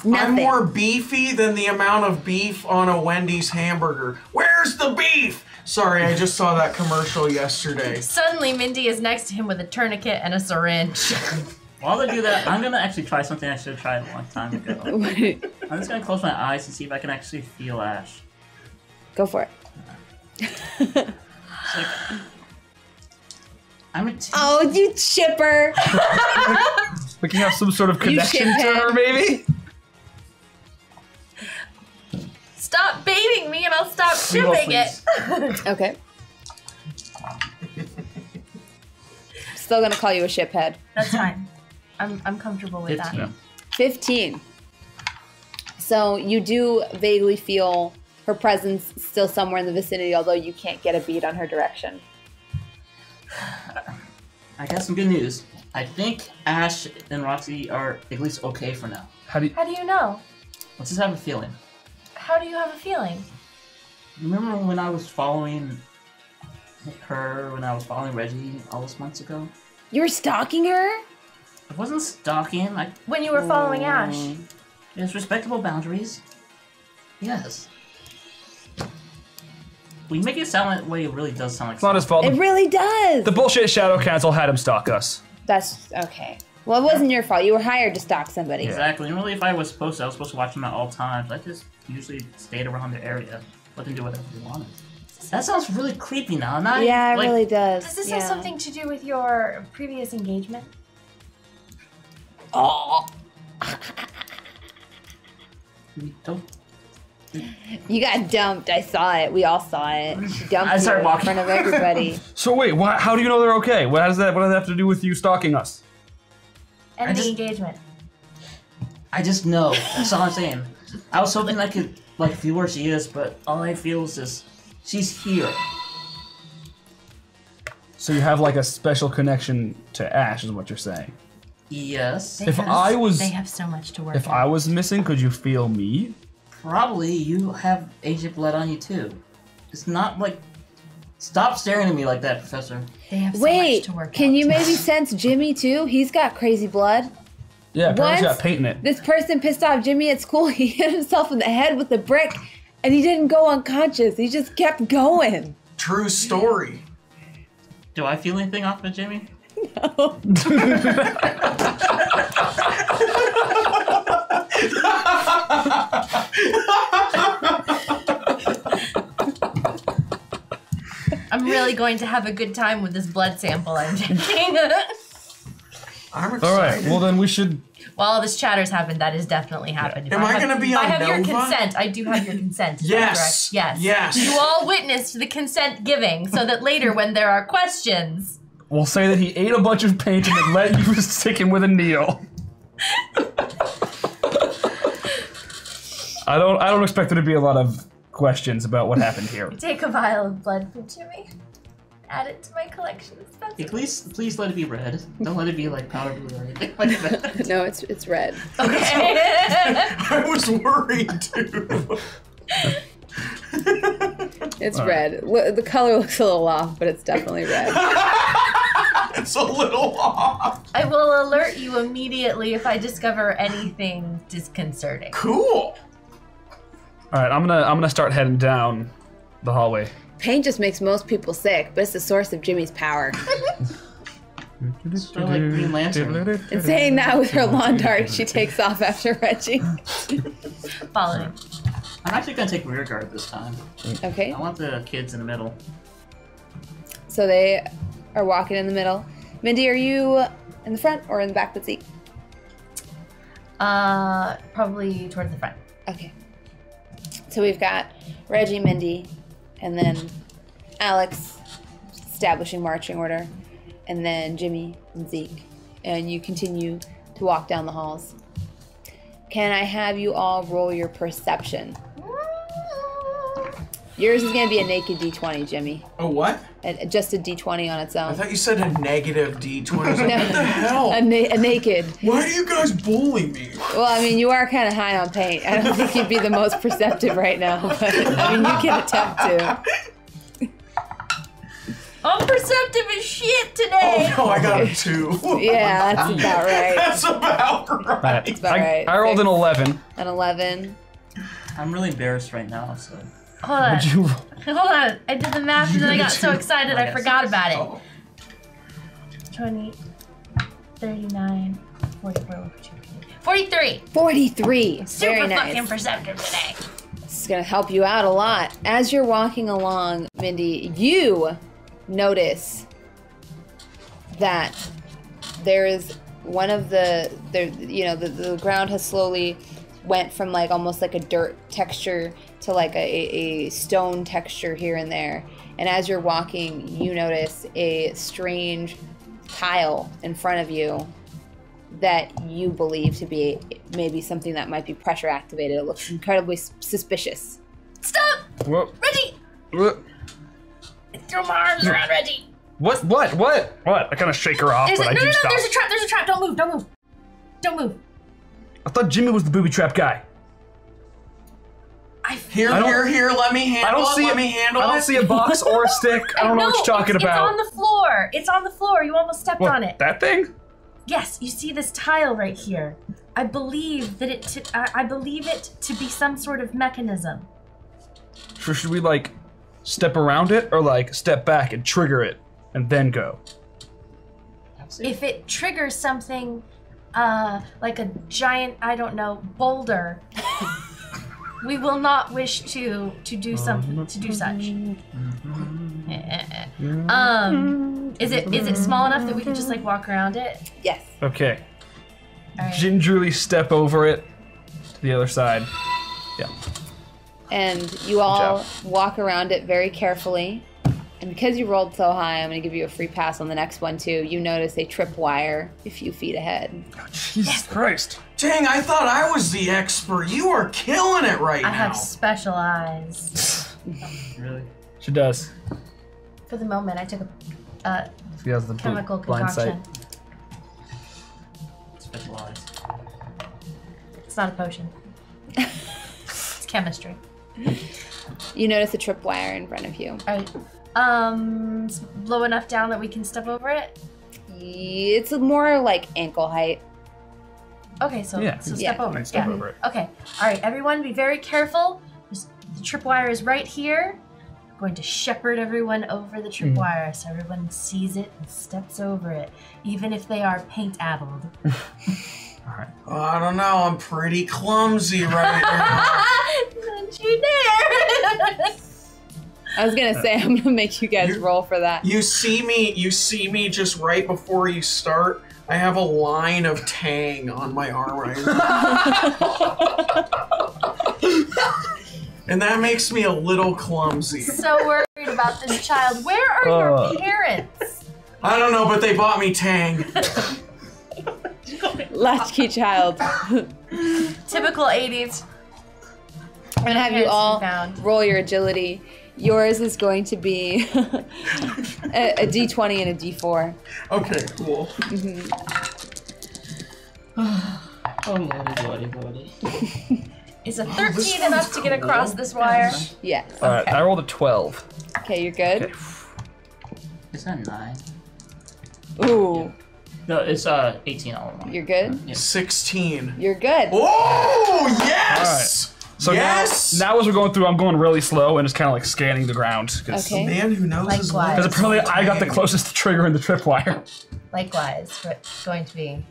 I'm Nothing. more beefy than the amount of beef on a Wendy's hamburger. Where's the beef? Sorry, I just saw that commercial yesterday. Suddenly, Mindy is next to him with a tourniquet and a syringe. While they do that, I'm gonna actually try something I should have tried a long time ago. I'm just gonna close my eyes and see if I can actually feel Ash. Go for it. It's like, I'm a Oh, you chipper. We can have some sort of connection to shithead. her, maybe? Stop baiting me and I'll stop Reroll, shipping it. please. Okay. Still gonna call you a shiphead. That's fine. I'm comfortable with 15. that. 15. So you do vaguely feel her presence still somewhere in the vicinity, although you can't get a bead on her direction. I got some good news. I think Ash and Roxy are at least okay for now. How do you... How do you know? Let's just have a feeling. How do you have a feeling? Remember when I was following her, when I was following Reggie all those months ago? You were stalking her? I wasn't stalking. When you were following Ash. There's respectable boundaries. Yes. We make it sound that way. It really does sound like. It's not his fault. It really does. The bullshit Shadow Council had him stalk us. That's okay. Well, it wasn't your fault. You were hired to stalk somebody. Exactly. And really, if I was supposed to, I was supposed to watch them at all times. I just usually stayed around the area, let them do whatever they wanted. That sounds really creepy now. Not Yeah, it like, really does. Does this yeah. have something to do with your previous engagement? Oh, We don't. you got dumped. I saw it. We all saw it. She dumped I you started in walking. front of everybody. So wait, how do you know they're okay? What does that have to do with you stalking us? And I the just- engagement. I just know. That's all I'm saying. I was hoping I could like feel where she is, but all I feel is just she's here. So you have like a special connection to Ash, is what you're saying. Yes. If I was- They have so much to work If on. I was missing, could you feel me? Probably you have ancient blood on you too. It's not like. Stop staring at me like that, Professor. They have so much Wait, to work can out. you maybe sense Jimmy too? He's got crazy blood. Yeah, apparently Once got paint in it. this person pissed off Jimmy at school, he hit himself in the head with a brick, and he didn't go unconscious. He just kept going. True story. Do I feel anything off of Jimmy? I'm really going to have a good time with this blood sample I'm taking. I'm excited. All right, well then we should. While all this chatter's happened, that has definitely happened. If Am I have- gonna be if I on have your Nova? consent. I do have your consent. Is that Yes. correct? Yes. Yes. You all witnessed the consent giving, so that later, when there are questions, We'll say that he ate a bunch of paint and then let you stick him with a needle. I don't expect there to be a lot of questions about what happened here. take a vial of blood from Jimmy, add it to my collection of Hey, specimens. please let it be red. Don't let it be like powder blue or anything like that. No, it's red. Okay. I was worried too. It's red. The color looks a little off, but it's definitely red. It's a little off. I will alert you immediately if I discover anything disconcerting. Cool. All right, I'm gonna start heading down the hallway. Paint just makes most people sick, but it's the source of Jimmy's power. Sort of like Green Lantern. And saying that with her lawn dart, she takes off after Reggie. Following. I'm actually gonna take rear guard this time. Okay, I want the kids in the middle. so they are walking in the middle. Mindy, are you in the front or in the back of the seat? Probably towards the front. Okay. So we've got Reggie, Mindy, and then Alex establishing marching order, and then Jimmy and Zeke. And you continue to walk down the halls. Can I have you all roll your perception? Yours is going to be a naked D20, Jimmy. A what? Just a D20 on its own. I thought you said a negative D20. I was like, No. what the hell? A naked. Why do you guys bully me? Well, I mean, you are kind of high on paint. I don't think you'd be the most perceptive right now, but I mean, you can attempt to. I'm perceptive as shit today. Oh no, I got a 2. Yeah, that's about right. That's about right. That's about right. I rolled an 11. An 11. I'm really embarrassed right now, so. Hold on. Would you? Hold on. I did the math and then I got so excited I Yes. forgot about it. Oh. 20, 39, 44, 43. 43. Super Very fucking nice. perceptive today. This is going to help you out a lot. As you're walking along, Mindy, you notice that there is one of the ground has slowly went from like almost like a dirt texture to like a stone texture here and there. And as you're walking, you notice a strange tile in front of you that you believe to be maybe something that might be pressure activated. It looks incredibly suspicious. Stop! What? Reggie! What? Throw my arms around Reggie. What? I kind of shake her off, There's but a, I no, do no, no, stop. there's a trap. Don't move. Don't move. I thought Jimmy was the booby trap guy. Here, let me handle it. Let me handle it. I don't see a box or a stick. I don't know what you're talking about. It's on the floor. You almost stepped What, on it. that thing? Yes, you see this tile right here. I believe that I believe it to be some sort of mechanism. So should we like step around it or like step back and trigger it and then go? If it triggers something, like a giant, I don't know, boulder, we will not wish to do something to do such. Is it small enough that we can just like walk around it? Yes. Okay. All right. Gingerly step over it to the other side. Yeah. And you all job. walk around it very carefully. And because you rolled so high, I'm going to give you a free pass on the next one too. You notice a tripwire a few feet ahead. Jesus Christ. Dang, I thought I was the expert. You are killing it right I now. have special eyes. Really? She does. For the moment, I took a She has the chemical blind sight. concoction. Specialized. It's not a potion. It's chemistry. You notice a tripwire in front of you. All right. It's low enough down that we can step over it. It's more like ankle height. Okay, so Yeah. step Yeah. over. Step Yeah. over it. Okay. All right, everyone, be very careful. The tripwire is right here. I'm going to shepherd everyone over the tripwire so everyone sees it and steps over it, even if they are paint-addled. Alright. I don't know. I'm pretty clumsy right now. Don't you dare! I was going to say, I'm going to make you guys roll for that. You see me just right before you start. I have a line of tang on my arm right now. And that makes me a little clumsy. So worried about this child. Where are your parents? I don't know, but they bought me tang. Latchkey child. Typical 80s. I'm going to have you all Parents we found. roll your agility. Yours is going to be a D20 and a D4. Okay, cool. Oh, lordy. Is a this 13 enough one's to get across cool. this wire? Yes. All right, Okay. I rolled a 12. Okay, you're good. Okay. Is that 9? Ooh, No, it's 18 all in one. you're good. 16. You're good. Oh, yes! So yes! now as we're going through, I'm going really slow and just kind of like scanning the ground. Okay. Man who knows his Likewise. Because apparently I got the Dang. closest to triggering the tripwire. Likewise, but going to be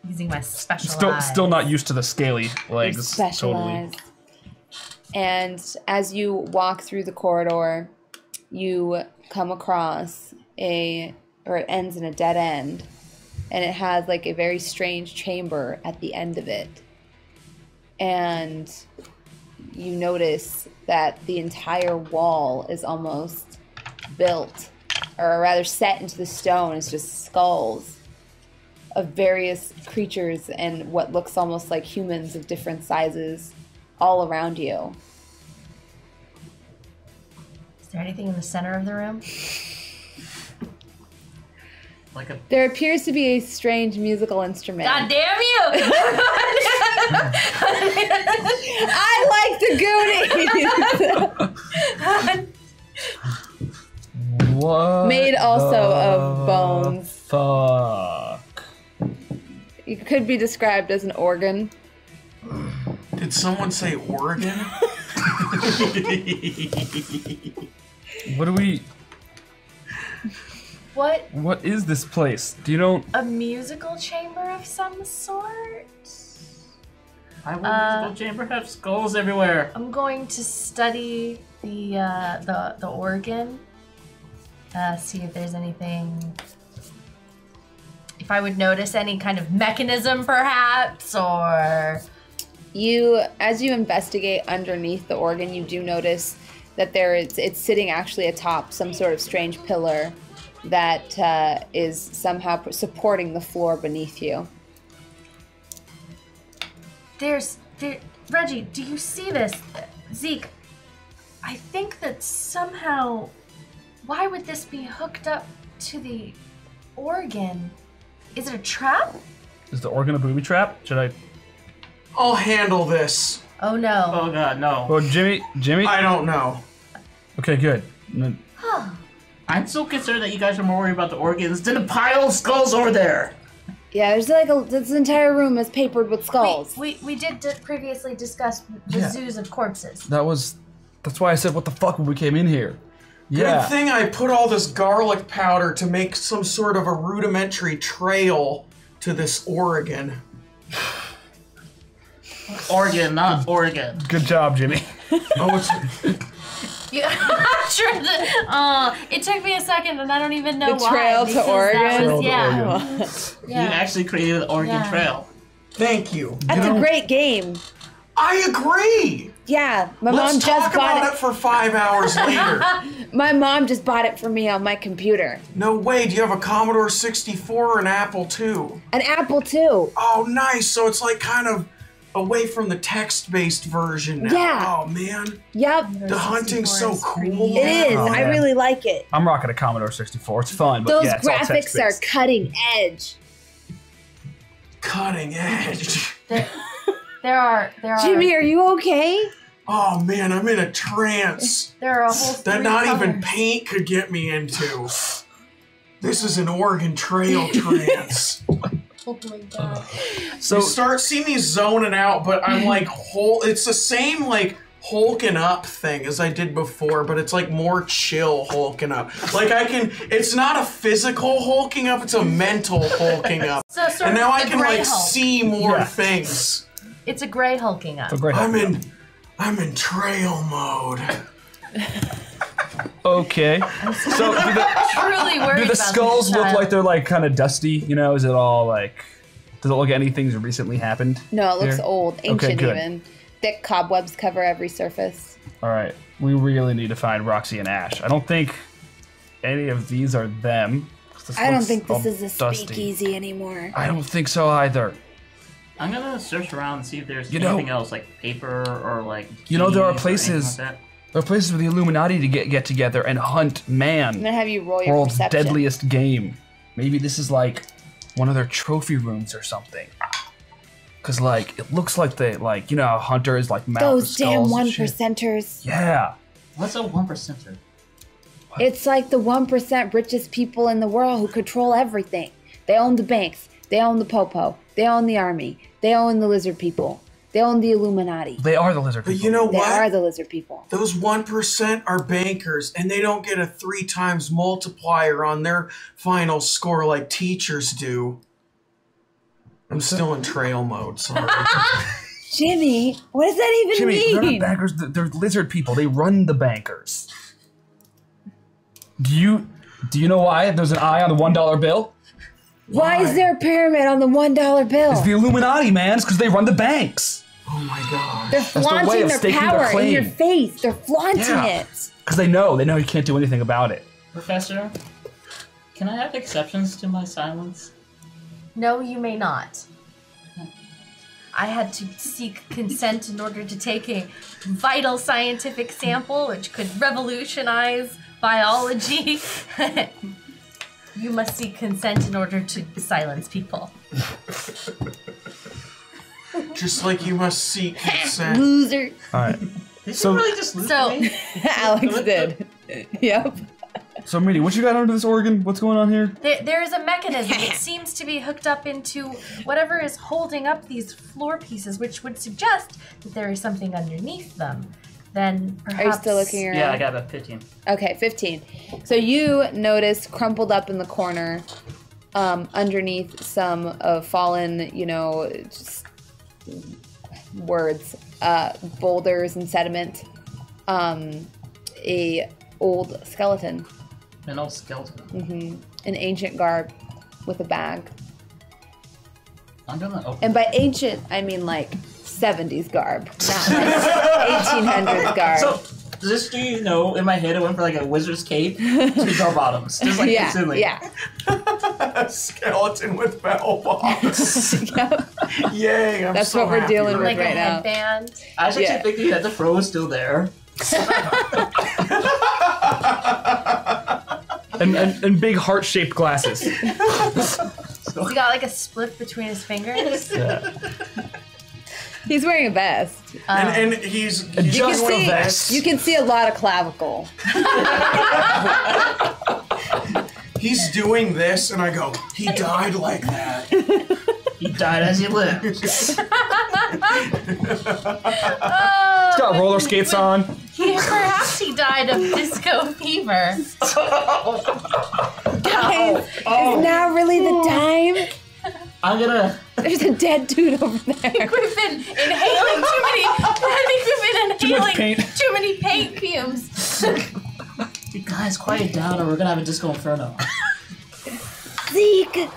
using my special eyes. Still not used to the scaly You're legs. Totally. specialized. And as you walk through the corridor, you come across it ends in a dead end. And it has like a very strange chamber at the end of it. And you notice that the entire wall is almost built, or rather set into the stone. It's just skulls of various creatures and what looks almost like humans of different sizes all around you. Is there anything in the center of the room? Like a There appears to be a strange musical instrument. God damn you! I like the Goonies! What? Made also of the bones. Fuck. It could be described as an organ. Did someone say Oregon? What do we? What? Is this place? Do you know? A musical chamber of some sort? I will musical chamber have skulls everywhere. I'm going to study the organ. See if there's anything. If I would notice any kind of mechanism, perhaps, or. As you investigate underneath the organ, you do notice that it's sitting actually atop some sort of strange pillar that is somehow supporting the floor beneath you. Reggie, do you see this? Zeke, I think that somehow, why would this be hooked up to the organ? Is it a trap? Is the organ a booby trap? Should I? I'll handle this. Oh no. Oh god, no. Oh, Jimmy. I don't know. Okay, good. I'm so concerned that you guys are more worried about the organs than a pile of skulls over there. Yeah, there's like this entire room is papered with skulls. We did previously discuss the zoos of corpses. That's why I said what the fuck when we came in here. Yeah. Good thing I put all this garlic powder to make some sort of a rudimentary trail to this Oregon. Oregon, not Oregon. Good job, Jimmy. Oh, it's Yeah, it took me a second, and I don't even know The why. trail to because that Oregon? was- Trail to yeah. Oregon. You Yeah. actually created the Oregon Yeah. Trail. thank you. That's a great game. I agree. Yeah, my Let's mom just talk about bought it for 5 hours later. My mom just bought it for me on my computer. No way. Do you have a Commodore 64 or an Apple II? An Apple II. Oh, nice. So it's like kind of away from the text-based version now. Yeah. Oh man, Yep, the hunting's so cool. it is. Oh, I man. really like it. I'm rocking a Commodore 64. It's fun, but Those yeah, it's all graphics are text-based. cutting edge. Cutting edge. There are. Jimmy, are you okay? Oh man, I'm in a trance There are a whole. that three not even colors. paint could get me into. This is an Oregon Trail trance. Oh my god. So You start seeing me zoning out, but I'm like it's the same like hulking up thing as I did before, but it's like more chill hulking up. Like it's not a physical hulking up, it's a mental hulking up. So sort And of now I the can gray like Hulk. see more Yeah. things. It's a gray hulking up. a great I'm in trail mode. Okay. So Truly worried do the about skulls this look child. like they're like kind of dusty? You know, is it all like? Does it look like anything's recently happened? No, it looks here? old, ancient good. even. Thick cobwebs cover every surface. All right, we really need to find Roxy and Ash. I don't think any of these are them. This I don't looks think all this is a dusty. speakeasy anymore. I don't think so either. I'm gonna search around and see if there's You know- anything else, like paper or like. You know, there are keys or anything places- like that. There are places for the Illuminati to get together and hunt I'm man. gonna have you roll your World's perception. deadliest game. Maybe this is like one of their trophy rooms or something. Cause like it looks like they like, you know how hunters like mount Those the damn skulls and shit? 1%ers. Yeah. What's a 1%er? It's like the 1% richest people in the world who control everything. They own the banks. They own the popo. They own the army. They own the lizard people. They own the Illuminati. They are the lizard But people. you know They are what? the lizard people. Those 1% are bankers, and they don't get a 3 times multiplier on their final score like teachers do. I'm still in trail mode, sorry. Jimmy, what does that even Jimmy, they're mean? not bankers, they're lizard people. They run the bankers. Do you know why there's an eye on the $1 bill? Why is there a pyramid on the $1 bill? It's the Illuminati, man. It's because they run the banks. Oh my god. They're their way flaunting of their staking their power in claim. your face. They're flaunting Yeah. it. Because they know you can't do anything about it. Professor, can I have exceptions to my silence? No, you may not. I had to seek consent in order to take a vital scientific sample which could revolutionize biology. You must seek consent in order to silence people. Just like you must seek consent. Loser. All right. Did So- you really just lose So- me? Alex did. Yep. So, Meaty, what you got under this organ? What's going on here? There is a mechanism. It seems to be hooked up into whatever is holding up these floor pieces, which would suggest that there is something underneath them. Then perhaps... Are you still looking around? Yeah, I got a 15. Okay, 15. So you notice crumpled up in the corner, underneath some fallen, just words, boulders and sediment, a old skeleton, An old skeleton. an ancient garb with a bag. I'm gonna open And by ancient, I mean like 70s garb, not like 1800s garb. So, just so you know, in my head it went from like a wizard's cape to bell bottoms. Just like yeah, instantly. yeah. Skeleton with bell bottoms. Yep. Yay, I'm That's so what we're happy dealing right with like right a now. headband. I was actually Yeah. thinking that the fro was still there. And big heart-shaped glasses. He got like a split between his fingers. He's wearing a vest. And he's Just you, a can vest. see, you can see a lot of clavicle. he's doing this, and I go, he died like that. He died as he lived. Oh, Got roller skates on. perhaps he died of disco fever. Guys, is now really the time? I'm gonna. There's a dead dude over I there. think we've been inhaling too many. I think we've been much inhaling paint. too many paint fumes. You guys, quiet down, or we're gonna have a disco inferno. Zeke!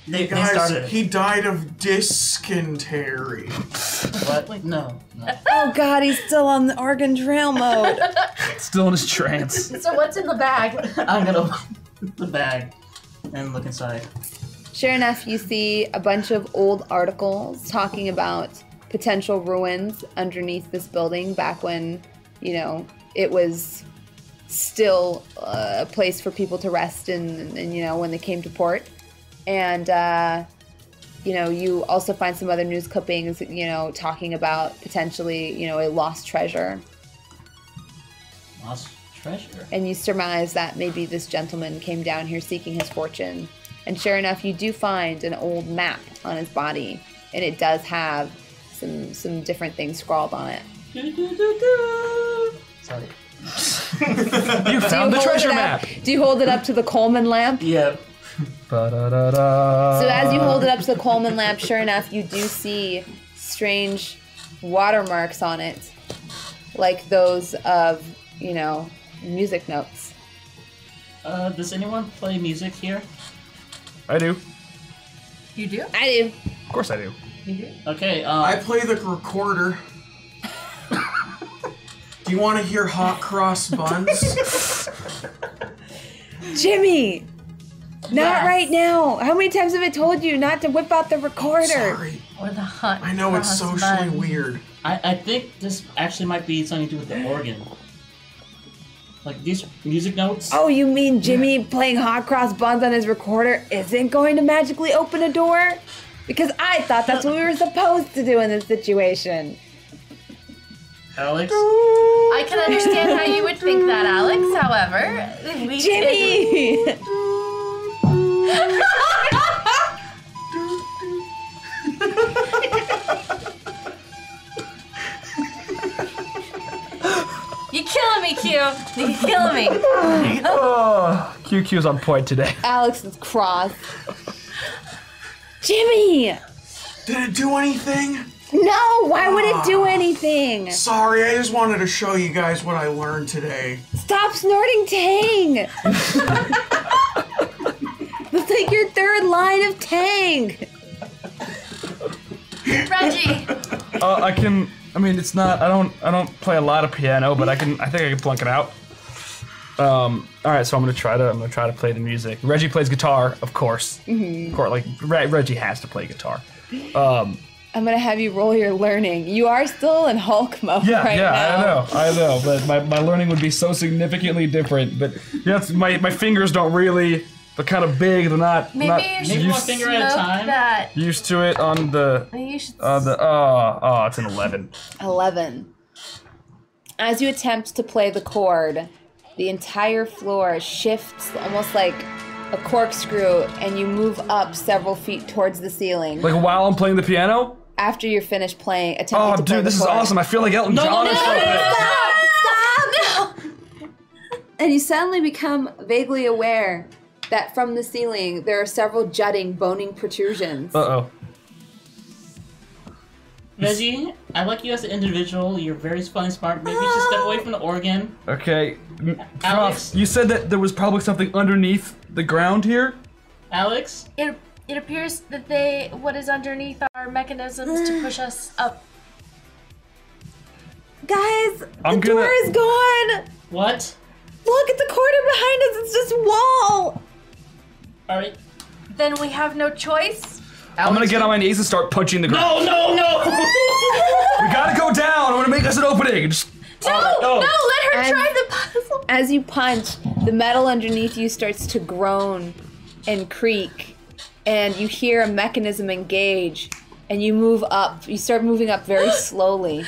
They Guys, started. he died of dysentery. What? No. Oh god, he's still on the Oregon Trail mode. Still in his trance. So what's in the bag? I'm gonna open the bag and look inside. Sure enough, you see a bunch of old articles talking about potential ruins underneath this building back when, it was still a place for people to rest and when they came to port. And, you also find some other news clippings, talking about potentially, a lost treasure. Lost treasure. And you surmise that maybe this gentleman came down here seeking his fortune. And sure enough, you do find an old map on his body, and it does have some different things scrawled on it. Sorry. You found the hold treasure it up- map. Do you hold it up to the Coleman lamp? Yeah. Ba-da-da-da. So as you hold it up to the Coleman lamp, sure enough, you do see strange watermarks on it, like those of, music notes. Does anyone play music here? I do. You do? I do. Of course I do. You do? Okay. I play the recorder. Do you want to hear Hot Cross Buns? Jimmy! Not Yes. right now. How many times have I told you not to whip out the recorder? Sorry. Or the hunt. I know it's socially weird. I think this actually might be something to do with the organ. Like these music notes? Oh, you mean Jimmy playing hot cross buns on his recorder isn't going to magically open a door? Because I thought that's what we were supposed to do in this situation. Alex? I can understand how you would think that, Alex. However, we Jimmy! You're killing me, Q. You're killing me. Oh, QQ's on point today. Alex is cross. Jimmy! Did it do anything? No, why would it do anything? Sorry, I just wanted to show you guys what I learned today. Stop snorting Tang! That's like your third line of Tang. Reggie. I mean, it's not. I don't play a lot of piano, but I think I can plunk it out. All right, so I'm gonna try to play the music. Reggie plays guitar, of course. Of course, like Reggie has to play guitar. I'm gonna have you roll your learning. You are still in Hulk mode right now. I know, but my learning would be so significantly different. But yeah, my fingers don't really. They're kind of big. They're not. Maybe you should one finger at a time. That. Used to it on the. Maybe you should. It's an 11. 11. As you attempt to play the chord, the entire floor shifts almost like a corkscrew, and you move up several feet towards the ceiling. Like while I'm playing the piano. After you're finished playing, attempting Oh, to play dude, the this is chord. awesome. I feel like Elton John or something. Stop! And you suddenly become vaguely aware that from the ceiling there are several jutting, boning protrusions. Uh-oh. Reggie, I like you as an individual. You're very funny, smart. Maybe you should step away from the organ. Okay. Alex? Prof, you said that there was probably something underneath the ground here? Alex? It appears that what is underneath are mechanisms to push us up. Guys, I'm the door gonna- is gone! What? Look at the corner behind us, it's just wall! Alright. Then we have no choice. I'm gonna get on my knees and start punching the ground. No! We gotta go down! I'm gonna make us an opening! Just... No, let her And- try the puzzle. As you punch, the metal underneath you starts to groan and creak, and you hear a mechanism engage, and you move up. You start moving up very slowly.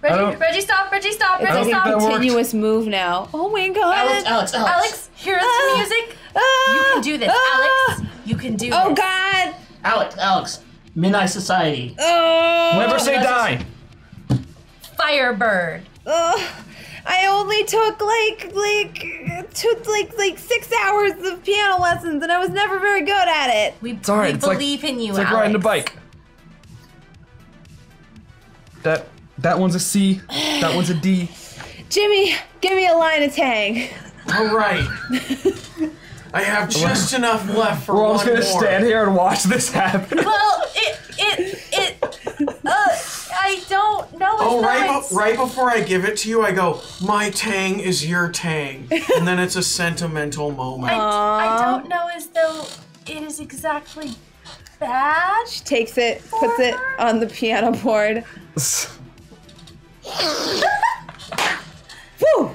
Reggie, stop! Reggie, stop! It's Reggie, like stop! a that worked. continuous move now. Oh my god! Alex, hear the music. You can do this, Alex. You can do Oh this. god! Alex. Midnight Society. Oh! Never say die! Firebird. I only took like 6 hours of piano lessons, and I was never very good at it. We alright, it's like- believe in you, It's like Alex. riding a bike. That one's a C. That one's a D. Jimmy, give me a line of Tang. All right. I have just enough left for We're all one just gonna more. stand here and watch this happen. Well, I don't know. Oh, It's not. right before I give it to you, I go, my Tang is your Tang. And then it's a sentimental moment. I don't know as though it is exactly bad. She takes it, puts it on the piano board. Whew!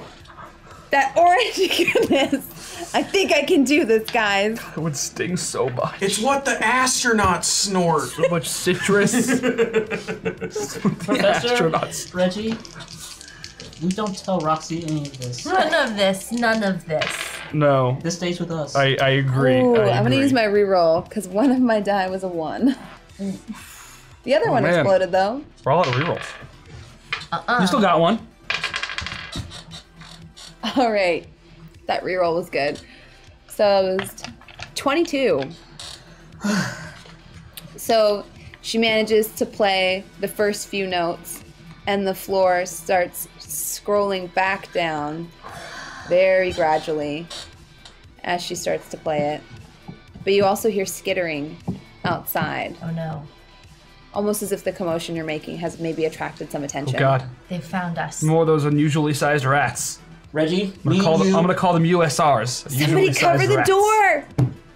That orange goodness. I think I can do this, guys. It would sting so much. It's what the astronauts snort. So much citrus. Professor, Astronauts. Reggie, we don't tell Roxy any of this. None of this. No. This stays with us. I agree. Ooh, I I'm gonna agree. use my reroll because one of my die was a 1. The other one man. exploded though. We're all out of rerolls. You still got one. All right, that reroll was good. So it was 22. So she manages to play the first few notes, and the floor starts scrolling back down very gradually as she starts to play it. But you also hear skittering outside, Oh no, almost as if the commotion you're making has maybe attracted some Oh attention. god. they found us. More of those unusually sized rats. Reggie, I'm gonna call them USRs. Somebody unusually cover sized the rats. door!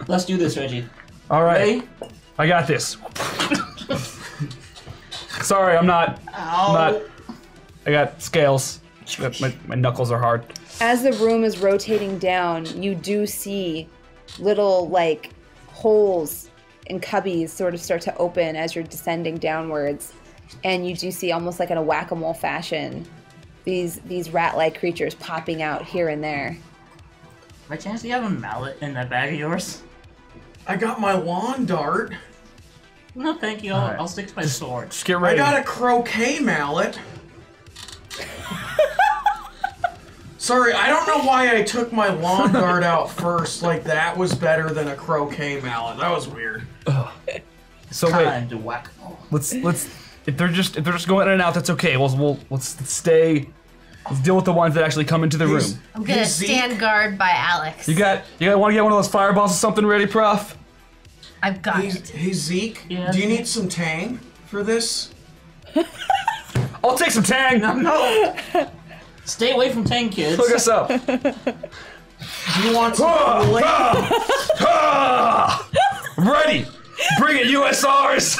Let's do this, Reggie. All right. Ready? I got this. Sorry, I'm not. Ow. I got scales. My knuckles are hard. As the room is rotating down, you do see little like holes and cubbies sort of start to open as you're descending downwards, and you do see almost like in a whack-a-mole fashion these rat-like creatures popping out here and there. By chance, do you have a mallet in that bag of yours? I got my lawn dart. No, thank you. Alright. I'll stick to my sword. Just get I ready. got a croquet mallet. Sorry, I don't know why I took my lawn dart out first. Like, that was better than a croquet mallet. That was weird. So wait, Time to whack. let's if they're just going in and out, that's okay. Let's stay. Let's deal with the ones that actually come into the room. I'm gonna Zeke. stand guard by Alex. You want to get one of those fireballs or something ready, Prof? I've got Hey, it. hey Zeke, Yeah. do you need some Tang for this? I'll take some Tang. No! Stay away from Tang, kids. Hook us up. Do you want some Kool-Aid? Ready. Bring it, USRs.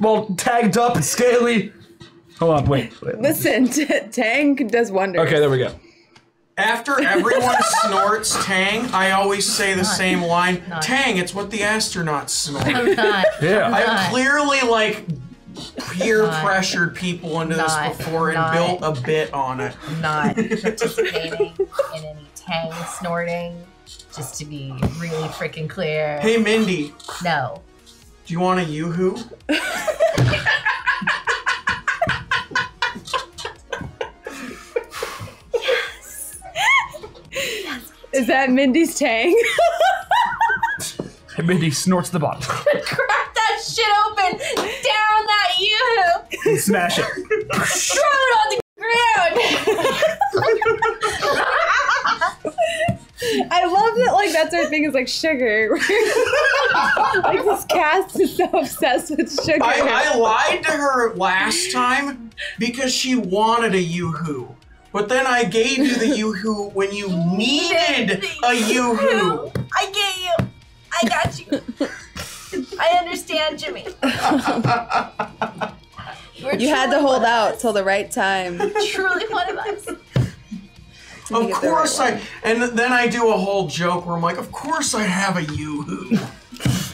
well, tagged up and scaly. Hold on, wait. Listen, Tang does wonders. Okay, there we go. After everyone snorts Tang, I always say the same line. Not. Tang, it's what the astronauts snort. I'm not. Yeah. I've clearly, like, peer Not. pressured people into this Not. before and Not. built a bit on it. I'm not participating in any Tang snorting. Just to be really freaking clear. Hey, Mindy, No. do you want a yoo-hoo? Is that Mindy's Tang? Hey, Mindy snorts the bottle. Crack that shit open! Down that you! Smash it. Throw it on the ground! I love that, like, that's our thing is, like, sugar. Like, this cast is so obsessed with sugar. I lied to her last time because she wanted a yoo-hoo. But then I gave you the yoo-hoo when you needed a yoo-hoo. I get you! I got you! I understand, Jimmy. You had to hold out till the right time. Truly one of us. to Of get the course right I, and then I do a whole joke where I'm like, of course I have a yoo-hoo.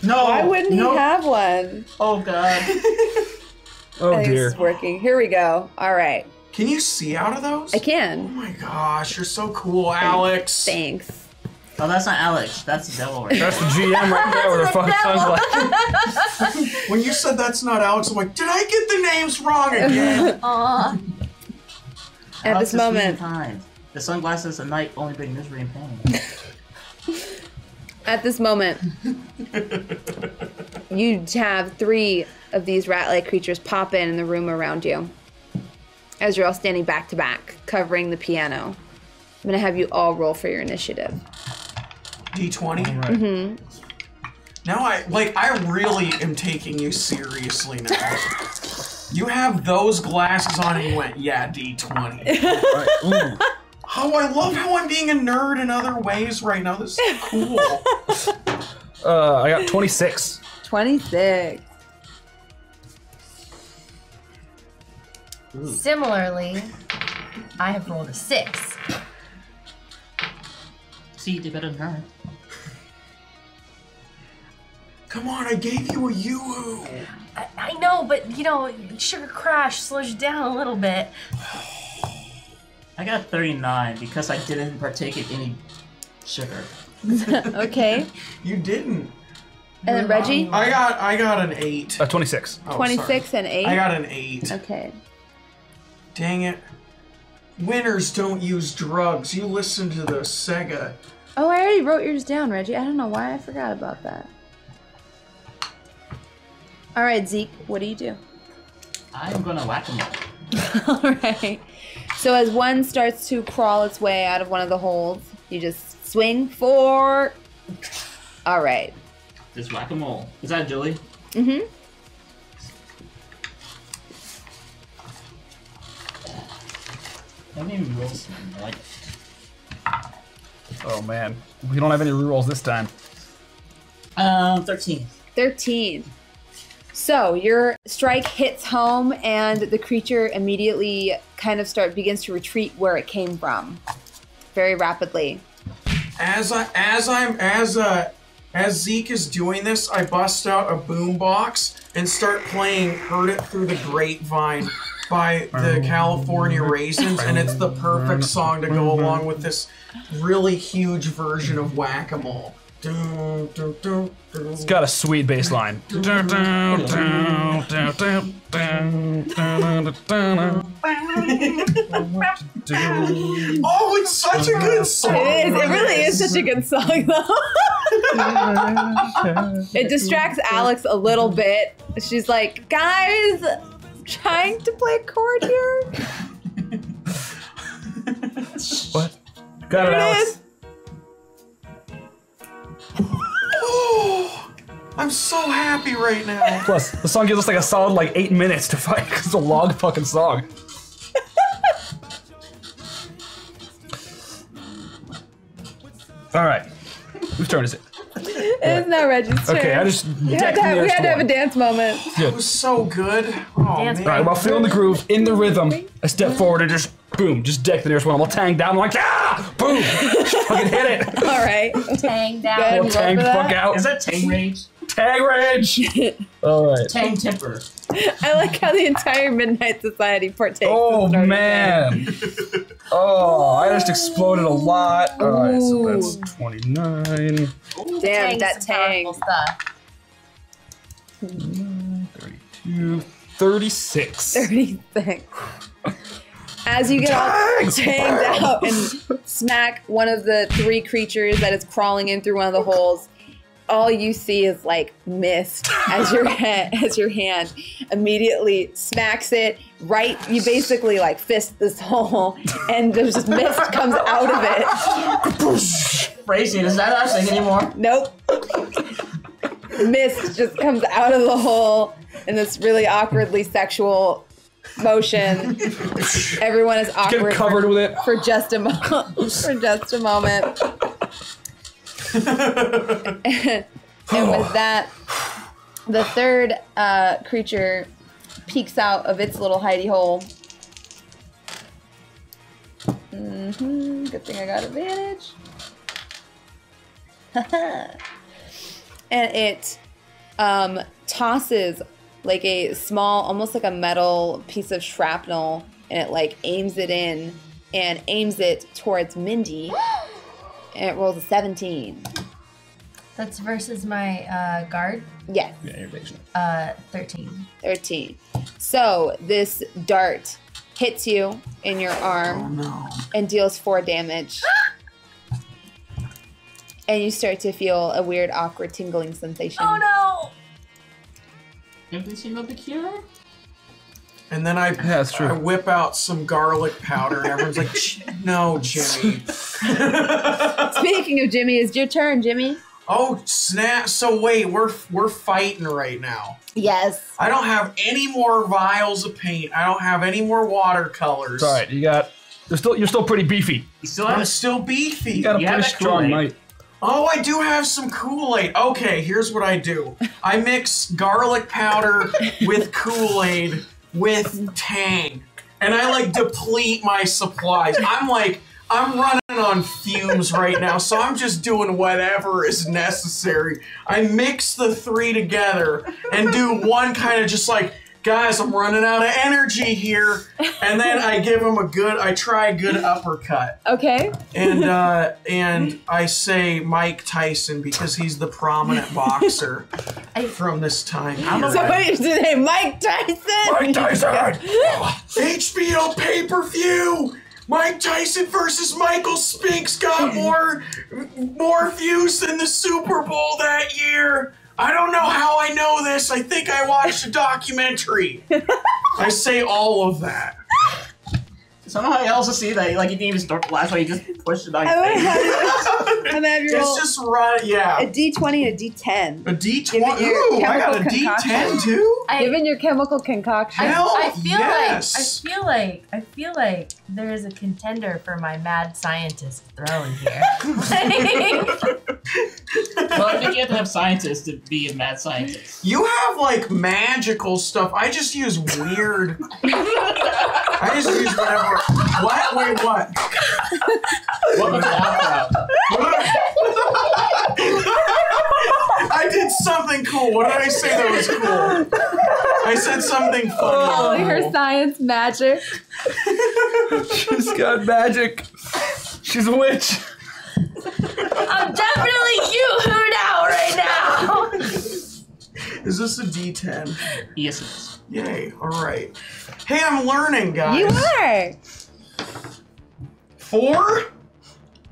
No! Why wouldn't no. he have one? Oh, God. Oh I think dear. this is working. Here we go. All right. Can you see out of those? I Oh can. my gosh, you're so cool, Alex. Thanks. Oh, that's not Alex. That's the devil right there. That's the GM right there with her fucking sunglasses. When you said that's not Alex, I'm like, did I get the names wrong again? Aw. At Alex this is moment, kind. The sunglasses at night only bring misery and pain. at this moment, you have 3 of these rat-like creatures pop in the room around you. As you're all standing back to back, covering the piano. I'm gonna have you all roll for your initiative. D20? Right. Mm-hmm. Now I really am taking you seriously now. You have those glasses on and you went, yeah, D20. Right. Ooh. Oh, I love how I'm being a nerd in other ways right now. This is cool. I got 26. 26. Similarly, I have rolled a 6. See, you did better than her. Come on, I gave you a yoo-hoo. I know, but you know, sugar crash slows you down a little bit. I got 39 because I didn't partake in any sugar. Okay. You didn't. And then Reggie? I got an 8. 26. Oh, 26 sorry. and 8? I got an 8. Okay. Dang it. Winners don't use drugs. You listen to the Sega. Oh, I already wrote yours down, Reggie. I don't know why I forgot about that. All right, Zeke, what do you do? I'm gonna whack him up. All right. So as one starts to crawl its way out of one of the holes, you just swing for... All right. Just whack 'em all. Is that Julie? Mm-hmm. I didn't even roll some. I like it. Oh man, we don't have any rerolls this time. 13. 13. So your strike hits home, and the creature immediately kind of begins to retreat where it came from, very rapidly. As Zeke is doing this, I bust out a boombox and start playing "Heard It Through the Grapevine" by the California Raisins, and it's the perfect song to go along with this really huge version of Whack-A-Mole. It's got a sweet bass line. Oh, it's such a good song! It is. It really is such a good song, though. It distracts Alex a little bit. She's like, guys, I'm trying to play a chord here. What? Got it, Alex. Oh, I'm so happy right now. Plus, the song gives us like a solid 8 minutes to fight because it's a long fucking song. All right, whose turn is it? It's not Reggie's turn. Okay, I just we had to have a dance moment. That was so good. Oh, Dance. man. All right, while feeling the groove, in the rhythm, I step forward and just boom, just deck the nearest one. I'm all tang down. I'm like, ah, boom, fucking hit it. All right. Tang down. Good. I'll tang the fuck out. Is that Tang Rage? Tang rage. All right. Tang Temper. I like how the entire Midnight Society partakes. Oh in Northern man. Oh, I just exploded a lot. All right, so that's 29. Damn, Tang's that some tang. powerful stuff. 32, 36. 36. As you get all tanged out and smack one of the 3 creatures that is crawling in through one of the holes, all you see is mist as your hand immediately smacks it right. You basically fist this hole, and there's just mist comes out of it. Phrasing, is that our thing anymore? Nope. Mist just comes out of the hole in this really awkwardly sexual motion. Everyone is awkward. Get covered with it. For just a moment. And with that, the third creature peeks out of its little hidey hole. Good thing I got advantage. And it tosses a small, almost like a metal piece of shrapnel, and it aims it in and aims it towards Mindy. And it rolls a 17. That's versus my guard. Yes. Yeah, you're basing 13. 13. So this dart hits you in your arm and deals 4 damage. And you start to feel a weird, awkward, tingling sensation. Oh no! Everything about the cure? And then I that's true. I whip out some garlic powder, and everyone's like, no, Jimmy. Speaking of Jimmy, it's your turn, Jimmy. Oh, snap. So wait, we're fighting right now. Yes. I don't have any more vials of paint. I don't have any more watercolors. All right, you're still pretty beefy. You still I'm have still beefy. You got a You have pretty that strong Kool-Aid. might. Oh, I do have some Kool-Aid. Okay, here's what I do. I mix garlic powder with Kool-Aid with Tang. And I deplete my supplies. I'm running on fumes right now, so I'm just doing whatever is necessary. I mix the 3 together and do one kind of just guys, I'm running out of energy here. And then I give him I try a good uppercut. Okay. And I say Mike Tyson because he's the prominent boxer from this time period. So what did you say, Mike Tyson? Mike Tyson! HBO pay-per-view! Mike Tyson versus Michael Spinks got more views than the Super Bowl that year. I don't know how I know this. I think I watched a documentary. I say all of that. Somehow I also see that you didn't even start the last one, you just pushed it on your I'm face. gonna have you roll It's just right, yeah. a D20 and a D10. A D20. Given your Ooh, I got a chemical D10 concoction. too? Given your chemical concoction. Hell I feel yes. I feel like there is a contender for my mad scientist throne here. Well, I think you have to have scientists to be a mad scientist. You have like magical stuff. I just use weird. I just use whatever. What? Wait, what? Welcome to Outcrowd. I did something cool. What did I say that was cool? I said something funny. Calling her science magic. She's got magic. She's a witch. I'm definitely Yoo-hooed out right now. Is this a D10? Yes, it is. Yay! All right. Hey, I'm learning, guys. You are. 4.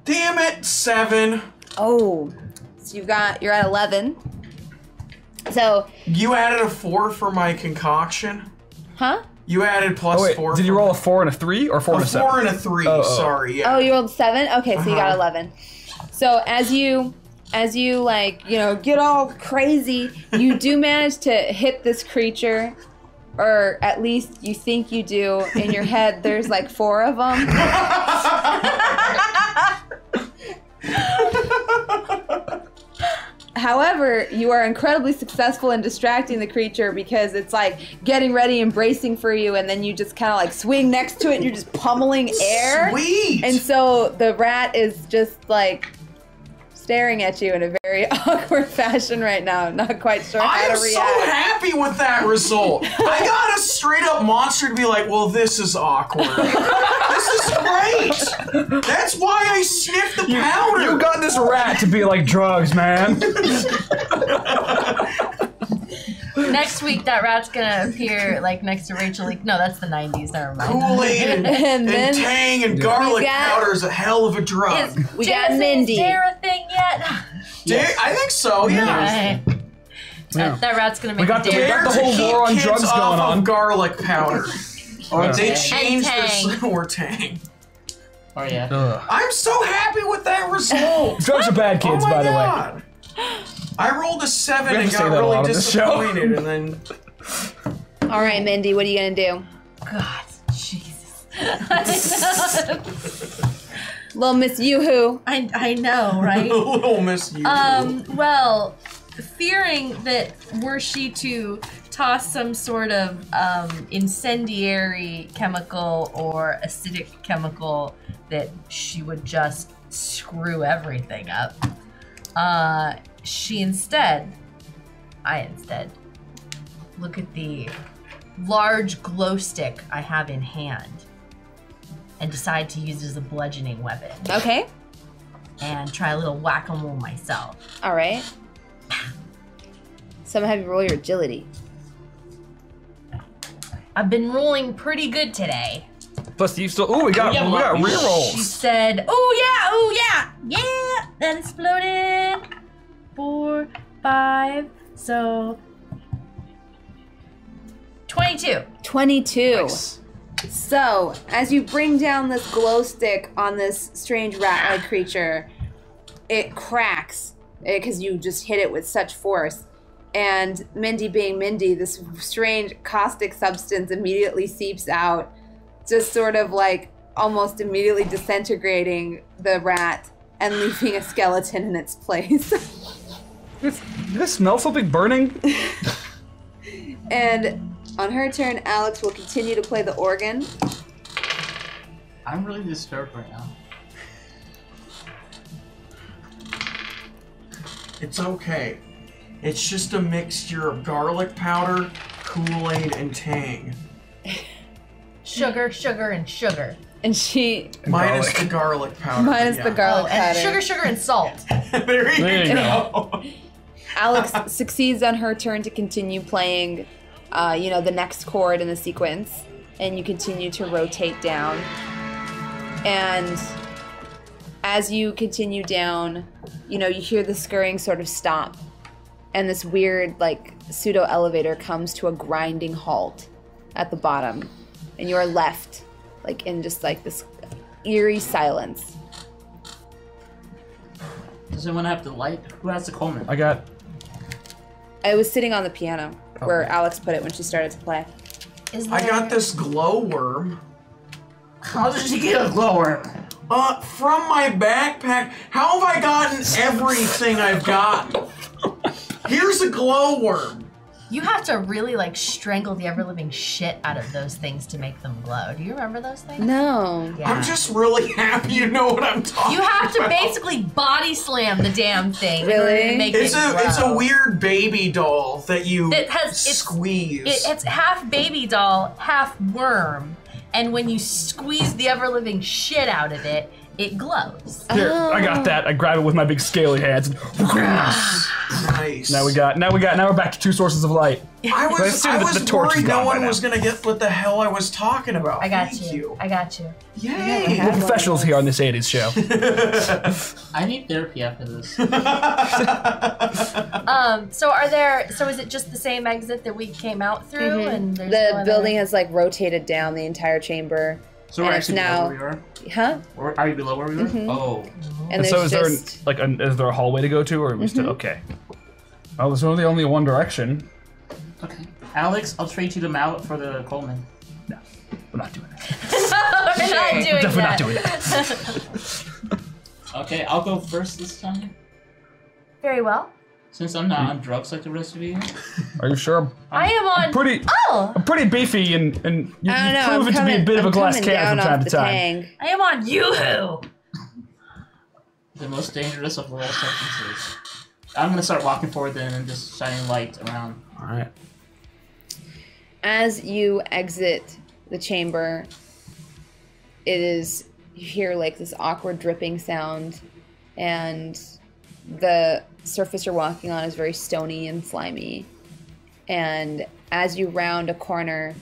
Damn it. 7. Oh, so you're at 11. So, You added a 4 for my concoction. huh? You added plus Oh, wait, 4. did you roll a 4 and a 3 or 4 and a 7? 4 and a 3. Oh. Sorry. Yeah. Oh, you rolled 7? Okay, so you got Uh-huh. 11. So as you like, get all crazy, you do manage to hit this creature, or at least you think you do. In your head, there's like 4 of them. However, you are incredibly successful in distracting the creature because it's like getting ready and bracing for you, and then you just kind of like swing next to it and you're just pummeling air. Sweet. And so the rat is just like staring at you in a very awkward fashion right now, not quite sure I how am to so react. happy with that result. I got a straight up monster to be like, well, this is awkward. This is great. That's why I sniffed the powder. You got this rat to be like drugs, man. Next week, that rat's gonna appear like next to Rachel. Like, no, that's the 90s. Never mind. Kool-Aid and then Tang and garlic we got- powder is a hell of a drug. Is We got Jared's Mindy. Dare a thing yet? I think so, yeah. Alright. Yeah. That rat's gonna make We got the- a we dare. got the Dare to whole keep war on kids drugs off going of on. garlic powder. Or Yeah. they And changed Tang. or Tang. Oh, yeah. Ugh. I'm so happy with that result. Drugs are bad kids, oh my by the way. God. I rolled a 7 We have and to say got that a lot really on this show. disappointed, and then All right, Mindy, what are you gonna do? God, Jesus. Little Miss Yoo-hoo. I know, right? little miss you. Well, fearing that were she to toss some sort of incendiary chemical or acidic chemical, that she would just screw everything up. I instead look at the large glow stick I have in hand and decide to use it as a bludgeoning weapon Okay. and try a little whack-a-mole myself. All right. So I'm gonna have you roll your agility. I've been rolling pretty good today. Plus, you still. Ooh, we got Yeah, She rerolls. said, yeah, that exploded. 4, 5, so 22. 22. Nice. So, as you bring down this glow stick on this strange rat-like creature, it cracks because you just hit it with such force. And Mindy being Mindy, this strange caustic substance immediately seeps out, just sort of like almost immediately disintegrating the rat and leaving a skeleton in its place. Does it smell something burning? And on her turn, Alex will continue to play the organ. I'm really disturbed right now. It's okay. It's just a mixture of garlic powder, Kool-Aid, and Tang. Sugar, and sugar. And she, Minus Garlic. the garlic powder. minus yeah. the garlic and powder. sugar, and salt. There you There you go. Alex succeeds on her turn to continue playing, the next chord in the sequence, and you continue to rotate down. And as you continue down, you hear the scurrying sort of stop, and this weird, like, pseudo elevator comes to a grinding halt at the bottom, and you are left, like, in just like this eerie silence. Does anyone have the light? Who has the Coleman? I got. I was sitting on the piano where Alex put it when she started to play. Is I there- got this glowworm. How did you get a glower? From my backpack. How have I gotten everything I've got? Here's a glowworm. You have to really like strangle the ever-living shit out of those things to make them glow. Do you remember those things? No. Yeah. I'm just really happy you know what I'm talking You have to about. basically body slam the damn thing in Really? order to make it glow. It's a weird baby doll that you It's squeeze. it's half baby doll, half worm, and when you squeeze the ever-living shit out of it, it glows. Here, I got that. I grab it with my big scaly hands. And Nice. now we're back to 2 sources of light. I was assume that the torch is worried no gone by one now. was gonna get what the hell I was talking about. I got Thank you. I got you. Yay! We're professionals here on this 80s show. I need therapy after this. So is it just the same exit that we came out through? And there's no The other- building has like rotated down the entire chamber. So we're And it's actually now- below where we Huh? are? Are we below where we were? Oh. And And so is there's there just is there a hallway to go to, or are we still okay? Oh, there's only one direction. Okay. Alex, I'll trade you the mallet for the Coleman. No, we're not doing that. We're not doing Definitely that. not doing that. Okay, I'll go first this time. Very well. Since I'm not on drugs like the rest of you. Are you sure? I am on. I'm pretty beefy, and I you've don't know. proven to be a bit of a glass cannon from time to time. Tank. I am on Yoo-hoo. The most dangerous of all substances. I'm gonna start walking forward then and just shining light around. All right. As you exit the chamber, you hear like this awkward dripping sound, and the surface you're walking on is very stony and slimy. And as you round a corner,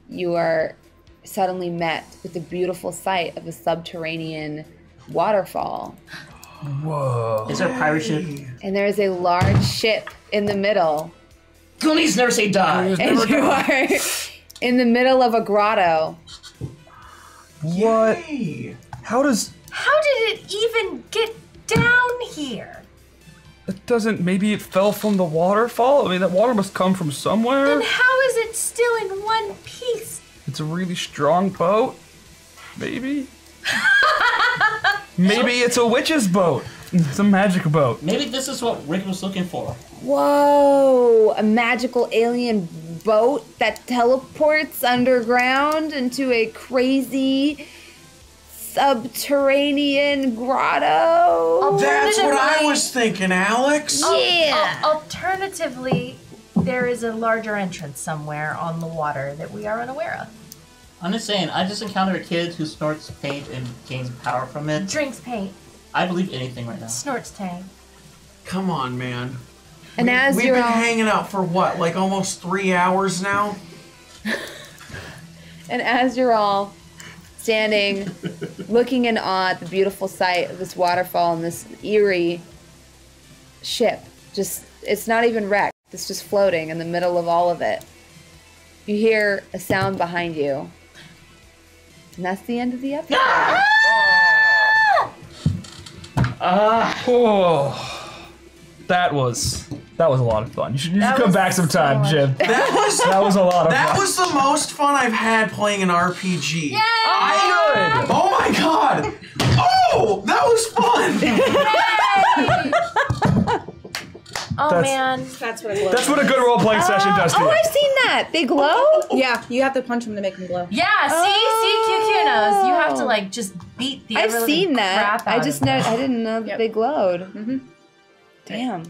you are suddenly met with the beautiful sight of a subterranean waterfall. Whoa. Is there a pirate ship? And there is a large ship in the middle. Goonies never say die. And you are in the middle of a grotto. What? Yay. How did it even get down here? it doesn't? Maybe it fell from the waterfall. I mean, that water must come from somewhere. Then how is it still in one piece? It's a really strong boat. Maybe. Maybe it's a witch's boat. It's a magic boat. Maybe this is what Rick was looking for. Whoa! A magical alien boat that teleports underground into a crazy subterranean grotto. That's what I was thinking, Alex. Yeah. Alternatively, there is a larger entrance somewhere on the water that we are unaware of. I'm just saying, I just encountered a kid who snorts paint and gains power from it. Drinks paint, I believe anything right now. snorts tang. Come on, man. And as We've you're been all, hanging out for what, like almost 3 hours now? and as you're all standing, looking in awe at the beautiful sight of this waterfall and this eerie ship, it's not even wrecked. It's just floating in the middle of all of it. You hear a sound behind you. And that's the end of the episode. Oh, that was a lot of fun. You should come back sometime, so Jim. That was a lot of That fun. was the most fun I've had playing an RPG. Yay! Good. Oh my god! Oh, that was fun! Oh That's- man. That's what it glows. That's what a good role-playing session does to Oh, you. I've seen that. They glow? Yeah, you have to punch them to make them glow. Yeah, see, QQ knows. You have to like just beat the I've ever-living seen that. crap out I just of know. them. I didn't know that Yep. they glowed. Damn.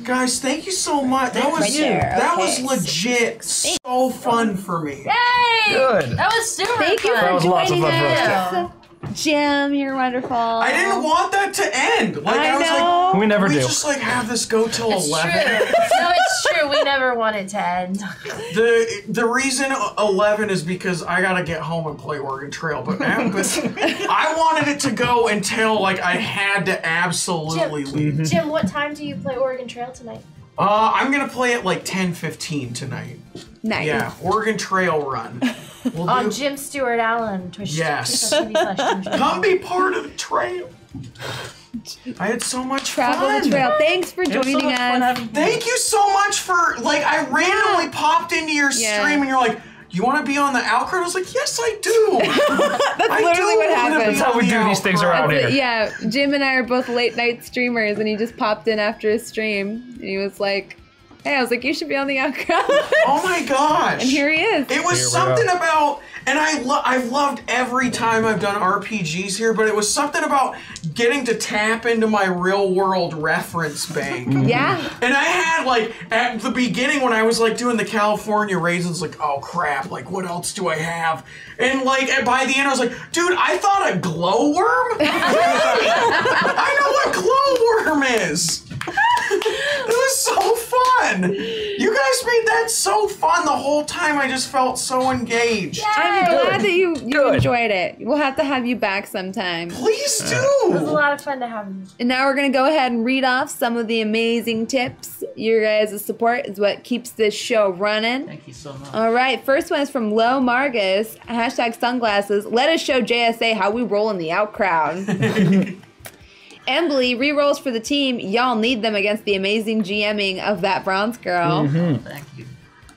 Guys, thank you so much. That was Right there, that okay. was legit so fun for me. Yay! Good. That was super Thank you fun. That was for lots of joining fun for us. us. Jim, you're wonderful. I didn't want that to end. Like I was know. We never like, we do. just like have this go till It's 11. true. No, it's true. We never want it to end. The reason 11 is because I gotta get home and play Oregon Trail, but I wanted it to go until like I had to absolutely leave. Jim, what time do you play Oregon Trail tonight? I'm gonna play at like 10:15 tonight. Nice. Yeah, Oregon Trail run. We'll On do- Jim Stewart Allen, Twitch. Yes. twitch.tv/Jim. Come be part of the trail. I had so much Travel fun. the trail. Thanks for It was so joining much fun us. having Thank you so much for like I randomly popped into your Yeah. stream and you're like, you want to be on the out crowd? I was like, yes, I do. That's literally what happened. That's how we do these things around here. Yeah, Jim and I are both late night streamers, and he just popped in after his stream. And he was like, hey, I was like, you should be on the out crowd. Oh my gosh. And here he is. It was something about, and I've loved every time I've done RPGs here, but it was something about getting to tap into my real world reference bank. Yeah. And I had, like, at the beginning when I was, like, doing the California raisins, like, oh crap, like, what else do I have? And, like, by the end I was like, dude, I thought a glowworm? I know what glowworm is. It was so fun. You guys made that so fun the whole time. I just felt so engaged. I'm glad that you enjoyed it. We'll have to have you back sometime. Please do. It was a lot of fun to have you. And now we're going to go ahead and read off some of the amazing tips. Your guys' support is what keeps this show running. Thank you so much. All right, first one is from Lo Margus. #sunglasses. Let us show JSA how we roll in the out crowd. Embley, rerolls for the team. Y'all need them against the amazing GMing of that bronze girl. Thank you.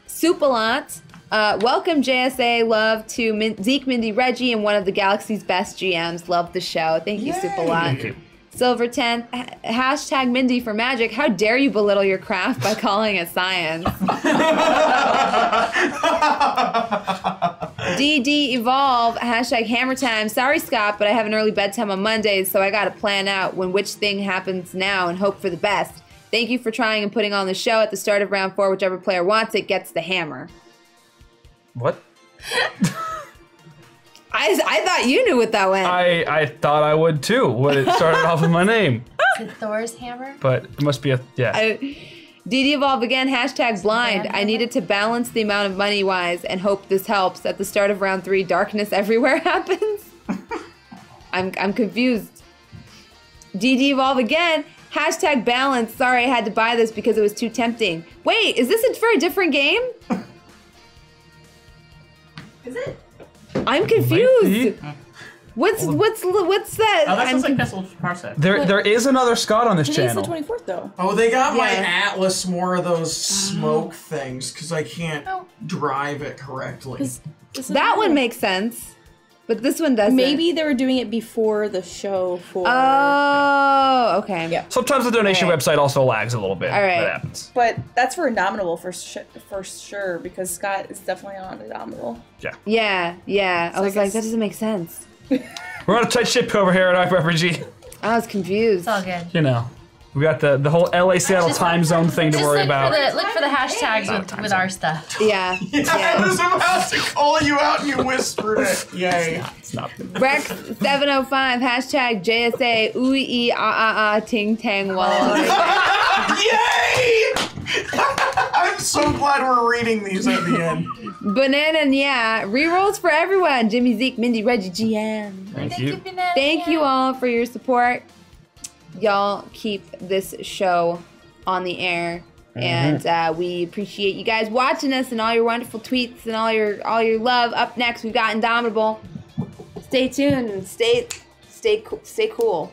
Supalot, welcome JSA. Love to Zeke, Mindy, Reggie, and one of the galaxy's best GMs. Love the show. Thank you, Supalot. Thank you. Silver 10, #Mindy for magic. How dare you belittle your craft by calling it science? DD Evolve, #Hammer Time. Sorry, Scott, but I have an early bedtime on Mondays, so I gotta plan out when which thing happens now and hope for the best. Thank you for trying and putting on the show. At the start of round 4, whichever player wants it gets the hammer. What? I thought you knew what that went. I thought I would too when it started off with my name. Is it Thor's hammer? But it must be a, yeah. DD Evolve again, #blind. I needed to balance the amount of money wise and hope this helps. At the start of round 3, darkness everywhere happens. I'm confused. DD Evolve again, #balance. Sorry I had to buy this because it was too tempting. Wait, is this for a different game? Is it? I'm confused. What's that? Oh, that sounds like I'm Pestle Parsec. There is another Scott on this Today's the channel. 24th, though. Oh, they got my Yeah. Atlas more of those smoke things because I can't drive it correctly. This is that one makes sense, but this one doesn't. Maybe they were doing it before the show for. Oh, okay. Yeah. Sometimes the donation Alright. website also lags a little bit. Alright. That happens. But that's for Indomitable for sure, because Scott is definitely on Indomitable. Yeah. I was I like, guess- that doesn't make sense. We're on a tight ship over here at RPG. I was confused. It's all good. You know, we got the whole LA Seattle Just- time zone thing to Just worry look about. look for the hashtags with our stuff. Yeah. I was about to call you out and you whispered it. Yay. It's not. Rex705, #JSA, ooey, ting tang wall. Yay! I'm so glad we're reading these at the end. Banana and yeah, rerolls for everyone. Jimmy, Zeke, Mindy, Reggie, GM. Thank you. Thank you all for your support. Y'all keep this show on the air, and we appreciate you guys watching us and all your wonderful tweets and all your love. Up next, we've got Indomitable. Stay tuned and stay cool.